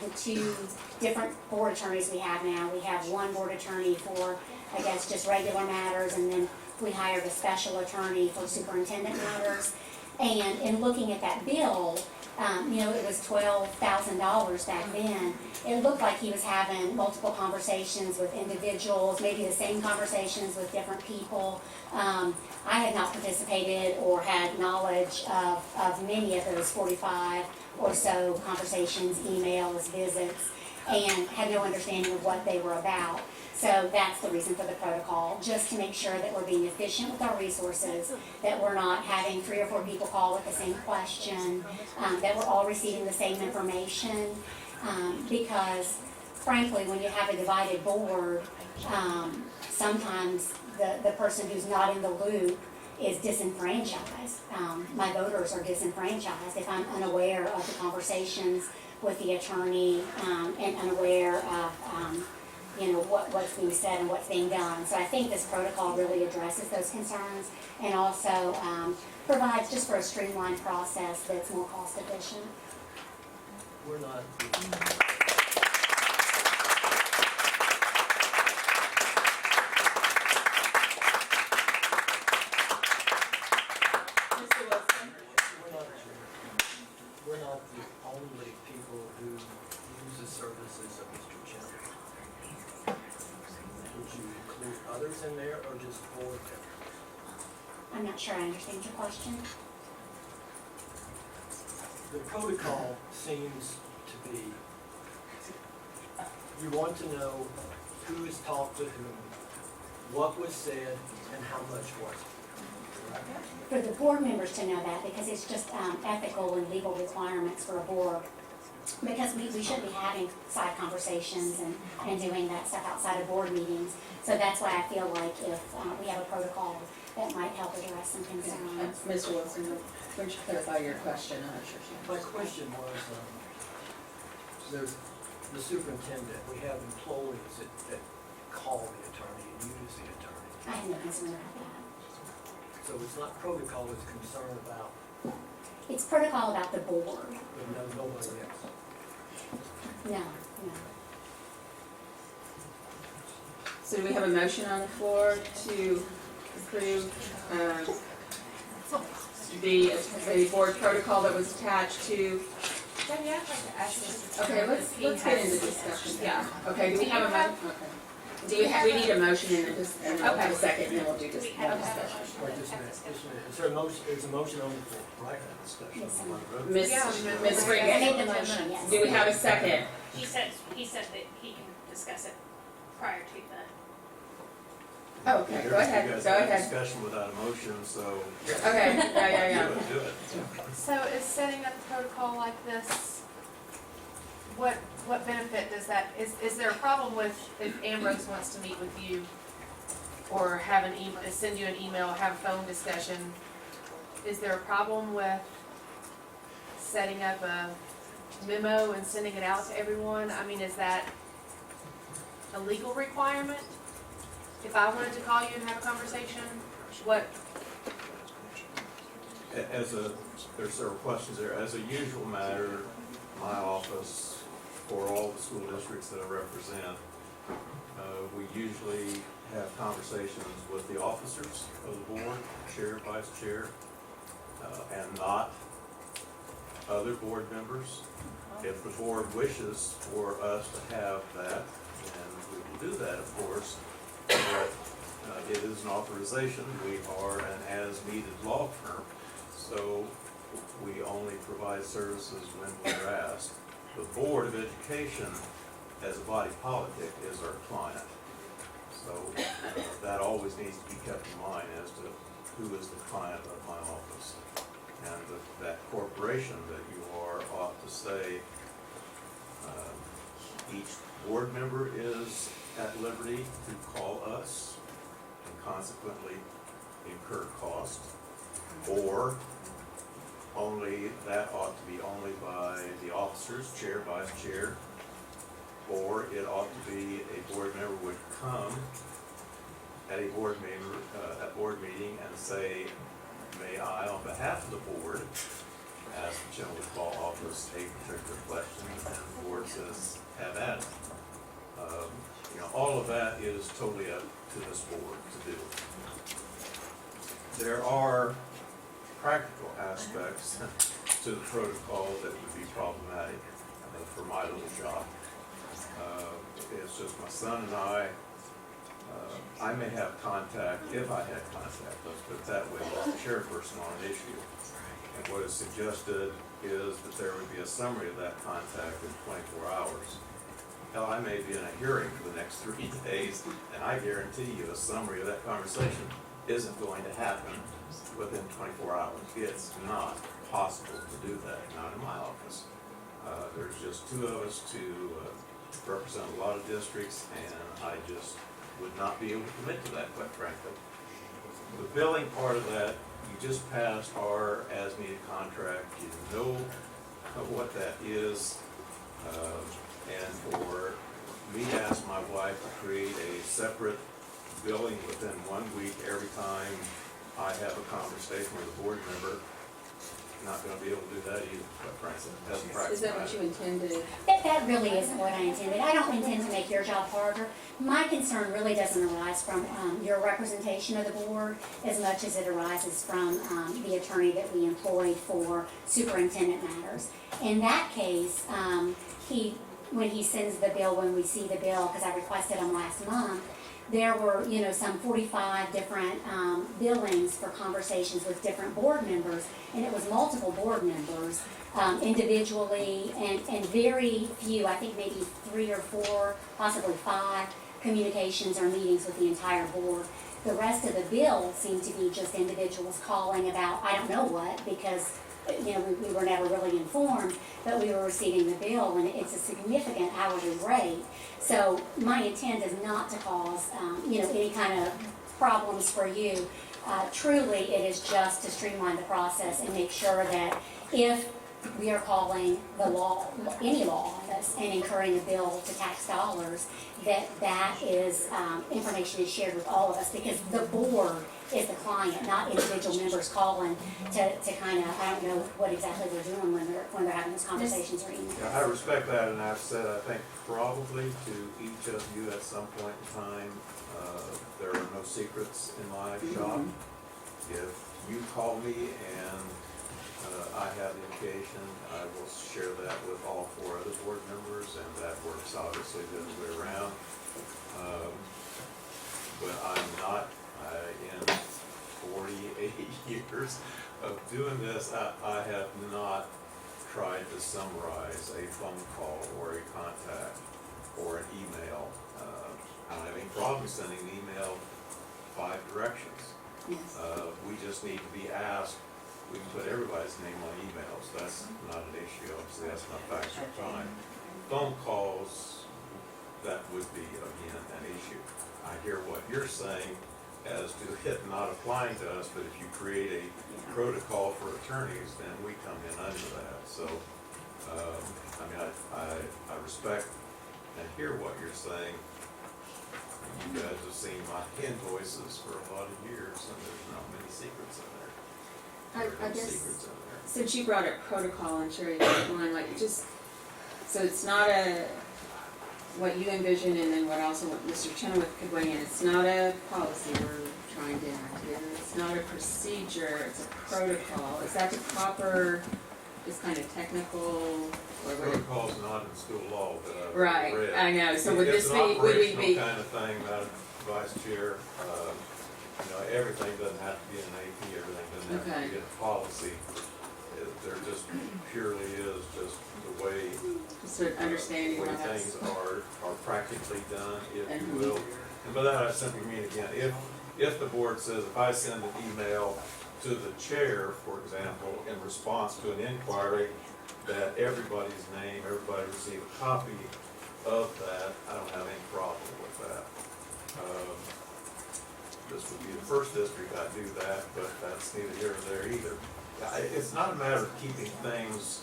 the 2 different board attorneys we have now. We have one board attorney for, I guess, just regular matters, and then we hired a special attorney for superintendent matters. And in looking at that bill, it was $12,000 back then. It looked like he was having multiple conversations with individuals, maybe the same conversations with different people. I had not participated or had knowledge of many of those 45 or so conversations, emails, visits, and had no understanding of what they were about. So that's the reason for the protocol, just to make sure that we're being efficient with our resources, that we're not having 3 or 4 people call with the same question, that we're all receiving the same information. Because frankly, when you have a divided board, sometimes the person who's not in the loop is disenfranchised. My voters are disenfranchised if I'm unaware of the conversations with the attorney and unaware of what's being said and what's being done. So I think this protocol really addresses those concerns and also provides just for a streamlined process that's more cost efficient. We're not. We're not the only people who use the services of Mr. Chandler. Would you include others in there or just board members? I'm not sure I understand your question. The protocol seems to be, you want to know who has talked to whom, what was said, and how much was it. For the board members to know that, because it's just ethical and legal requirements for a board. Because we shouldn't be having side conversations and doing that stuff outside of board meetings. So that's why I feel like if we have a protocol, that might help address some concerns. Mr. Wilson, why don't you clarify your question? I'm not sure she My question was, there's the superintendent, we have employees that call the attorney and use the attorney. I have no concern about that. So it's not protocol, it's concern about, It's protocol about the board. but nobody else. No. So do we have a motion on the floor to approve the board protocol that was attached to? Debbie, I'd like to ask you. Okay, let's get into discussion. Yeah. Okay, do we have a motion? Okay. we need a motion and then just, and then we'll have a second, and then we'll do Do we just have more a discussion. motion? Wait just a minute. Is there a motion, there's a motion on the floor, right? Yes, sir. Miss I Reagan, made the motion, yes. do we have a second? He said that he can discuss it prior to the, Oh, okay, go ahead, You guys go had a ahead. discussion without a motion, so. Okay, yeah. Do it. So is setting up a protocol like this, what benefit does that, is there a problem with if Ambrose wants to meet with you or have an email, send you an email, have a phone discussion? Is there a problem with setting up a memo and sending it out to everyone? I mean, is that a legal requirement? If I wanted to call you and have a conversation, what? There's several questions there. As a usual matter, my office, for all the school districts that I represent, we usually have conversations with the officers of the board, chair, vice chair, and not other board members. If the board wishes for us to have that, then we will do that, of course. But it is an authorization. We are an as-needed law firm, so we only provide services when we're asked. The Board of Education, as a body politic, is our client. So that always needs to be kept in mind as to who is the client of my office. And that corporation that you are ought to say, each board member is at liberty to call us and consequently incur cost, or only, that ought to be only by the officers, chair, vice chair, or it ought to be a board member would come at a board meeting and say, may I, on behalf of the board, ask the general law office a particular question, and the board says, have at it. All of that is totally up to this board to do. There are practical aspects to the protocol that would be problematic for my little shop. It's just my son and I may have contact, if I had contact, let's put it that way, with the chairperson on an issue. And what is suggested is that there would be a summary of that contact in 24 hours. Hell, I may be in a hearing for the next 3 days, and I guarantee you a summary of that conversation isn't going to happen within 24 hours. It's not possible to do that, not in my office. There's just two of us to represent a lot of districts, and I just would not be able to commit to that, quite frankly. The billing part of that, you just passed our as-needed contract. You know what that is. And for me to ask my wife to create a separate billing within 1 week every time I have a conversation with a board member, not going to be able to do that either, quite frankly. Doesn't practice. Is that what you intended? That really isn't what I intended. I don't intend to make your job harder. My concern really doesn't arise from your representation of the board as much as it arises from the attorney that we employed for superintendent matters. In that case, when he sends the bill, when we see the bill, because I requested him last month, there were, some 45 different billings for conversations with different board members, and it was multiple board members individually, and very few, I think maybe 3 or 4, possibly 5 communications or meetings with the entire board. The rest of the bill seemed to be just individuals calling about, I don't know what, because we were never really informed, but we were receiving the bill, and it's a significant hourly rate. So my intent is not to cause, any kind of problems for you. Truly, it is just to streamline the process and make sure that if we are calling any law office and incurring a bill to tax dollars, that is, information is shared with all of us, because the board is the client, not individual members calling to kind of, I don't know what exactly they're doing when they're having those conversations or emails. Yeah, I respect that, and I've said, I think probably to each of you at some point in time, there are no secrets in my shop. If you call me and I have the indication, I will share that with all 4 other board members, and that works obviously the other way around. But in 48 years of doing this, I have not tried to summarize a phone call or a contact or an email. I don't have any problem sending an email 5 directions. Yes. We just need to be asked. We can put everybody's name on emails. That's not an issue. Obviously, that's not factor time. Phone calls, that would be, again, an issue. I hear what you're saying as to it not applying to us, but if you create a protocol for attorneys, then we come in under that. So, I mean, I respect and hear what you're saying. You guys have seen my invoices for a lot of years, and there's not many secrets in there. There are I no guess, secrets in there. since you brought up protocol, I'm sure you one, like, just, so it's not what you envision and then what Mr. Chenoweth could weigh in, it's not a policy we're trying to enact here, it's not a procedure, it's a protocol. Is that the proper, just kind of technical, or what? Protocol's not in school law, but I've Right, read. I know, so would this It's be, an would we operational be? kind of thing, Madam Vice Chair. Everything doesn't have to be an AP, everything doesn't have to be in a policy. There just purely is just the way. Just an understanding the way of how things that's- are practically done, if And- you will. And by that I simply mean, again, if the board says, if I send an email to the chair, for example, in response to an inquiry, that everybody's name, everybody receive a copy of that, I don't have any problem with that. This would be the first district I do that, but that's neither here nor there either. It's not a matter of keeping things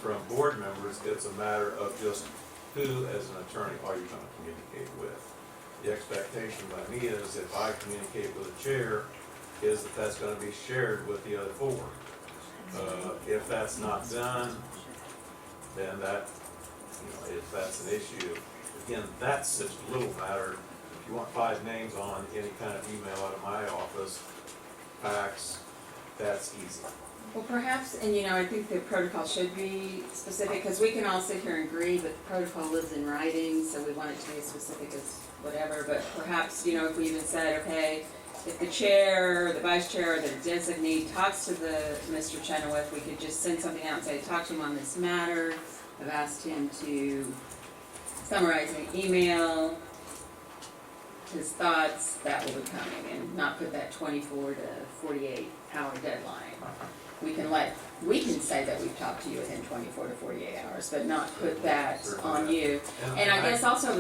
from board members, it's a matter of just who, as an attorney, are you going to communicate with? The expectation by me is if I communicate with a chair, is that that's going to be shared with the other 4. If that's not done, then that, if that's an issue, again, that's such a little matter. If you want 5 names on any kind of email out of my office, fax, that's easy. Well, perhaps, and I think the protocol should be specific, because we can all sit here and agree, but the protocol lives in writing, so we want it to be as specific as whatever, but perhaps, if we even said, okay, if the chair, or the vice chair, or the designee talks to Mr. Chenoweth, we could just send something out and say, talk to him on this matter. I've asked him to summarize an email, his thoughts, that will be coming, and not put that 24 to 48 hour deadline. We can say that we've talked to you within 24 to 48 hours, but not put that on you. And I guess also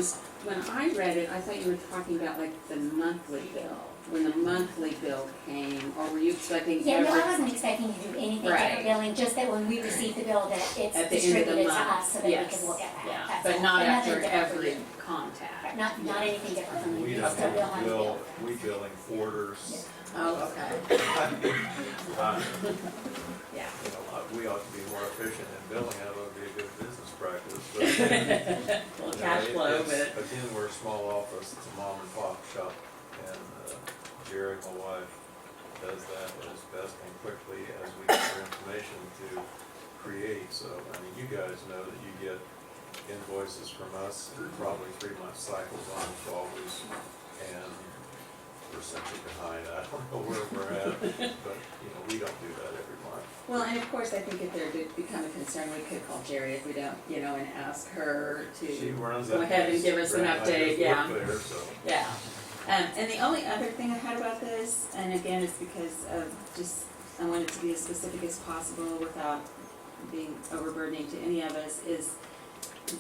when I read it, I thought you were talking about like the monthly bill. When the monthly bill came, or were you expecting? Yeah, no, I wasn't expecting to do anything Right. different billing, just that when we receive the bill, that At it's the end of the distributed to month. us so that we Yes. can look at that. Yeah, That's but all. not And nothing after different for every you. contact. Not anything different from We you, don't still bill on the bill. we billing quarters. Oh, okay. Yeah. We ought to be more efficient in billing, that would be a good business practice. But, Well, cash flow, but. Again, we're a small office, it's a mom and pop shop, and Jerry, my wife, does that as best and quickly as we get our information to create. So, you guys know that you get invoices from us, probably 3-month cycles almost always, and we're simply behind. I don't know where we're at, but, we don't do that every month. Well, and of course, I think if there did become a concern, we could call Jerry if we don't, and ask her She to runs go that ahead and place. give us an Right, I update, just yeah. work there, so. Yeah. And the only other thing I had about this, and again, it's because of just, I want it to be as specific as possible without being overburdening to any of us, is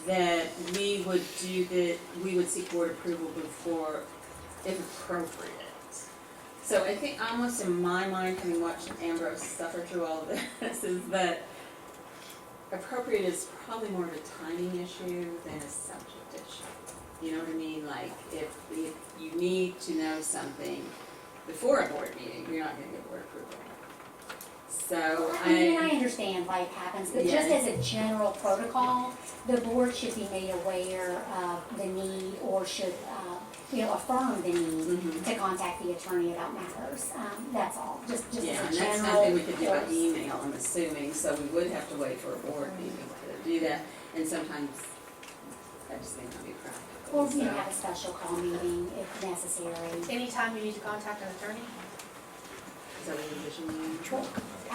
that we would seek board approval before, if appropriate. So I think almost in my mind, having watched Ambrose suffer through all of this, is that appropriate is probably more of a timing issue than a subject issue. You know what I mean? Like, if you need to know something before a board meeting, you're not gonna get board approval. So I understand why it happens, but Yeah. just as a general protocol, the board should be made aware of the need, or should, affirm the need to contact the attorney about matters. That's all, just Yeah, as and a that's general. something we could do by course. email, I'm assuming, so we would have to wait for a board meeting to do that. And sometimes, that just may not be practical. Or we can have a special call meeting if necessary. Anytime you need to contact an attorney? Is that what you envision?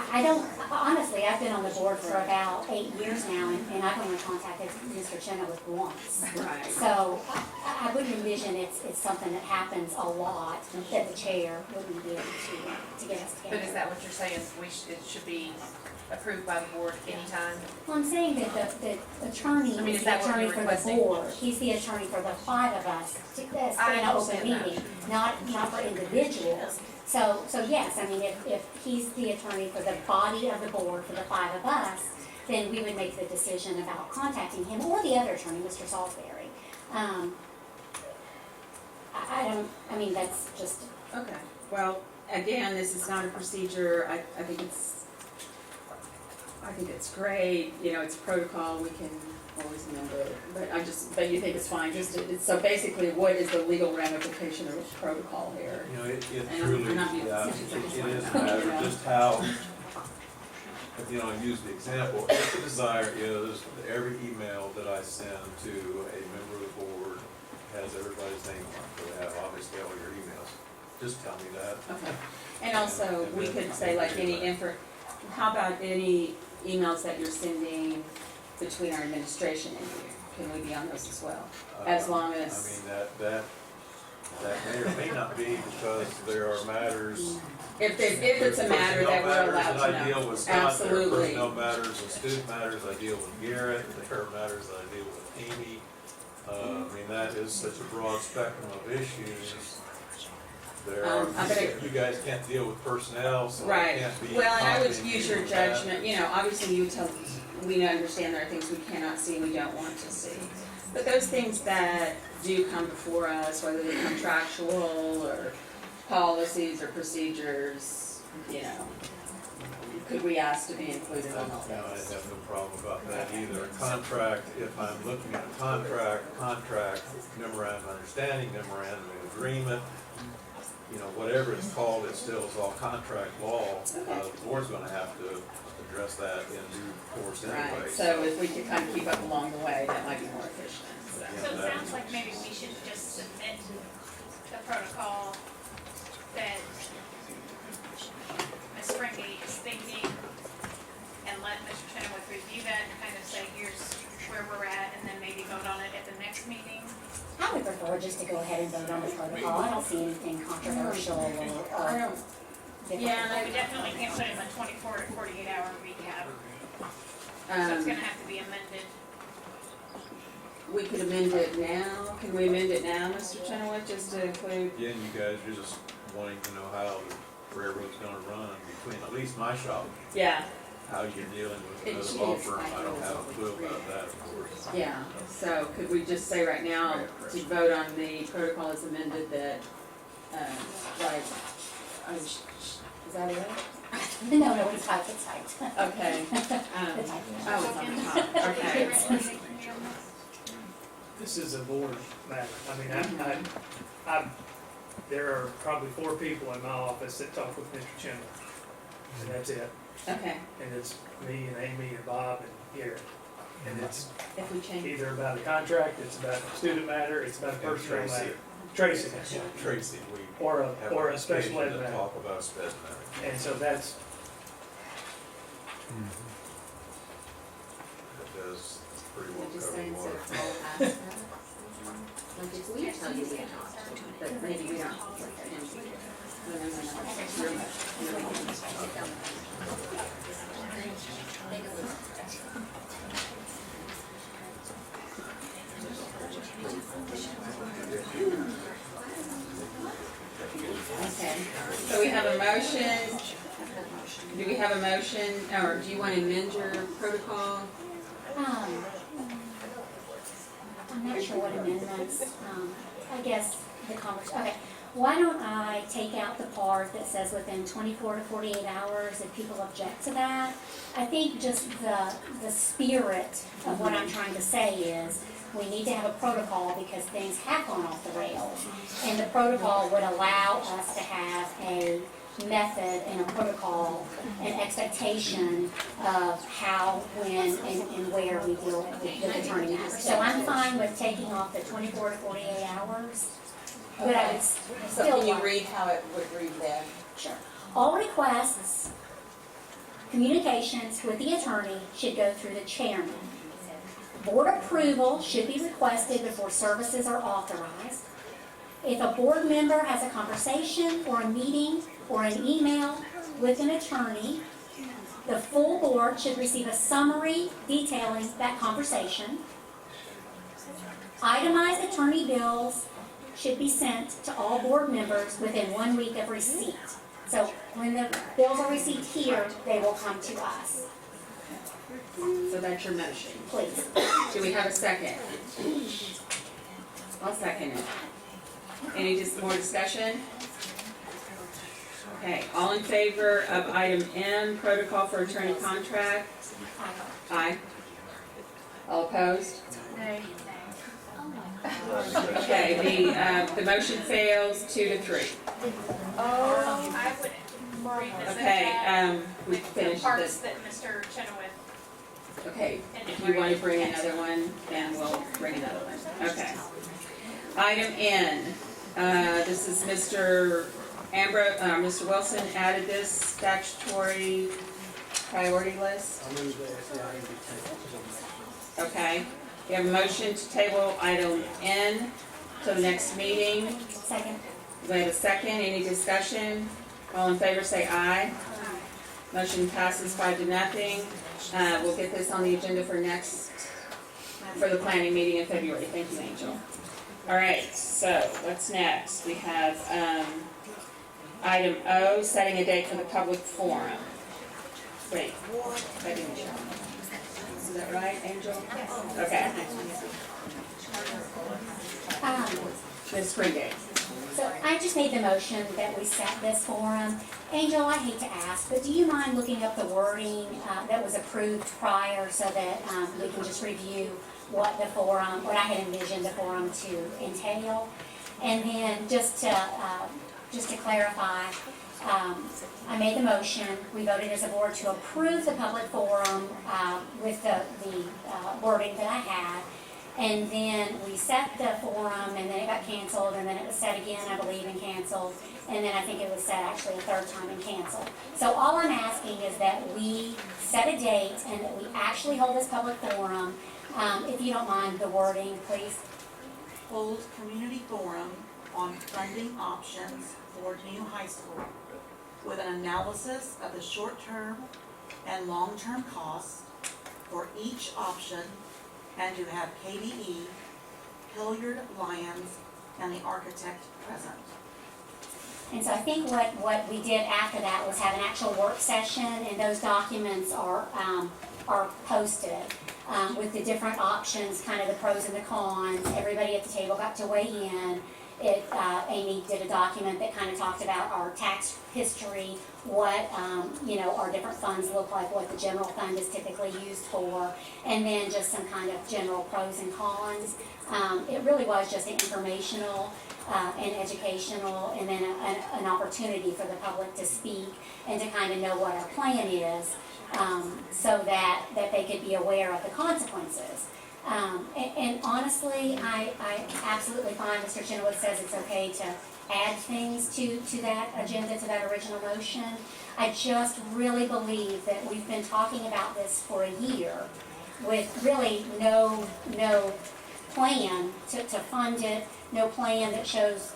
I don't, honestly, I've been on the board for about 8 years now, and I've only contacted Mr. Chenoweth once. Right. So I wouldn't envision it's something that happens a lot, that the chair wouldn't be able to get us together. But is that what you're saying, it should be approved by the board anytime? Well, I'm saying that the attorney I mean, is is the that what attorney you're for the requesting? board. He's the attorney for the 5 of us to in I an open understand that. meeting, not for individuals. So yes, I mean, if he's the attorney for the body of the board, for the 5 of us, then we would make the decision about contacting him or the other attorney, Mr. Salisbury. I mean, that's just. Okay, well, again, this is not a procedure, I think it's great, you know, it's protocol, we can always amend it, but you think it's fine, so basically, what is the legal ramification of a protocol here? You know, it And truly, I'm not being yeah, facetious, I just it wanna is a know, matter you of know. just how, you know, I use the example, if the desire is that every email that I send to a member of the board has everybody's name on it, so they have obviously all your emails, just tell me that. Okay, and also, we could say like how about any emails that you're sending between our administration and you? Can we be on those as well? As long as. I mean, that may or may not be, because there are matters. If it's a matter that we're allowed to know. Personnel matters that I deal with Scott, there are Absolutely. personnel matters and student matters I deal with Garrett, there are matters that I deal with Amy. I mean, that is such a broad spectrum of issues. There are, you guys can't deal with personnel, so I Right, can't be. well, and I would copying use you your with that. judgment, you know, obviously you tell, we understand there are things we cannot see, we don't want to see. But those things that do come before us, whether they're contractual or policies or procedures, you know, could we ask to be included on all I those? have no problem about that either. A contract, if I'm looking at a contract, memorandum of understanding, memorandum of agreement, you know, whatever it's called, it still is all contract law. The board's gonna have to address that in due course anyway. Right, so if we could kind of keep up along the way, that might be more efficient. So it sounds like maybe we should just submit the protocol that Ms. Springate is thinking and let Mr. Chenoweth review that and kind of say, here's where we're at, and then maybe vote on it at the next meeting. I would prefer just to go ahead and vote on the protocol. I don't see anything controversial or. I don't. Yeah, and We definitely can't put in a 24 to 48 hour recap, so Um, it's gonna have to be amended. We could amend it now. Can we amend it now, Mr. Chenoweth, just to include? Again, you guys are just wanting to know how the railroad's gonna run between at least my shop. Yeah. How you're dealing with It another law is. firm, I don't have a clue about that, of course. Yeah, so could we just say right now to vote on the protocol as amended that, like, is that it? No, it's typed. Okay. The type. Oh, it's on the top, okay. This is a board matter. I mean, there are probably 4 people in my office that talk with Mr. Chenoweth, and that's it. Okay. And it's me and Amy and Bob and Garrett. And it's If we change. either about a contract, it's about a student matter, it's about a personal matter. Tracy. Tracy, we Or have a an special ed occasion to matter. talk about a special matter. And so that's, That does pretty well We just cover say the instead water. of all aspects. Like if we tell you we talked, but maybe we don't. No. You're much. Okay, so we have a motion. Do we have a motion, or do you want to amend your protocol? I'm not sure what amendments, I guess the conversation, okay. Why don't I take out the part that says within 24 to 48 hours if people object to that? I think just the spirit of what I'm trying to say is we need to have a protocol because things have gone off the rails. And the protocol would allow us to have a method and a protocol and expectation of how, when, and where we deal with attorney matters. So I'm fine with taking off the 24 to 48 hours, but I would So still can you like- read how it would read then? Sure. All requests, communications with the attorney should go through the chairman. Board approval should be requested before services are authorized. If a board member has a conversation or a meeting or an email with an attorney, the full board should receive a summary detailing that conversation. Itemized attorney bills should be sent to all board members within 1 week of receipt. So when the bills are received here, they will come to us. So that's your motion. Please. Do we have a second? I'll second it. Any more discussion? Okay, all in favor of item M, protocol for attorney contract? Aye. All opposed? Nay. Okay, the motion fails 2-3. I would revisit Okay, that we with the finished parts this. that Mr. Chenoweth. Okay, if you want to bring another one, then we'll bring another one. Okay. Item N, this is Mr. Mr. Wilson added this statutory priority list. Okay, we have a motion to table item N to the next meeting. Second. We have a second, any discussion? All in favor say aye. Motion passes 5-0. We'll get this on the agenda for the planning meeting in February. Thank you, Angel. All right, so what's next? We have item O, setting a date for the public forum. Wait, I didn't show. Is that right, Angel? Okay. The spring date. So I just made the motion that we set this forum. Angel, I hate to ask, but do you mind looking up the wording that was approved prior so that we can just review what I had envisioned the forum to entail? And then just to clarify, I made the motion, we voted as a board to approve the public forum with the wording that I had. And then we set the forum, and then it got canceled, and then it was set again, I believe, and canceled. And then I think it was set actually a third time and canceled. So all I'm asking is that we set a date and that we actually hold this public forum. If you don't mind the wording, please. Hold community forum on funding options for new high school with an analysis of the short-term and long-term costs for each option, and to have KDE, Hilliard Lyons, and the architect present. And so I think what we did after that was have an actual work session, and those documents are posted with the different options, kind of the pros and the cons. Everybody at the table got to weigh in. Amy did a document that kind of talked about our tax history, what our different funds look like, what the general fund is typically used for, and then just some kind of general pros and cons. It really was just informational and educational, and then an opportunity for the public to speak and to kind of know what our plan is, so that they could be aware of the consequences. And honestly, I absolutely find Mr. Chenoweth says it's okay to add things to that agenda, to that original motion. I just really believe that we've been talking about this for a year with really no plan to fund it, no plan that shows,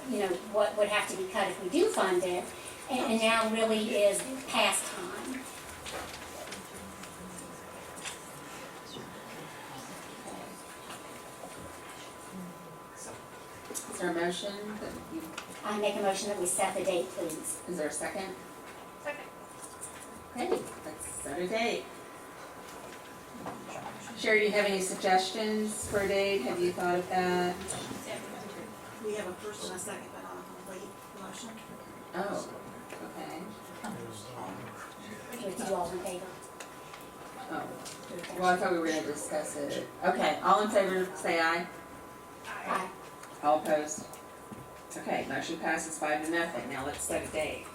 what would have to be cut if we do fund it, and now really is past time. Is there a motion that you? I make a motion that we set the date, please. Is there a second? Second. Okay, let's set a date. Sherry, do you have any suggestions for a date? Have you thought of that? We have a first and a second, but not a complete motion. Oh, okay. Do you all in favor? Oh, well, I thought we were gonna discuss it. Okay, all in favor, say aye. Aye. All opposed? Okay, motion passes 5-0. Now let's set a date.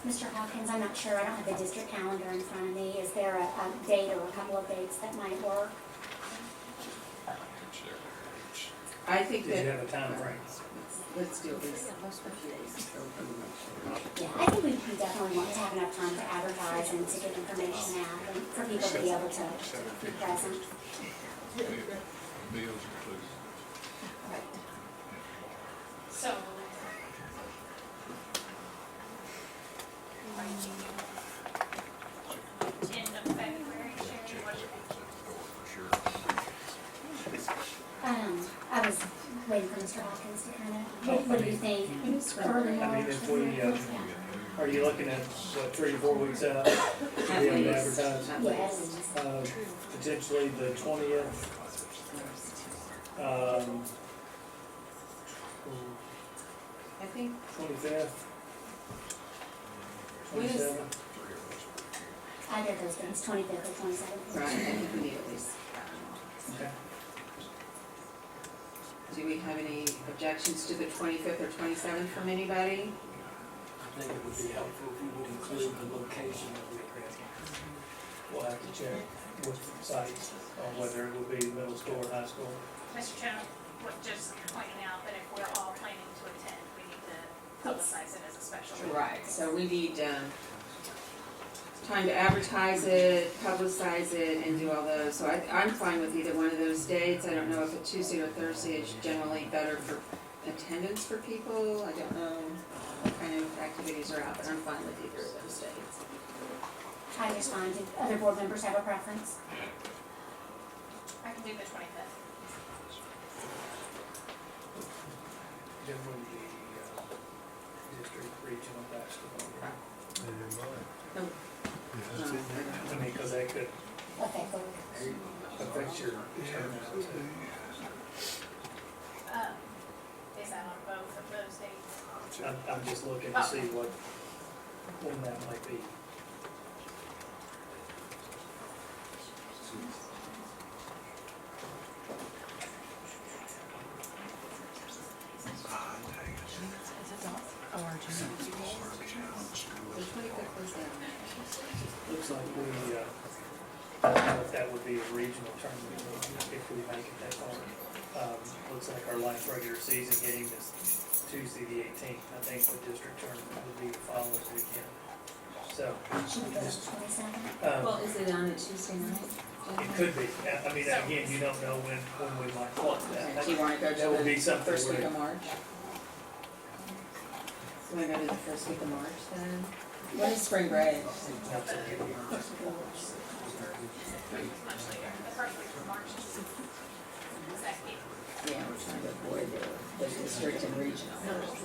Mr. Hawkins, I'm not sure, I don't have the district calendar in front of me. Is there a date or a couple of dates that might work? I think Did you that, have a time frame? let's do this. Yeah, I think we definitely want to have enough time to advertise and to get information out and for people to be able to be present. Meals included. So. End of February, Sherry, what I was waiting for Mr. Hawkins to kind of, what do you think? Early I mean, March? if we, are you looking at, what, 3 to 4 weeks out? We have to advertise? Yes. Potentially the 20th. I think, 25th. When is- 27th. Either of those days, 25th or 27th. right, I think we need at least. Okay. Do we have any objections to the 25th or 27th from anybody? I think it would be helpful if you would include the location of the event. We'll have to check with sites on whether it will be middle school or high school. Mr. Chairman, just pointing out that if we're all planning to attend, we need to publicize it as a special meeting. Right, so we need, time to advertise it, publicize it, and do all those. So I'm fine with either one of those dates. I don't know if a Tuesday or Thursday is generally better for attendance for people. I don't know what kind of activities are out, but I'm fine with either of those dates. I just find, do other board members have a preference? I can do the 25th. Generally, the district regional basketball. No. I mean, because that could Okay, cool. affect your turnout. Is that on both of those dates? I'm just looking to see when that might be. Looks like we, I don't know if that would be a regional tournament, if we make it that far. Looks like our last regular season game is Tuesday the 18th. I think the district tournament would be the following weekend. So, Should we go to just, 27th? Well, is it on a Tuesday night? it could be. I mean, again, you don't know when we might plug that. Do you want to go That would to be the something first week where- of March? So we go to the first week of March then? When is spring break? That's a- Much later. The first week of March is that it? Yeah, we're trying to avoid the district and regional.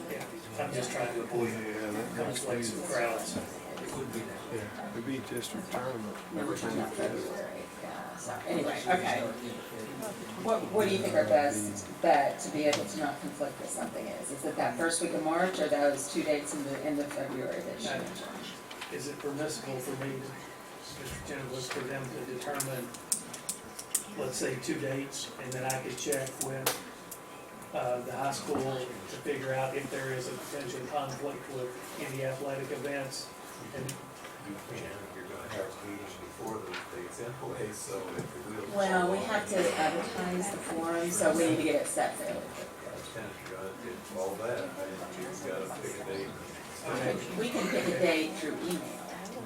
Yeah, I'm just trying to avoid conflicts with crowds. It'd be district tournament. No, we're talking about February, yeah, so, anyway, okay. What do you think our best bet to be able to not conflict with something is? Is it that first week of March or those 2 dates in the end of February that you mentioned? Is it permissible for me, Mr. Generalist, for them to determine, let's say, 2 dates, and then I could check with the high school to figure out if there is a potential conflict with any athletic events? And You're gonna have meetings before those dates anyway, so if the wheels. Well, we have to advertise the forum, so we need to get it set fairly quickly. That's kind of, you gotta, all that, you've gotta pick a date. We can pick a date through email,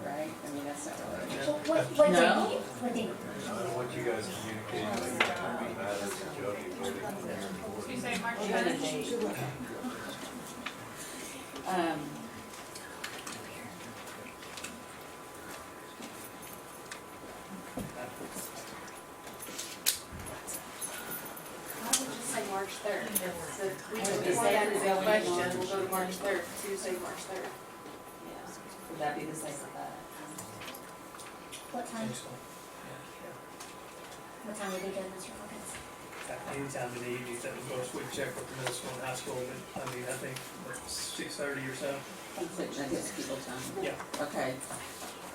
right? I mean, that's not really. What No? day? What day? I don't want you guys communicating like it matters to Jody voting. Tuesday, March We got a 7th. date. I would just say March 3rd. If we I just would before say that the is same a question, March we'll go to March 3rd, Tuesday, March 3rd. Would that be the same with that? What time? What time would be good, Mr. Hawkins? anytime in the evening, that of course, we check with the middle school and high school, but I mean, I think 6:30 or so. That gives people time. Yeah. Okay.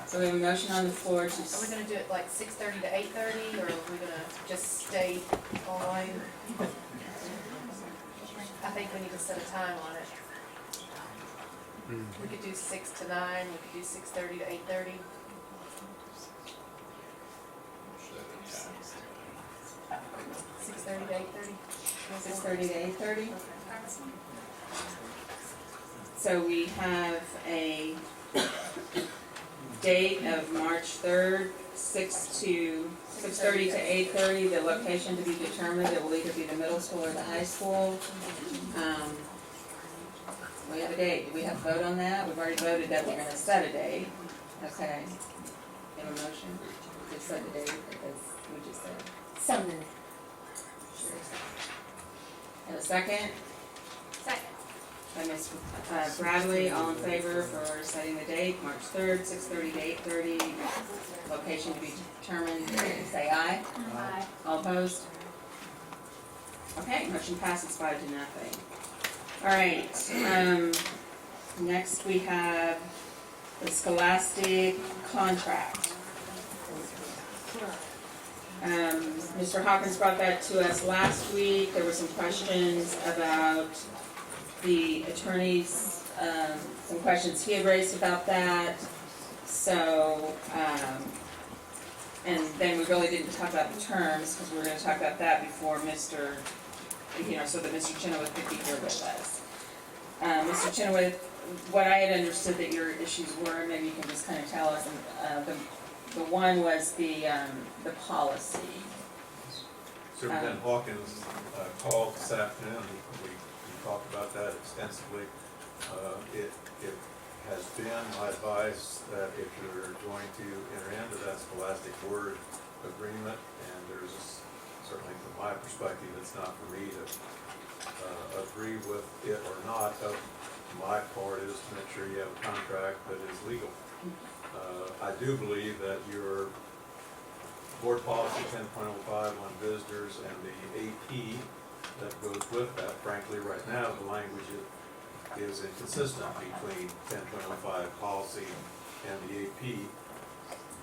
So we have a motion on the floor to. Are we gonna do it like 6:30 to 8:30, or are we gonna just stay online? I think we need to set a time on it. We could do 6 to 9, we could do 6:30 to 8:30. 6:30 to 8:30. 6:30 to 8:30? So we have a date of March 3rd, 6:30 to 8:30, the location to be determined. It will either be the middle school or the high school. We have a date. Do we have a vote on that? We've already voted that we're gonna set a date. Okay. Have a motion to set the date, as we just said. So moved. And a second? Second. By Ms. Bradley, all in favor for setting the date, March 3rd, 6:30 to 8:30, location to be determined, say aye. Aye. All opposed? Okay, motion passes 5-0. All right, next we have the Scholastic contract. Mr. Hawkins brought that to us last week. There were some questions about the attorneys, some questions he had raised about that. So, and then we really didn't talk about the terms, because we were gonna talk about that before Mr., so that Mr. Chenoweth could be here with us. Mr. Chenoweth, what I had understood that your issues were, maybe you can just kind of tell us, the one was the policy. Superintendent Hawkins called this afternoon, we talked about that extensively. It has been my advice that if you're going to enter into that scholastic word agreement, and there's certainly from my perspective, it's not for me to agree with it or not. My part is to make sure you have a contract that is legal. I do believe that your board policy 10.05 on visitors and the AP that goes with that, frankly, right now, the language is inconsistent between 10.05 policy and the AP.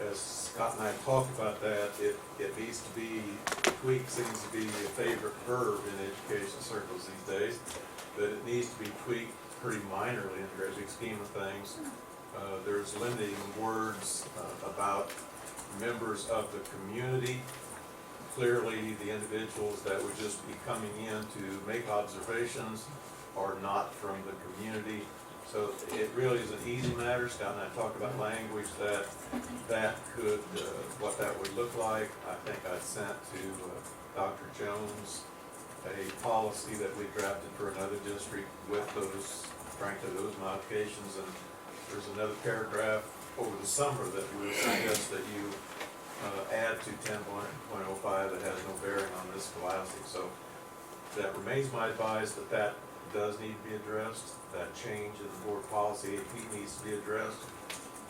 As Scott and I talked about that, it needs to be tweaked, seems to be a favorite verb in education circles these days, but it needs to be tweaked pretty minorly in the great big scheme of things. There's limiting words about members of the community. Clearly, the individuals that would just be coming in to make observations are not from the community. So it really is an easy matter. Scott and I talked about language that could, what that would look like. I think I sent to Dr. Jones a policy that we drafted for another district with those, frankly, those modifications. And there's another paragraph over the summer that we would suggest that you add to 10.05 that has no bearing on this scholastic. So that remains my advice that does need to be addressed. That change in the board policy AP needs to be addressed.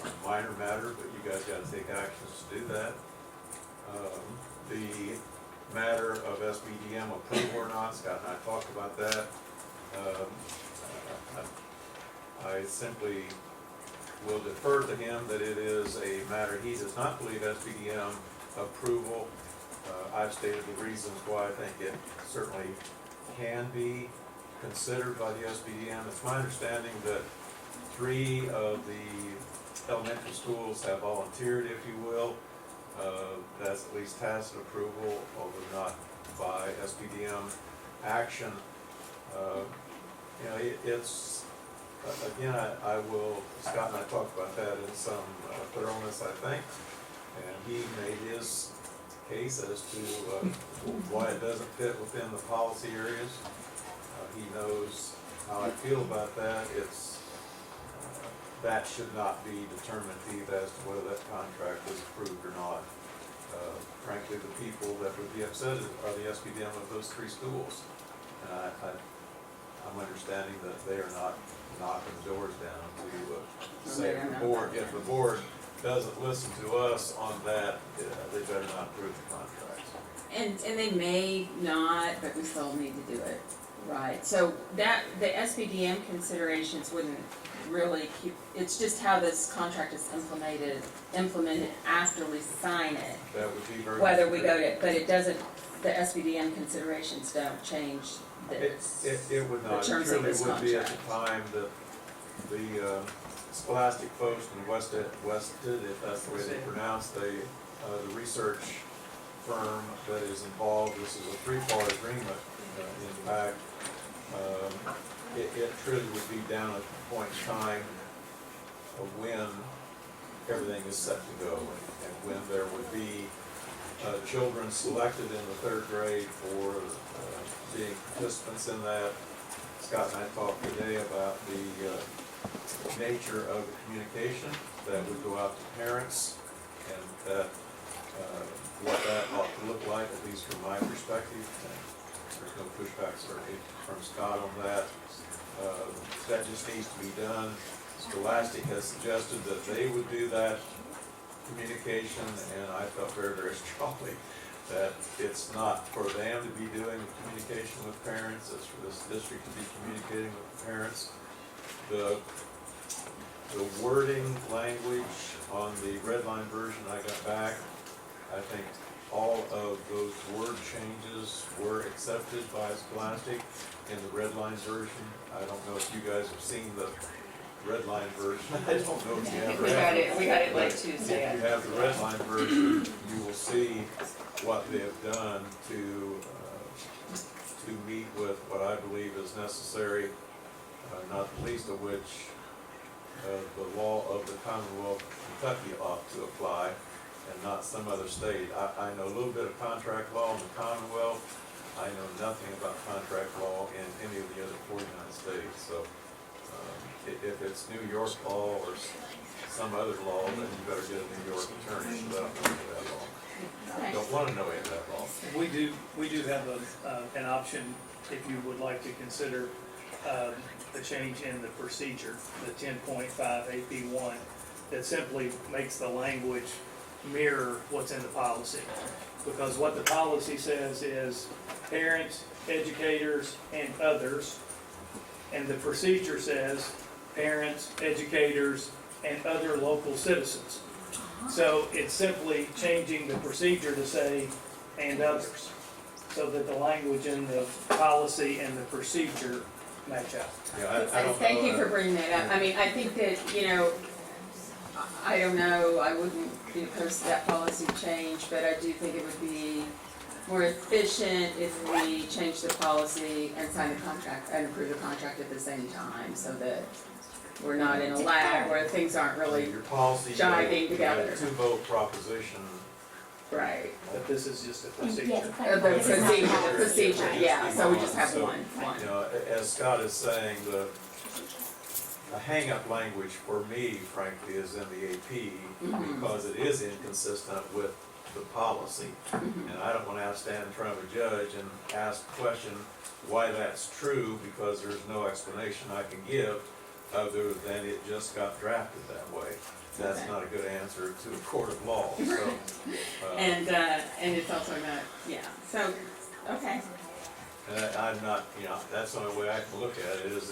A minor matter, but you guys got to take actions to do that. The matter of SBDM approval or not, Scott and I talked about that. I simply will defer to him that it is a matter he does not believe SBDM approval. I've stated the reasons why I think it certainly can be considered by the SBDM. It's my understanding that 3 of the elementary schools have volunteered, if you will. That's at least tacit approval, although not by SBDM action. It's, again, I will, Scott and I talked about that in some thoroughness, I think. And he made his case as to why it doesn't fit within the policy areas. He knows how I feel about that. It's that should not be determinative as to whether that contract is approved or not. Frankly, the people that would be upset are the SBDM of those 3 schools. And I'm understanding that they are not knocking the doors down to say the board, if the board doesn't listen to us on that, they better not approve the contract. And they may not, but we still need to do it. Right, so that, the SBDM considerations wouldn't really keep, it's just how this contract is implemented after we sign it. That would be very. Whether we go to, but it doesn't, the SBDM considerations don't change this. It would not, the it terms of truly this would be at the contract. time that The Scholastic Post and Wested, if that's the way they pronounce, the research firm that is involved, this is a three-part agreement, in fact. It truly would be down at the point in time of when everything is set to go, and when there would be children selected in the third grade for being participants in that. Scott and I talked today about the nature of the communication that would go out to parents, and that what that ought to look like, at least from my perspective. And there's no pushback certainly from Scott on that. That just needs to be done. Scholastic has suggested that they would do that communication, and I felt very, very strongly that it's not for them to be doing the communication with parents, it's for this district to be communicating with the parents. The wording language on the red line version I got back, I think all of those word changes were accepted by Scholastic in the red line version. I don't know if you guys have seen the red line version. I don't know if you have. We got it late Tuesday. If you have the red line version, you will see what they have done to meet with what I believe is necessary, not the least of which the law of the Commonwealth of Kentucky ought to apply, and not some other state. I know a little bit of contract law in the Commonwealth. I know nothing about contract law in any of the other 49 states. So if it's New York law or some other law, then you better get a New York attorney, so I don't know any of that law. I don't want to know any of that law. We do have an option, if you would like to consider a change in the procedure, the 10.5 AP1, that simply makes the language mirror what's in the policy. Because what the policy says is parents, educators, and others, and the procedure says parents, educators, and other local citizens. So it's simply changing the procedure to say, and others, so that the language in the policy and the procedure match up. Yeah, I don't Thank know. you for bringing that up. I mean, I think that, I don't know, I wouldn't be opposed to that policy change, but I do think it would be more efficient if we change the policy and sign the contract and approve the contract at the same time, so that we're not in a lag where things aren't really Your policy, jiving together. a two-vote proposition. Right. But this is just a procedure. The procedure, yeah, so we just have So, one. You know, as Scott is saying, the hang-up language for me, frankly, is in the AP, because it is inconsistent with the policy. And I don't want to have to stand in front of a judge and ask a question why that's true, because there's no explanation I can give other than it just got drafted that way. That's not a good answer to a court of law, so. And it's also not, yeah, so, okay. And I'm not, that's the only way I can look at it, is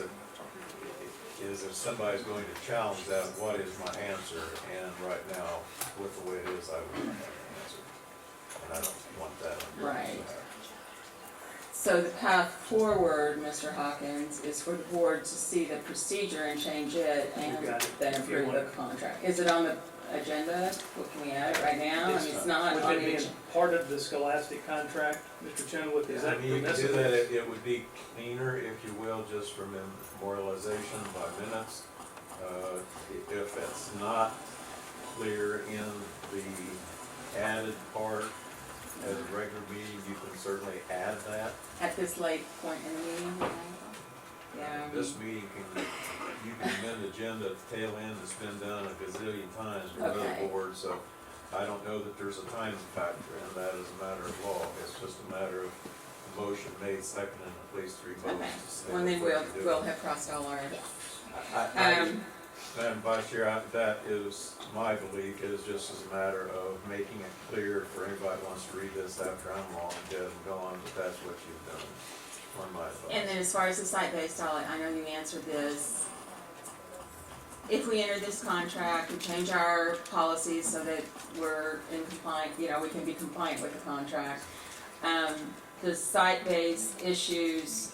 if somebody's going to challenge that, what is my answer? And right now, with the way it is, I would not have an answer. And I don't want that. Right. So the path forward, Mr. Hawkins, is for the board to see the procedure and change it and then approve the contract. Is it on the agenda? What, can we add it right now? I mean, it's not on Would the it be part of the Scholastic contract, Mr. Chenoweth? Is that You can do permissible? that, it would be cleaner, if you will, just from memorialization by minutes. If it's not clear in the added part at a regular meeting, you can certainly add that. At this late point in the meeting? Yeah. This meeting, you can amend the agenda at the tail end, it's been done a gazillion times with other Okay. boards, so I don't know that there's a time factor in that as a matter of law. It's just a matter of a motion made, second, and at least 3 votes. Okay. to say Well, then what you do. we'll have crossed all our, Madam Vice Chair, that is, my belief, is just as a matter of making it clear for anybody who wants to read this after I'm long dead and gone, that that's what you've done, on my advice. and then as far as the site-based audit, I know you answered this. If we enter this contract, we change our policies so that we're in compliant, we can be compliant with the contract. The site-based issues,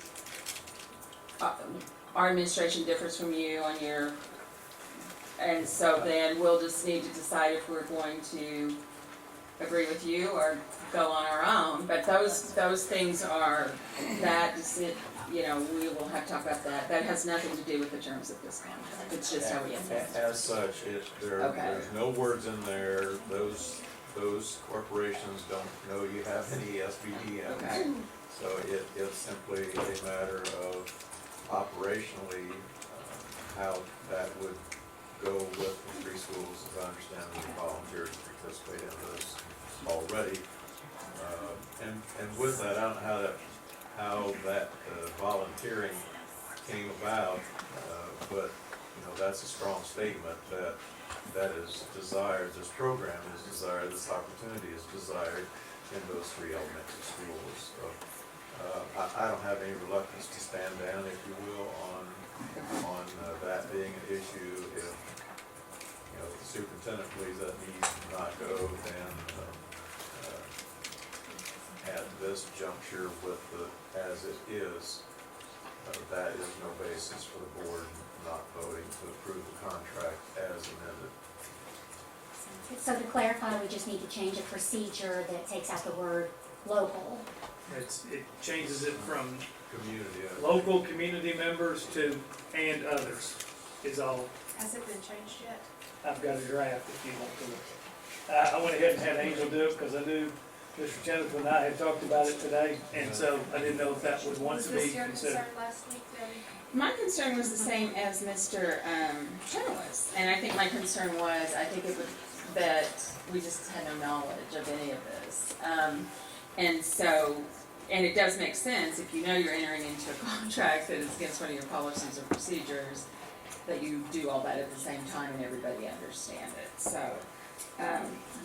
our administration differs from you on your, and so then we'll just need to decide if we're going to agree with you or go on our own. But those things are, that is it, you know, we will have to talk about that. That has nothing to do with the terms of this contract. It's just how we intend. As such, there's no words in there, those corporations don't know you have any SBDMs. Okay. So it's simply a matter of operationally, how that would go with the three schools, as I understand, the volunteers participate in this already. And with that, I don't know how that volunteering came about, but you know, that's a strong statement that is desired, this program is desired, this opportunity is desired in those three elementary schools. So I don't have any reluctance to stand down, if you will, on that being an issue. If you know, the superintendent believes that needs to not go, then at this juncture with as it is, that is no basis for the board not voting to approve the contract as amended. So to clarify, we just need to change a procedure that takes out the word local. It changes it from Community. local community members to and others is all. Has it been changed yet? I've got a draft if you want to look. I went ahead and had Angel do it because I knew Mr. Jennifer and I had talked about it today, and so I didn't know if that would want to be Was this your considered. concern last week, Debbie? My concern was the same as Mr. Chenoweth's, and I think my concern was, I think it was that we just had no knowledge of any of this. And so, and it does make sense, if you know you're entering into a contract that is against one of your policies or procedures, that you do all that at the same time and everybody understand it, so.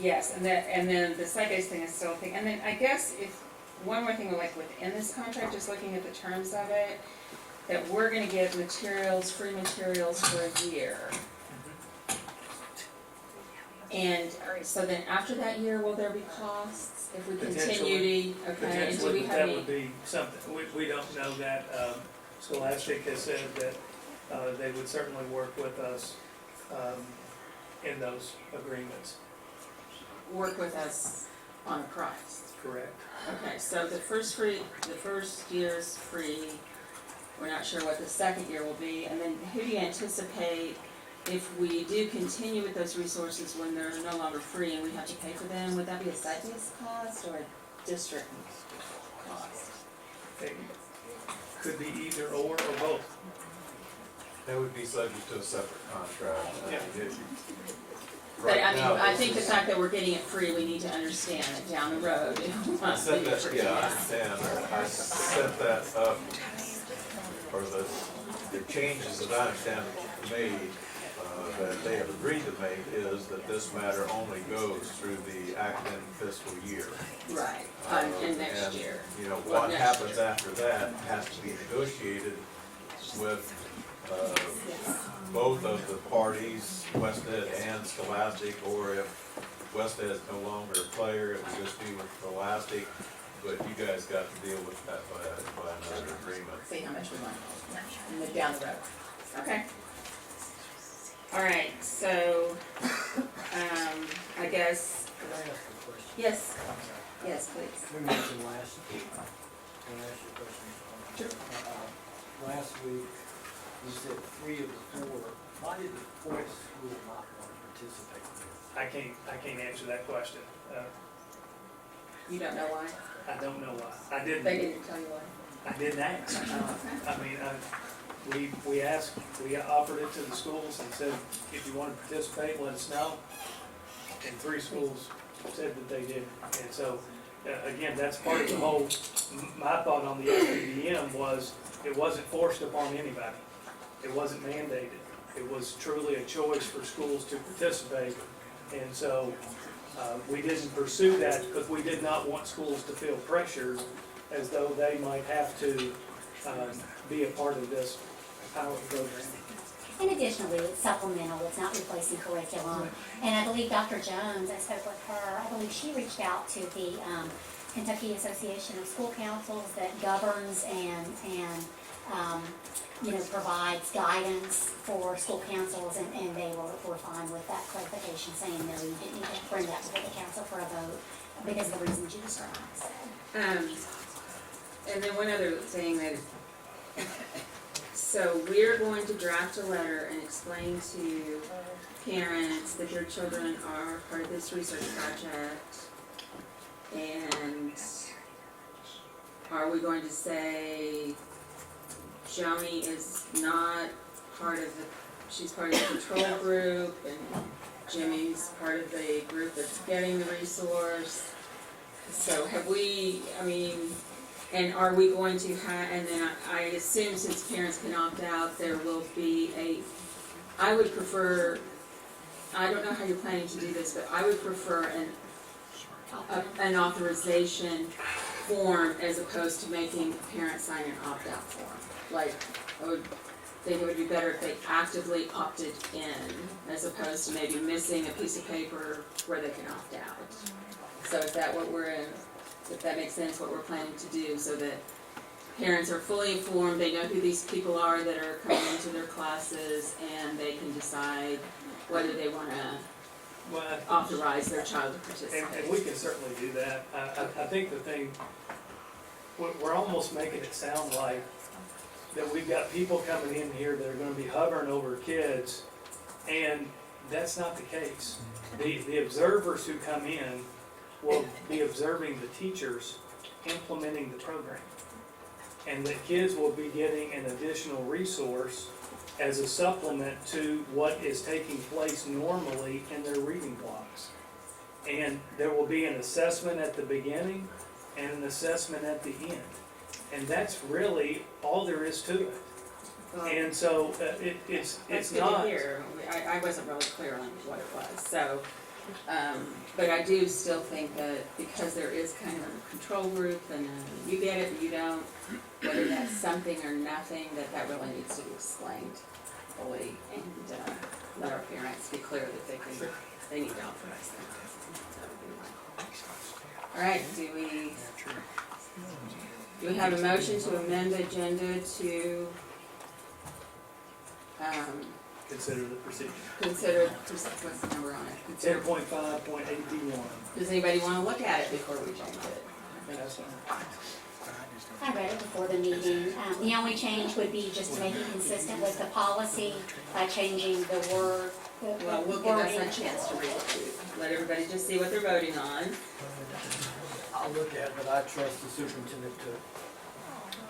Yes, and then the site-based thing is still a thing, and then I guess if, one more thing, like within this contract, just looking at the terms of it, that we're gonna give materials, free materials for a year. And so then after that year, will there be costs if we continue to, okay, and do we have That any? would be something, we don't know that. Scholastic has said that they would certainly work with us in those agreements. Work with us on a price. Correct. Okay, so the first year's free, we're not sure what the second year will be, and then who do you anticipate, if we do continue with those resources when they're no longer free and we have to pay for them, would that be a site-based cost or a district cost? It could be either or both. That would be subject to a separate contract. But I mean, I think the fact that we're getting it free, we need to understand that down the road. I set that, yeah, I understand. I set that up, or the changes that I understand made, that they have agreed to make, is that this matter only goes through the academic fiscal year. Right, and next year. You know, what happens after that has to be negotiated with both of the parties, Wested and Scholastic, or if Wested is no longer a player, it would just be with Scholastic, but you guys got to deal with that by another agreement. See how much we want, and then down the road. Okay. All right, so, I guess, Could I ask a question? yes, yes, please. We mentioned last week, can I ask you a question? Sure. Last week, you said 3 of the 4, why did the 4th school not want to participate in this? I can't answer that question. You don't know why? I don't know why. I didn't. They didn't tell you why? I didn't ask. I mean, we asked, we offered it to the schools and said, if you want to participate, let us know. And 3 schools said that they did. And so, again, that's part of the whole, my thought on the SBDM was, it wasn't forced upon anybody. It wasn't mandated. It was truly a choice for schools to participate. And so, we didn't pursue that because we did not want schools to feel pressured as though they might have to be a part of this pilot program. And additionally, it's supplemental, it's not replacing curriculum. And I believe Dr. Jones, I spoke with her, I believe she reached out to the Kentucky Association of School Councils that governs and provides guidance for school councils, and they were fine with that clarification, saying, no, you didn't need to bring that before the council for a vote because of the reasons you described. And then one other thing that, so we're going to draft a letter and explain to parents that their children are part of this research project. And are we going to say Joni is not part of she's part of the control group, and Jimmy's part of the group that's getting the resource? So have we, and are we going to have, and then I assume since parents can opt out, there will be I would prefer, I don't know how you're planning to do this, but I would prefer an authorization form as opposed to making parents sign an opt-out form. Like, I would think it would be better if they actively opted in as opposed to maybe missing a piece of paper where they can opt out. So is that what if that makes sense, what we're planning to do, so that parents are fully informed, they know who these people are that are coming into their classes, and they can decide whether they want to authorize their child to participate. And we can certainly do that. I think the thing, we're almost making it sound like that we've got people coming in here that are gonna be hovering over kids, and that's not the case. The observers who come in will be observing the teachers implementing the program. And that kids will be getting an additional resource as a supplement to what is taking place normally in their reading blocks. And there will be an assessment at the beginning and an assessment at the end. And that's really all there is to it. And so it's That's not. good to hear. I wasn't really clear on what it was. So, but I do still think that because there is kind of a control group and you get it, but you don't, whether that's something or nothing, that really needs to be explained fully, and let our parents be clear that they need to authorize them. That would be my. All right, do we have a motion to amend the agenda to Consider the procedure. What's the number on it? 10.5.81. Does anybody want to look at it before we change it? That's fine. I read it before the meeting. The only change would be just to make it consistent with the policy by changing the word. Well, we'll give us a chance to read it too. Let everybody just see what they're voting on. I'll look at it, but I trust the superintendent to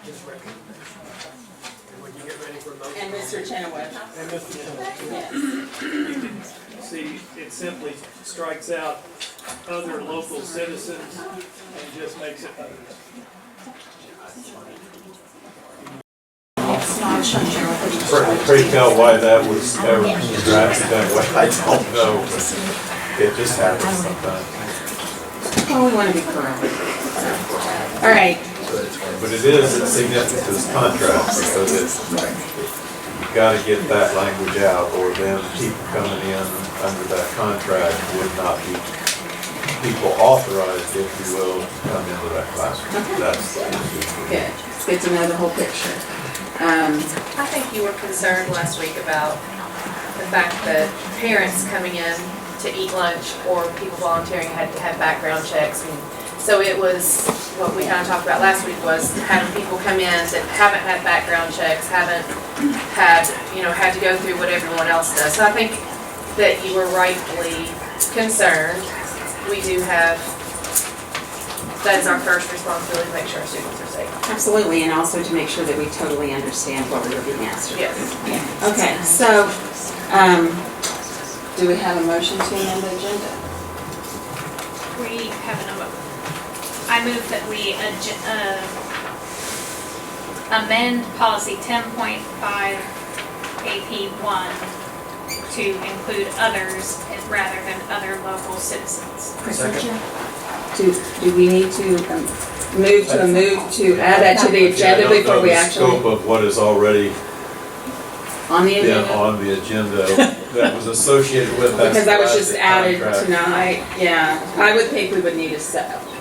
his recommendation. And when you get ready for a motion. And Mr. Chenoweth. And Mr. Chenoweth. Yes. See, it simply strikes out other local citizens and just makes it others. Pray tell why that was ever drafted that way, I don't know, but it just happens sometimes. Oh, we want to be correct. All right. But it is significant to this contract, because you've got to get that language out, or then people coming in under that contract would not be people authorized, if you will, to come into that classroom. That's the issue. Good. It's good to know the whole picture. I think you were concerned last week about the fact that parents coming in to eat lunch or people volunteering had to have background checks. And so it was, what we kind of talked about last week was having people come in that haven't had background checks, haven't had, had to go through what everyone else does. So I think that you were rightfully concerned. We do have, that is our first responsibility to make sure our students are safe. Absolutely, and also to make sure that we totally understand what we are being asked to do. Yes. Yeah. Okay, so, do we have a motion to amend the agenda? We have I move that we amend policy 10.5 AP1 to include others rather than other local citizens. Procedure? Do we need to move to add that to the agenda before we actually? The scope of what is already On the agenda? been on the agenda that was associated with that. Because that was just added contract. tonight, yeah. I would think we would need a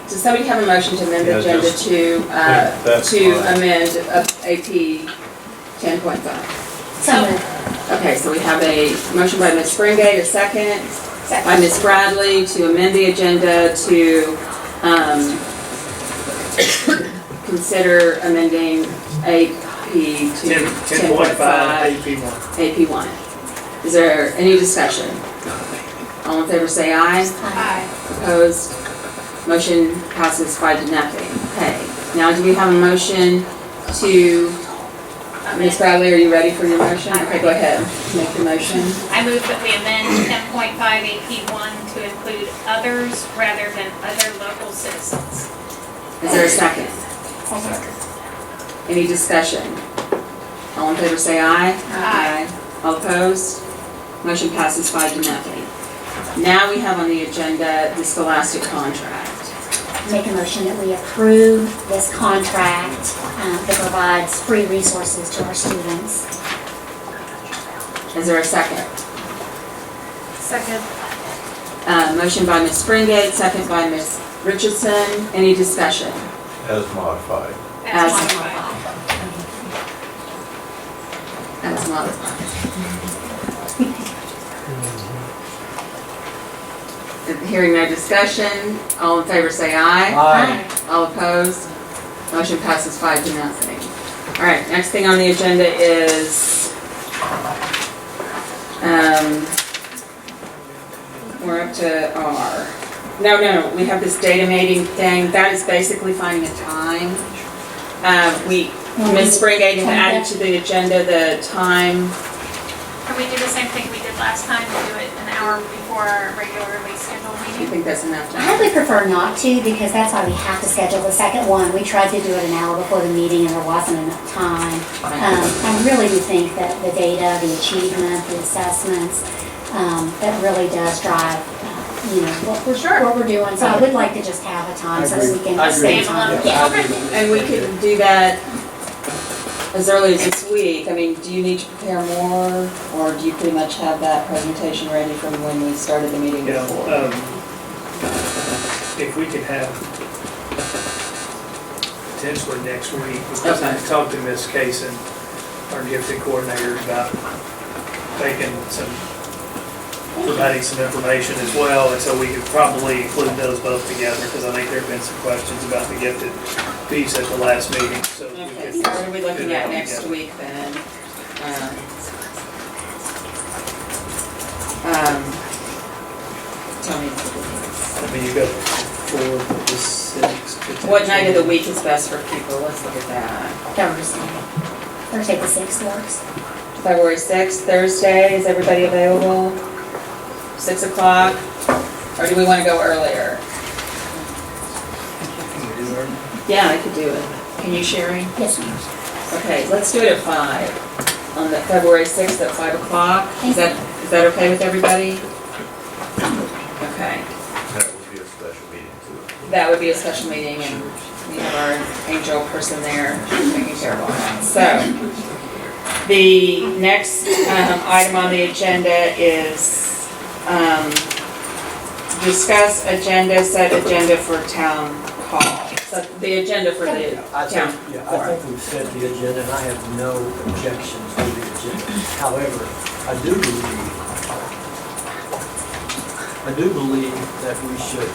does somebody have a motion to amend the Yeah, agenda just- that's to fine. amend AP 10.5? So moved. Okay, so we have a motion by Ms. Springate, a second by Ms. Bradley to amend the agenda to consider amending AP to 10.5 10.5 AP1. AP1. Is there any discussion? All in favor say aye. Aye. Opposed? Motion passes 5-0. Okay, now do we have a motion to, Ms. Bradley, are you ready for your motion? Okay, go ahead, make the motion. I move that we amend 10.5 AP1 to include others rather than other local citizens. Is there a second? Any discussion? All in favor say aye. Aye. All opposed? Motion passes 5-0. Now we have on the agenda the Scholastic contract. Make a motion that we approve this contract that provides free resources to our students. Is there a second? Second. Motion by Ms. Springate, second by Ms. Richardson. Any discussion? As modified. As modified. As modified. Hearing no discussion, all in favor say aye. Aye. All opposed? Motion passes 5-0. All right, next thing on the agenda is, we're up to R. No, we have this data mating thing. That is basically finding a time. Ms. Springate had added to the agenda the time. Can we do the same thing we did last time, and do it an hour before our regularly scheduled Do you meeting? think that's enough I time? would prefer not to, because that's why we have to schedule the second one. We tried to do it an hour before the meeting and there wasn't enough time. I really do think that the data, the achievement, the assessments, that really does drive, what we're doing. So I would like to just have a time so that we can I agree. spend time. Yeah, I Yeah. agree. And we could do that as early as this week. I mean, do you need to prepare more, or do you pretty much have that presentation ready from when we started the meeting Yeah, before? if we could have potentially next week, because I Okay. talked to Ms. Kaysen, our gifted coordinator, about providing some information as well, and so we could probably include those both together, because I think there have been some questions about the gifted piece at the last meeting, so. we Okay, could so what are we do looking that at next together. week then? Tell me. I mean, you got 4th, the 6th. What night of the week is best for people? Let's look at that. Thursday the 6th works. February 6th, Thursday, is everybody available? 6 o'clock? Or do we want to go earlier? Yeah, I could do it. Can you, Sherry? Yes, ma'am. Okay, let's do it at 5. On the February 6th at 5 o'clock. Is that okay with everybody? Okay. That would be a special meeting too. That would be a special meeting, and we have our angel person there taking care of all that. So, the next item on the agenda is discuss agenda, set agenda for town hall. So the agenda for the I town think, I forum. think we've set the agenda, and I have no objections to the agenda. However, I do believe that we should,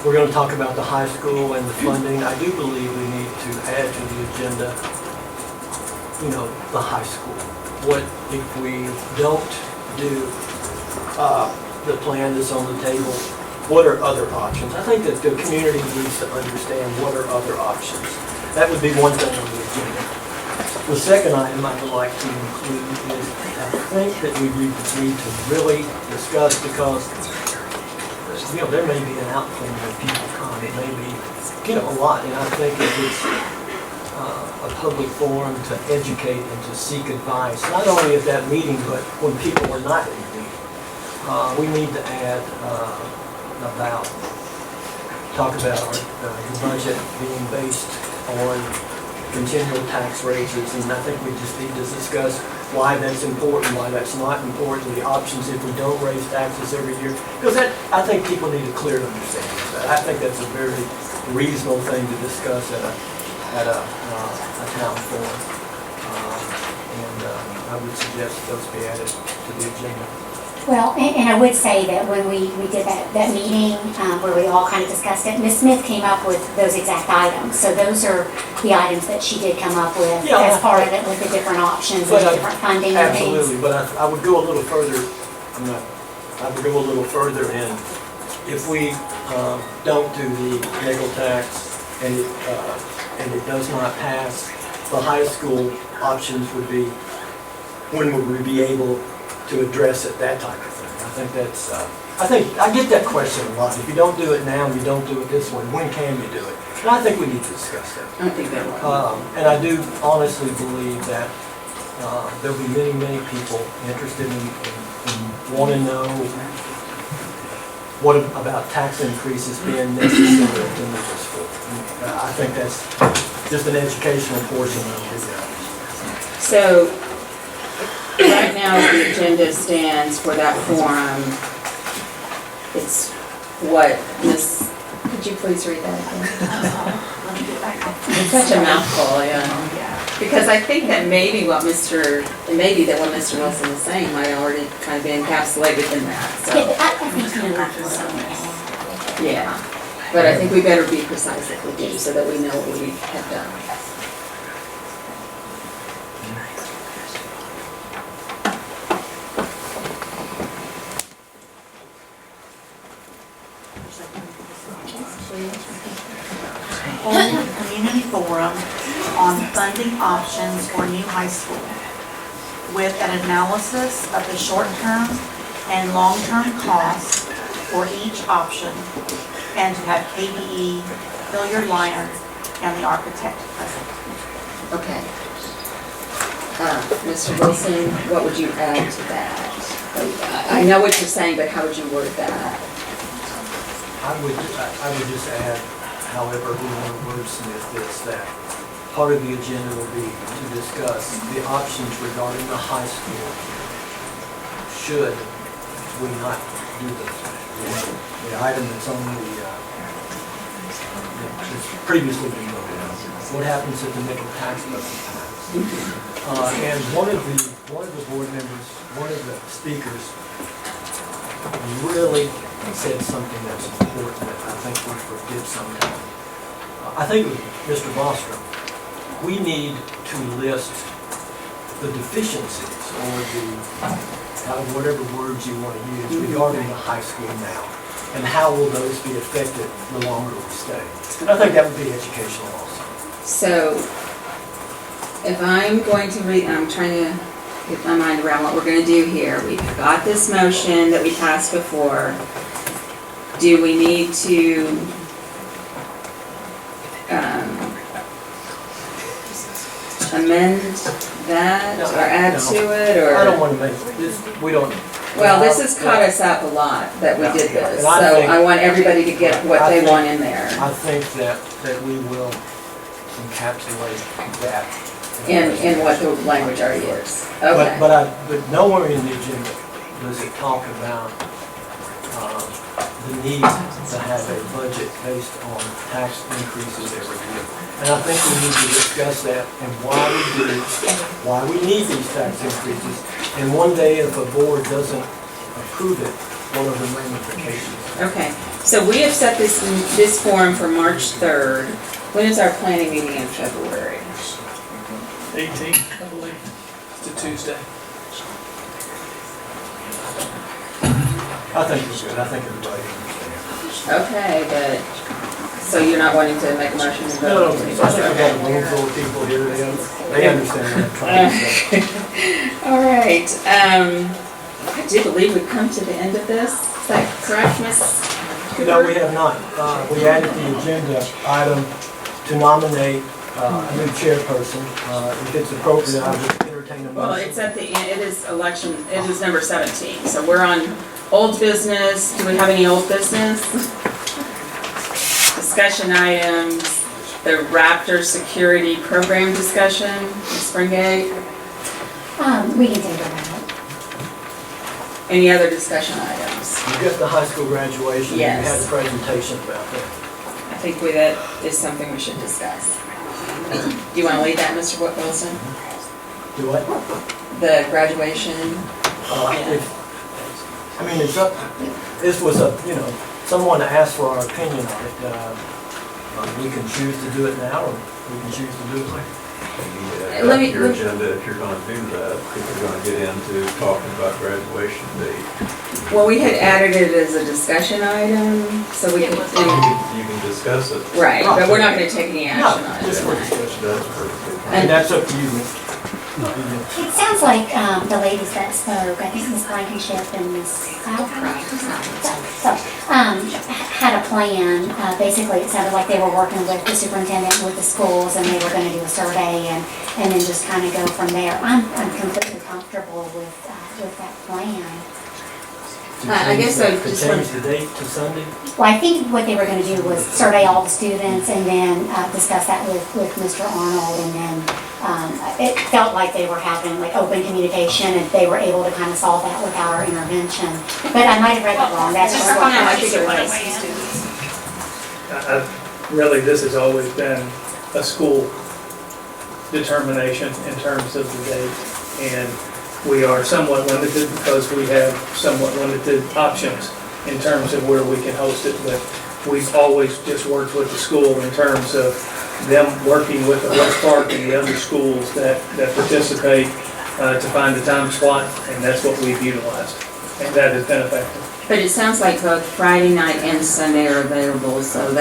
we're gonna talk about the high school and the funding. I do believe we need to add to the agenda, the high school. What if we don't do the plan that's on the table? What are other options? I think that the community needs to understand what are other options. That would be one thing on the agenda. The second item I would like to include is, I think that we need to really discuss, because, there may be an outcome when people come. It may be, a lot, and I think if it's a public forum to educate and to seek advice, not only at that meeting, but when people are not at the meeting. We need to add talk about the budget being based on continual tax raises, and I think we just need to discuss why that's important, why that's not important, the options if we don't raise taxes every year. Because that, I think people need a clear understanding of that. I think that's a very reasonable thing to discuss at a town forum. And I would suggest those be added to the agenda. Well, and I would say that when we did that meeting where we all kind of discussed it, Ms. Smith came up with those exact items. So those are the items that she did come up with as part of it, with the different options and the different funding and things. Absolutely, but I would go a little further, I would go a little further in, if we don't do the nickel tax and it does not pass, the high school options would be, when would we be able to address it, that type of thing. I think that's, I get that question a lot. If you don't do it now and you don't do it this way, when can you do it? And I think we need to discuss that. I think that will. And I do honestly believe that there'll be many, many people interested in want to know what about tax increases being necessary to move us forward. I think that's just an educational portion of it. So, right now, as the agenda stands for that forum, it's what, Ms., could you please read that again? It's such a mouthful, yeah. Because I think that maybe what Mr. Wilson is saying might already kind of be encapsulated in that, so. I think you know. Yeah, but I think we better be precise if we do, so that we know what we have done. Hold a community forum on funding options for new high school with an analysis of the short-term and long-term costs for each option, and to have KBE, Hilliard Liner, and the architect present. Okay. Mr. Wilson, what would you add to that? I know what you're saying, but how would you word that? I would just add, however we want to wordsmith this, that part of the agenda will be to discuss the options regarding the high school should we not do the item that's on that's previously been voted on. What happens if the nickel tax doesn't pass? And one of the board members, one of the speakers really said something that's important that I think we forget sometimes. I think it was Mr. Bostrom. We need to list the deficiencies or whatever words you want to use regarding the high school now, and how will those be affected the longer we stay. And I think that would be educational also. So, if I'm going to read, I'm trying to get my mind around what we're going to do here. We've got this motion that we passed before. Do we need to amend that or add to it, or? I don't want to make this, we don't. Well, this has caught us up a lot that we did this, And so I think- I want everybody to get what they want in there. I think that we will encapsulate that. In what the language already is. Okay. But nowhere in the agenda does it talk about the need to have a budget based on tax increases every year. And I think we need to discuss that and why we need these tax increases. And one day if a board doesn't approve it, what are the ramifications? Okay, so we have set this forum for March 3rd. When is our planning meeting in February? 18th, I believe. It's a Tuesday. I think it's good. I think everybody understands. Okay, but, so you're not wanting to make a motion to No, vote? I think we got a room full of people here. They understand what I'm trying to say. All right, I do believe we've come to the end of this. Is that correct, Ms. Cooper? No, we have not. We added the agenda item to nominate a new chairperson. If it's appropriate, I would entertain a motion. Well, it's at the end, it is election, it is number 17, so we're on old business. Do we have any old business? Discussion items, the Raptor security program discussion, Ms. Springate. We can take that. Any other discussion items? You got the high school graduation, you had Yes. a presentation about that. I think that is something we should discuss. Do you want to lead that, Mr. Wilson? Do what? The graduation? I mean, it's up, this was a, someone asked for our opinion on it. We can choose to do it now, or we can choose to do it later. Let me- Your agenda, if you're gonna do that, if you're gonna get into talking about graduation date. Well, we had added it as a discussion item, so we could, You can discuss it. right, but we're not gonna take any action on Just for it. discussion. That's perfectly fine. And that's up to you. It sounds like the ladies that spoke, I think Ms. Blankenship and Ms. had a plan. Basically, it sounded like they were working with the superintendent and with the schools, and they were gonna do a survey and then just kind of go from there. I'm completely comfortable with that plan. I guess I To just change want, the date to Sunday? Well, I think what they were gonna do was survey all the students and then discuss that with Mr. Arnold, and then it felt like they were having like open communication, and they were able to kind of solve that without our intervention. But I might have read it wrong, that's just what I think it was. Really, this has always been a school determination in terms of the date. And we are somewhat limited because we have somewhat limited options in terms of where we can host it. But we've always just worked with the school in terms of them working with the West Park and the other schools that participate to find the time slot, and that's what we've utilized. And that has been effective. but it sounds like both Friday night and Sunday are available, so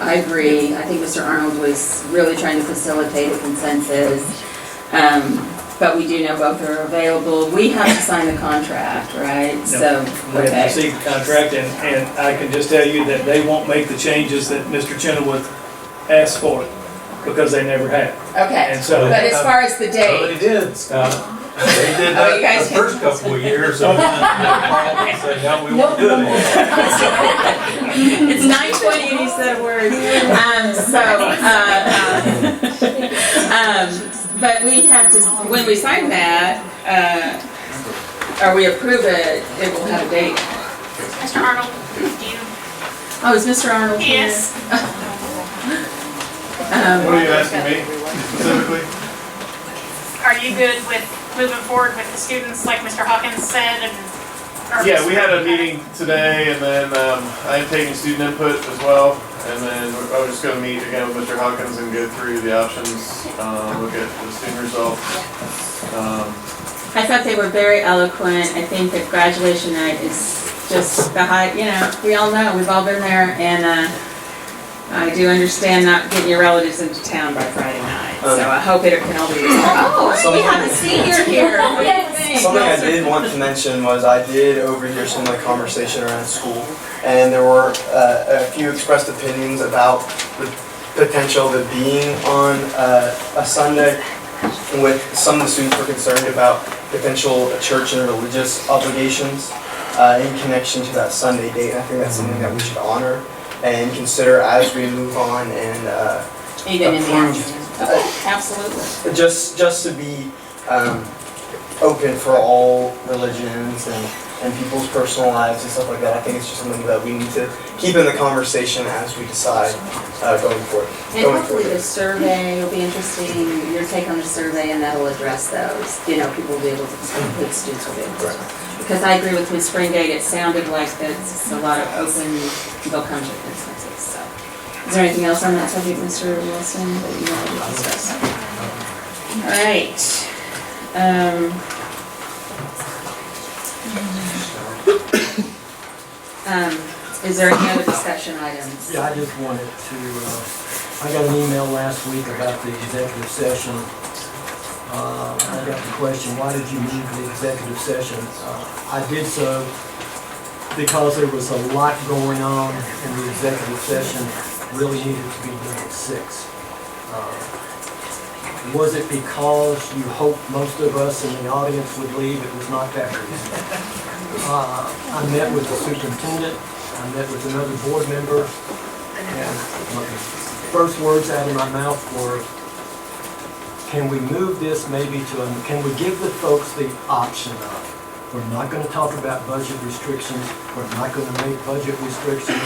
I agree. I think Mr. Arnold was really trying to facilitate a consensus. But we do know both are available. We have to sign the contract, right? No, So, We have okay. received the contract, and I can just tell you that they won't make the changes that Mr. Chenoweth asked for, because they never have. Okay, And so, but as far as the Well, date, they did, Scott. They did Oh, you guys that the first couple of years, and then they said, no, we won't do it anymore. it's 9:20 and he said a word. But we have to, when we sign that, or we approve it, it will have a date. Mr. Arnold, do you? Oh, is Mr. Arnold here? Yes. What are you asking me specifically? Are you good with moving forward with the students, like Mr. Hawkins said, and? or Yeah, Mr. we had a meeting today, and then I had taken student input as well, and then I was just gonna meet again with Mr. Hawkins and go through the options, look at the student results. I thought they were very eloquent. I think that graduation night is just the high, we all know, we've all been there, and I do understand not getting your relatives into town by Friday night. So I hope it can all be resolved. Oh, we have a senior here. What do you think? Something I did want to mention was I did overhear some of the conversation around school, and there were a few expressed opinions about the potential of it being on a Sunday, with some of the students were concerned about potential church and religious obligations in connection to that Sunday date. I think that's something that we should honor and consider as we move on and Even in the approve. afternoon. Absolutely. Just to be open for all religions and people's personal lives and stuff like that. I think it's just something that we need to keep in the conversation as we decide going forward. And hopefully the survey will be interesting, your take on the survey, and that'll address those. People will be able to, the students will be able to. Because I agree with Ms. Springate, it sounded like it's a lot of open, they'll come to a consensus, so. Is there anything else on that subject, Mr. Wilson, that you wanted to discuss? All right. Is there any other discussion items? Yeah, I just wanted to, I got an email last week about the executive session. I got the question, why did you move the executive session? I did so because there was a lot going on in the executive session, really needed to be done at 6. Was it because you hoped most of us in the audience would leave? It was not that reason. I met with the superintendent, I met with another board member, and my first words out of my mouth were, can we move this maybe to, can we give the folks the option of, we're not gonna talk about budget restrictions, we're not gonna make budget restrictions,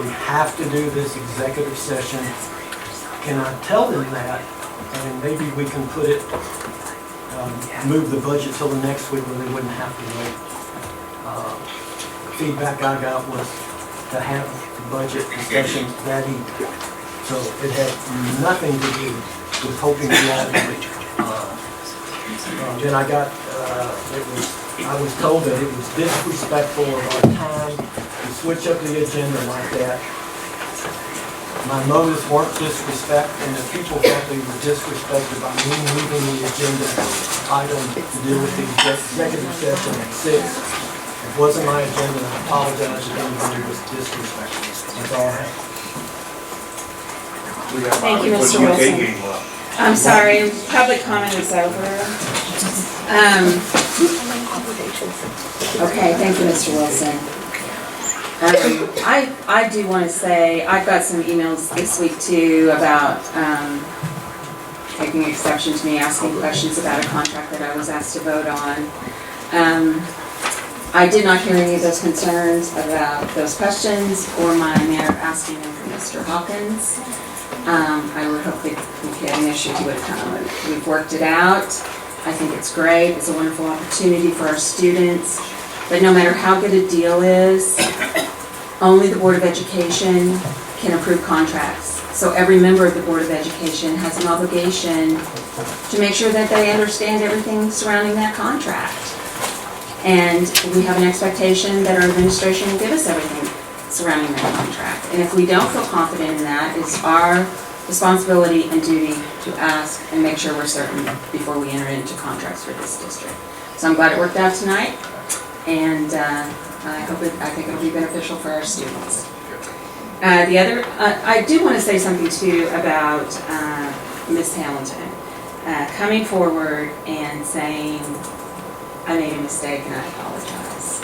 we have to do this executive session. Can I tell them that, and maybe we can put it, move the budget till the next week where they wouldn't have to wait. Feedback I got was to have the budget discussion that evening. So it had nothing to do with hoping you all would. Then I got, I was told that it was disrespectful of our time to switch up the agenda like that. My motives weren't disrespect, and the people thought they were disrespected by me moving the agenda item to deal with the executive session at 6. It wasn't my agenda, and I apologize if anybody was disrespectful. That's all I have. Thank you, Mr. Wilson. I'm sorry, public comment is over. Okay, thank you, Mr. Wilson. I do want to say, I've got some emails this week too about taking exception to me asking questions about a contract that I was asked to vote on. I did not hear any of those concerns about those questions or my manner of asking them from Mr. Hawkins. I would hope that if you had an issue, he would come. We've worked it out. I think it's great. It's a wonderful opportunity for our students. But no matter how good a deal is, only the Board of Education can approve contracts. So every member of the Board of Education has an obligation to make sure that they understand everything surrounding that contract. And we have an expectation that our administration will give us everything surrounding that contract. And if we don't feel confident in that, it's our responsibility and duty to ask and make sure we're certain before we enter into contracts for this district. So I'm glad it worked out tonight, and I think it'll be beneficial for our students. I do want to say something too about Ms. Hamilton coming forward and saying, I made a mistake and I apologize.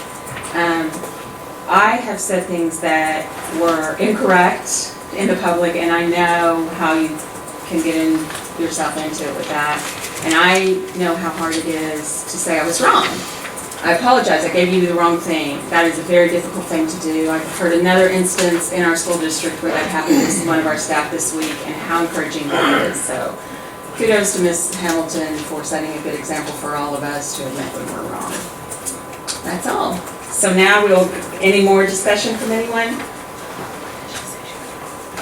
I have said things that were incorrect in the public, and I know how you can get yourself into it with that. And I know how hard it is to say I was wrong. I apologize, I gave you the wrong thing. That is a very difficult thing to do. I've heard another instance in our school district where that happened to one of our staff this week, and how encouraging that is. So kudos to Ms. Hamilton for setting a good example for all of us to admit when we're wrong. That's all. So now any more discussion from anyone?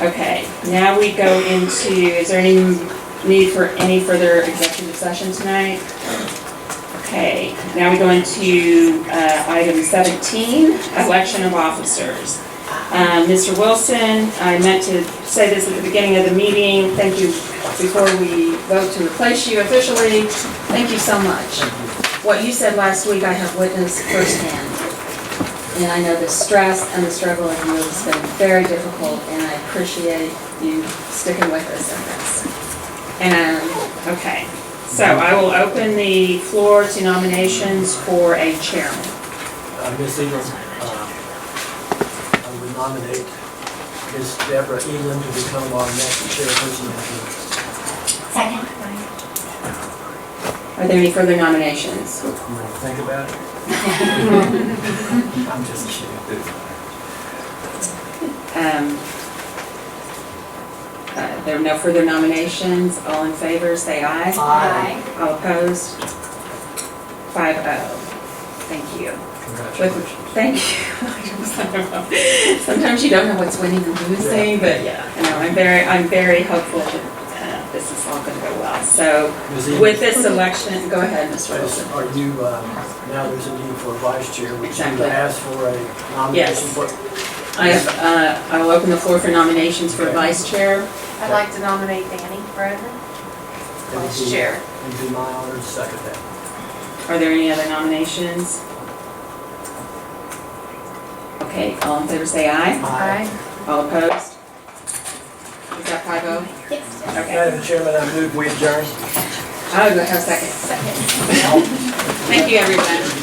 Okay, now we go into, is there any need for any further executive session tonight? Okay, now we go into item 17, election of officers. Mr. Wilson, I meant to say this at the beginning of the meeting. Thank you, before we vote to replace you officially, thank you so much. What you said last week I have witnessed firsthand. And I know the stress and the struggle of you has been very difficult, and I appreciate you sticking with us in this. And, okay, so I will open the floor to nominations for a chairman. Ms. Elam, I would nominate Ms. Deborah Elam to become our next chairperson of the. Second. Are there any further nominations? You want to think about it? I'm just kidding. There are no further nominations. All in favor, say aye. Aye. All opposed? 5-0. Thank you. Congratulations. Thank you. Sometimes you don't know what's winning and losing, but yeah, I'm very hopeful that this is all going to go well. So with this election, go ahead, Mr. Wilson. Are you, now there's a need for a vice chair, would Exactly. you ask for a nomination? Yes. For? I will open the floor for nominations for vice chair. I'd like to nominate Danny Bradley, vice chair. It'd be my honor to second that. Are there any other nominations? Okay, all in favor say aye. Aye. All opposed? Is that 5-0? Yes. Okay. Madam Chairman, I move we adjourn. I would have a second. Thank you, everyone.